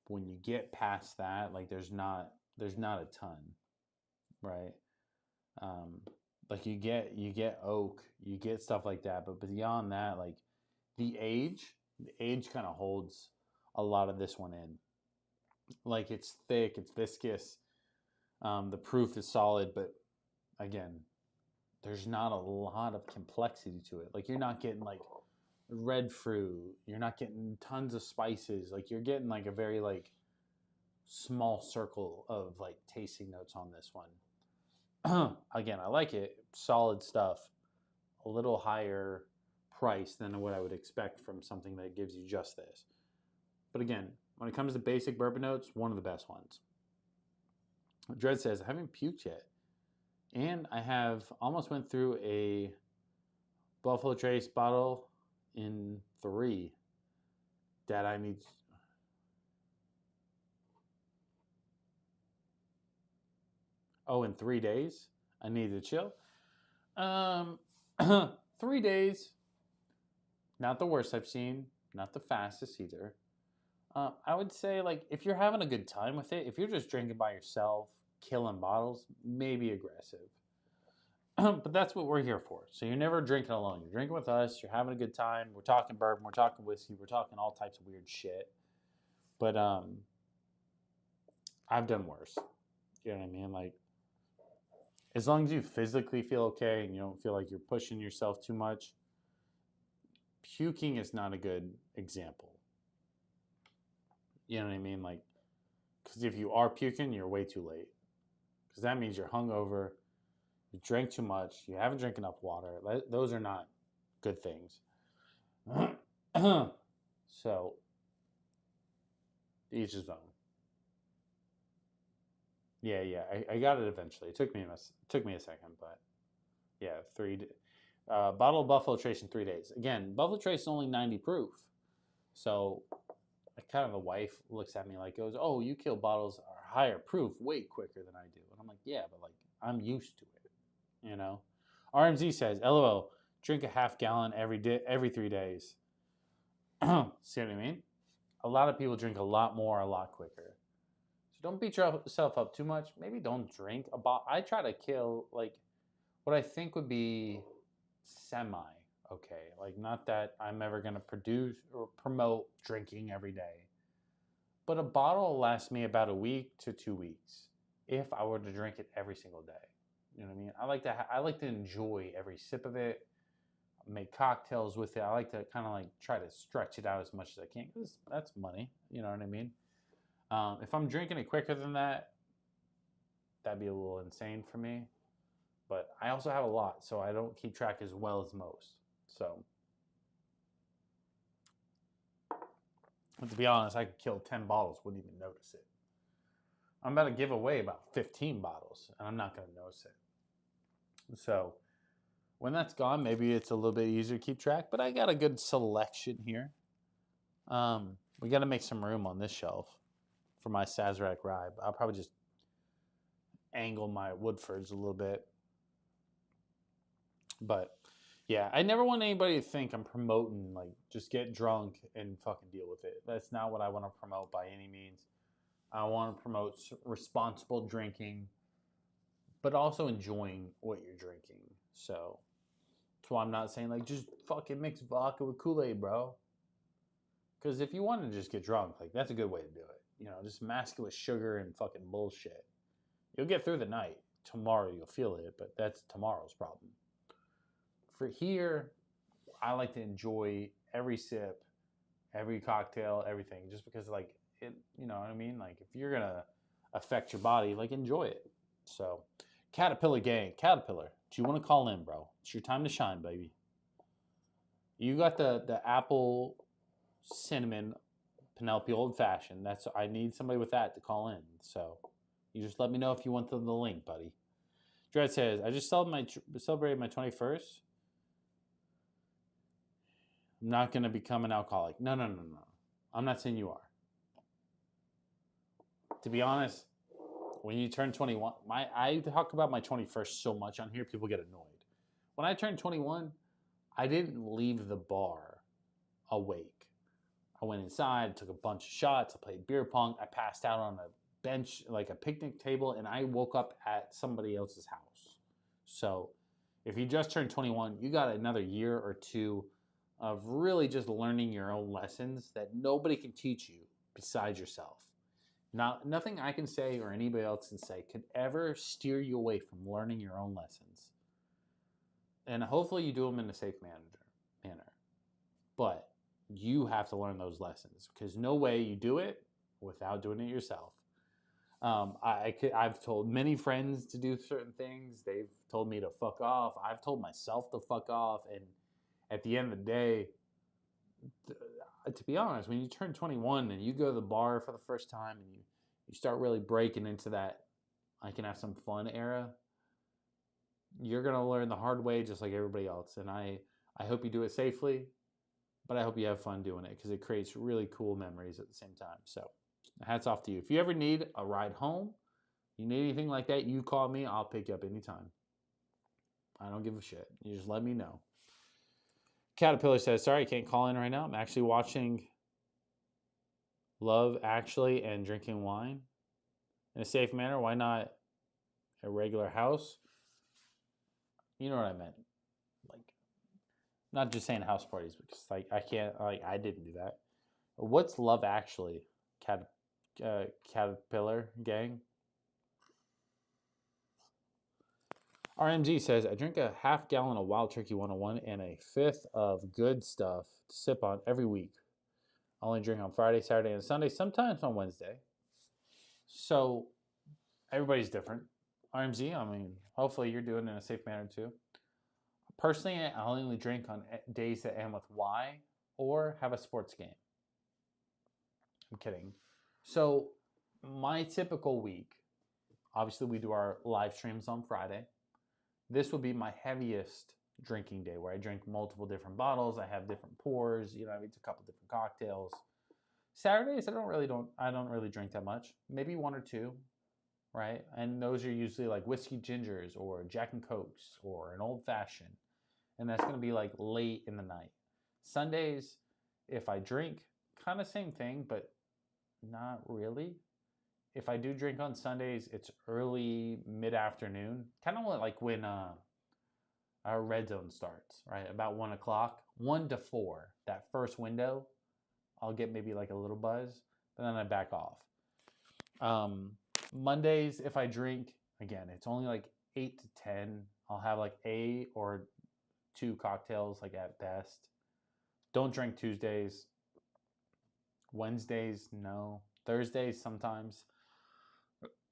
When you get past that, like there's not a ton, right? Like you get oak, you get stuff like that, but beyond that, like the age kind of holds a lot of this one in. Like it's thick, it's viscous, the proof is solid, but again, there's not a lot of complexity to it. Like you're not getting like red fruit, you're not getting tons of spices, like you're getting like a very like small circle of like tasting notes on this one. Again, I like it. Solid stuff. A little higher price than what I would expect from something that gives you just this. But again, when it comes to basic bourbon notes, one of the best ones. Dread says, I haven't puked yet. And I have almost went through a Buffalo Trace bottle in 3 that I need. Oh, in 3 days? I need to chill. 3 days. Not the worst I've seen. Not the fastest either. I would say, like, if you're having a good time with it, if you're just drinking by yourself, killing bottles, maybe aggressive. But that's what we're here for. So you're never drinking alone. You're drinking with us. You're having a good time. We're talking bourbon. We're talking whiskey. We're talking all types of weird shit. But I've done worse. You know what I mean? Like, as long as you physically feel okay and you don't feel like you're pushing yourself too much, puking is not a good example. You know what I mean? Like, because if you are puking, you're way too late. Because that means you're hungover, you drank too much, you haven't drank enough water. Those are not good things. So, each his own. Yeah, I got it eventually. It took me a second, but yeah, bottle of Buffalo Trace in 3 days. Again, Buffalo Trace is only 90 proof, so kind of the wife looks at me like, goes, "Oh, you kill bottles are higher proof way quicker than I do," and I'm like, "Yeah, but like I'm used to it, you know." RMZ says, "LOL, drink a half gallon every 3 days." See what I mean? A lot of people drink a lot more, a lot quicker. Don't beat yourself up too much. Maybe don't drink a bottle. I try to kill, like, what I think would be semi-okay. Like, not that I'm ever going to produce or promote drinking every day. But a bottle will last me about a week to 2 weeks if I were to drink it every single day. You know what I mean? I like to enjoy every sip of it, make cocktails with it. I like to kind of like try to stretch it out as much as I can because that's money. You know what I mean? If I'm drinking it quicker than that, that'd be a little insane for me. But I also have a lot, so I don't keep track as well as most. So, but to be honest, I could kill 10 bottles, wouldn't even notice it. I'm about to give away about 15 bottles, and I'm not going to notice it. So, when that's gone, maybe it's a little bit easier to keep track. But I got a good selection here. We got to make some room on this shelf for my Sazerac Rye. I'll probably just angle my Woodfords a little bit. But yeah, I never want anybody to think I'm promoting, like, just get drunk and fucking deal with it. That's not what I want to promote by any means. I want to promote responsible drinking, but also enjoying what you're drinking. So that's why I'm not saying, like, just fucking mix vodka with Kool-Aid, bro. Because if you want to just get drunk, like, that's a good way to do it. You know, just mask it with sugar and fucking bullshit. You'll get through the night. Tomorrow you'll feel it, but that's tomorrow's problem. For here, I like to enjoy every sip, every cocktail, everything. Just because, like, it, you know what I mean? Like, if you're going to affect your body, like, enjoy it. So, Caterpillar Gang. Caterpillar, do you want to call in, bro? It's your time to shine, baby. You got the apple cinnamon Penelope Old Fashioned. I need somebody with that to call in. So you just let me know if you want the link, buddy. Dread says, I just celebrated my 21st. I'm not going to become an alcoholic. No. I'm not saying you are. To be honest, when you turn 21, I talk about my 21st so much on here, people get annoyed. When I turned 21, I didn't leave the bar awake. I went inside, took a bunch of shots, I played beer pong, I passed out on a bench, like a picnic table, and I woke up at somebody else's house. So if you just turned 21, you got another year or two of really just learning your own lessons that nobody can teach you besides yourself. Nothing I can say or anybody else can say could ever steer you away from learning your own lessons. And hopefully you do them in a safe manner. But you have to learn those lessons because no way you do it without doing it yourself. I've told many friends to do certain things. They've told me to fuck off. I've told myself to fuck off. And at the end of the day, to be honest, when you turn 21 and you go to the bar for the first time and you start really breaking into that I can have some fun era, you're going to learn the hard way just like everybody else. And I hope you do it safely, but I hope you have fun doing it because it creates really cool memories at the same time. So hats off to you. If you ever need a ride home, you need anything like that, you call me. I'll pick you up anytime. I don't give a shit. You just let me know. Caterpillar says, sorry, I can't call in right now. I'm actually watching Love Actually and drinking wine in a safe manner. Why not a regular house? You know what I meant. Like, not just saying house parties, because like I can't, like I didn't do that. What's Love Actually? Caterpillar gang. RMG says, I drink a half gallon of Wild Turkey 101 and a fifth of good stuff to sip on every week. I only drink on Friday, Saturday, and Sunday, sometimes on Wednesday. So everybody's different. RMG, I mean, hopefully you're doing it in a safe manner too. Personally, I only drink on days that end with Y or have a sports game. I'm kidding. So my typical week, obviously we do our live streams on Friday. This would be my heaviest drinking day where I drink multiple different bottles. I have different pours. You know, I eat a couple different cocktails. Saturdays, I don't really drink that much. Maybe one or two, right? And those are usually like whiskey gingers or Jack and Cokes or an old fashioned. And that's going to be like late in the night. Sundays, if I drink, kind of same thing, but not really. If I do drink on Sundays, it's early, mid-afternoon. Kind of like when our red zone starts, right? About 1 o'clock, 1 to 4, that first window, I'll get maybe like a little buzz, but then I back off. Mondays, if I drink, again, it's only like 8 to 10. I'll have like a or two cocktails, like at best. Don't drink Tuesdays. Wednesdays, no. Thursdays, sometimes.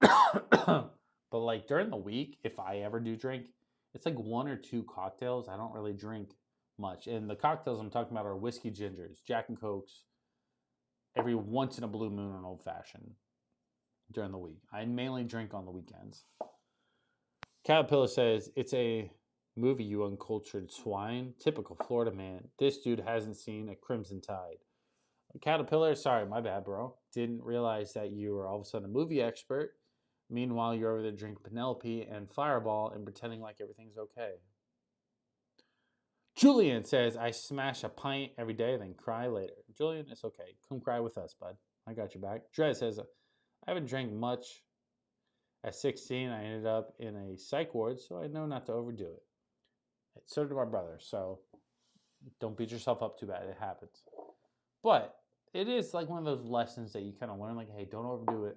But like during the week, if I ever do drink, it's like 1 or 2 cocktails. I don't really drink much. And the cocktails I'm talking about are whiskey gingers, Jack and Cokes, every once in a blue moon, an old fashioned during the week. I mainly drink on the weekends. Caterpillar says, it's a movie, you uncultured swine. Typical Florida man. This dude hasn't seen a Crimson Tide. Caterpillar, sorry, my bad, bro. Didn't realize that you were all of a sudden a movie expert. Meanwhile, you're over there drinking Penelope and Fireball and pretending like everything's okay. Julian says, I smash a pint every day, then cry later. Julian, it's okay. Come cry with us, bud. I got your back. Dred says, I haven't drank much. At 16, I ended up in a psych ward, so I know not to overdo it. So did my brother, so don't beat yourself up too bad. It happens. But it is like one of those lessons that you kind of learn, like, hey, don't overdo it.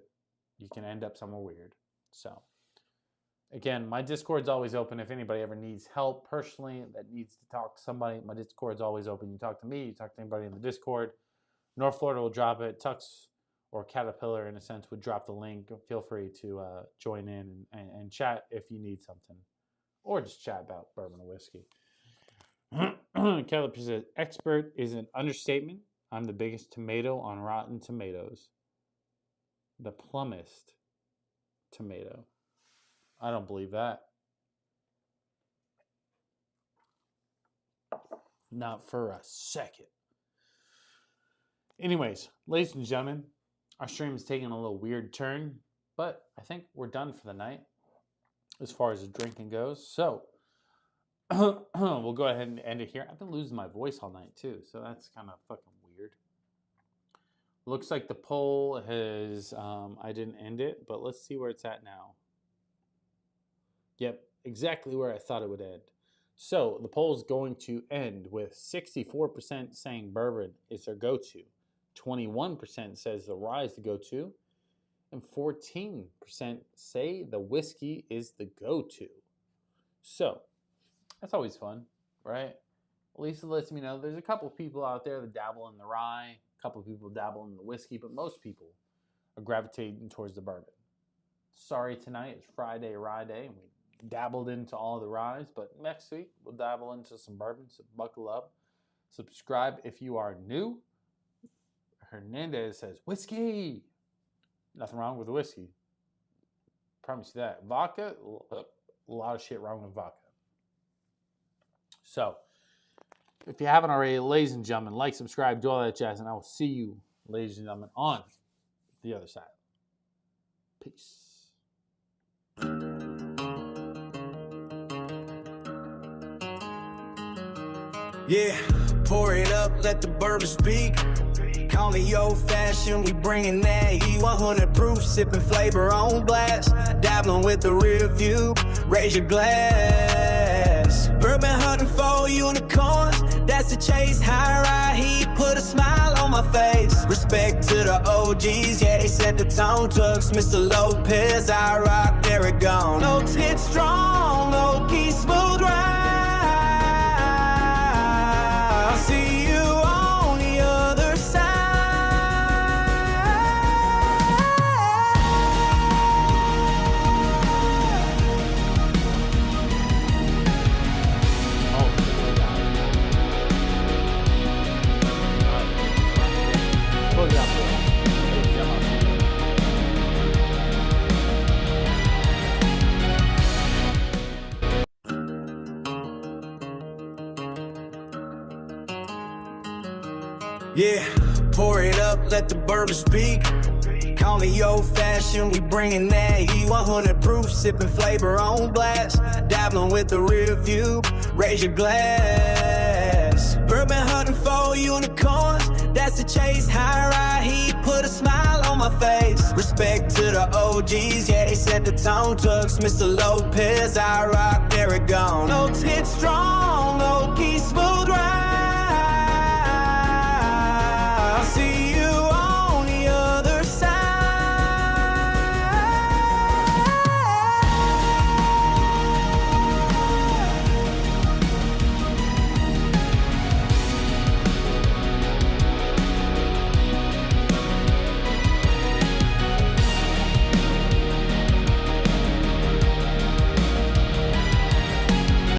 You can end up somewhere weird. So, again, my Discord's always open. If anybody ever needs help personally that needs to talk to somebody, my Discord's always open. You talk to me, you talk to anybody in the Discord. North Florida will drop it. Tux or Caterpillar, in a sense, would drop the link. Feel free to join in and chat if you need something. Or just chat about bourbon or whiskey. Caterpillar says, expert is an understatement. I'm the biggest tomato on Rotten Tomatoes. The plummest tomato. I don't believe that. Not for a second. Anyways, ladies and gentlemen, our stream is taking a little weird turn, but I think we're done for the night as far as the drinking goes. So we'll go ahead and end it here. I've been losing my voice all night too, so that's kind of fucking weird. Looks like the poll has, I didn't end it, but let's see where it's at now. Yep, exactly where I thought it would end. So the poll is going to end with 64% saying bourbon is their go-to. 21% says the rye is the go-to. And 14% say the whiskey is the go-to. So that's always fun, right? At least it lets me know there's a couple of people out there that dabble in the rye. A couple of people dabble in the whiskey, but most people are gravitating towards the bourbon. Sorry, tonight is Friday Rye Day, and dabbled into all of the ryes, but next week we'll dabble into some bourbon, so buckle up. Subscribe if you are new. Hernandez says, whiskey. Nothing wrong with the whiskey. Promise you that. Vodka, a lot of shit wrong with vodka. So, if you haven't already, ladies and gentlemen, like, subscribe, do all that jazz, and I will see you, ladies and gentlemen, on the other side. Peace. Yeah, pour it up, let the bourbon speak. Call it old-fashioned, we bringing that heat. 100 proof, sipping flavor on blast. Dabbling with the rear view, raise your glass. Bourbon hunting for unicorns, that's the chase. High ride heat, put a smile on my face. Respect to the OGs, yeah, they set the tone. Tucks, Mr. Lopez, I rock, there it gone. Notes hit strong, low-key, smooth ride. I'll see you on the other side. Yeah, pour it up, let the bourbon speak. Call it old-fashioned, we bringing that heat. 100 proof, sipping flavor on blast. Dabbling with the rear view, raise your glass. Bourbon hunting for unicorns, that's the chase. High ride heat, put a smile on my face. Respect to the OGs, yeah, they set the tone. Tucks, Mr. Lopez, I rock, there it gone. Notes hit strong, low-key, smooth ride.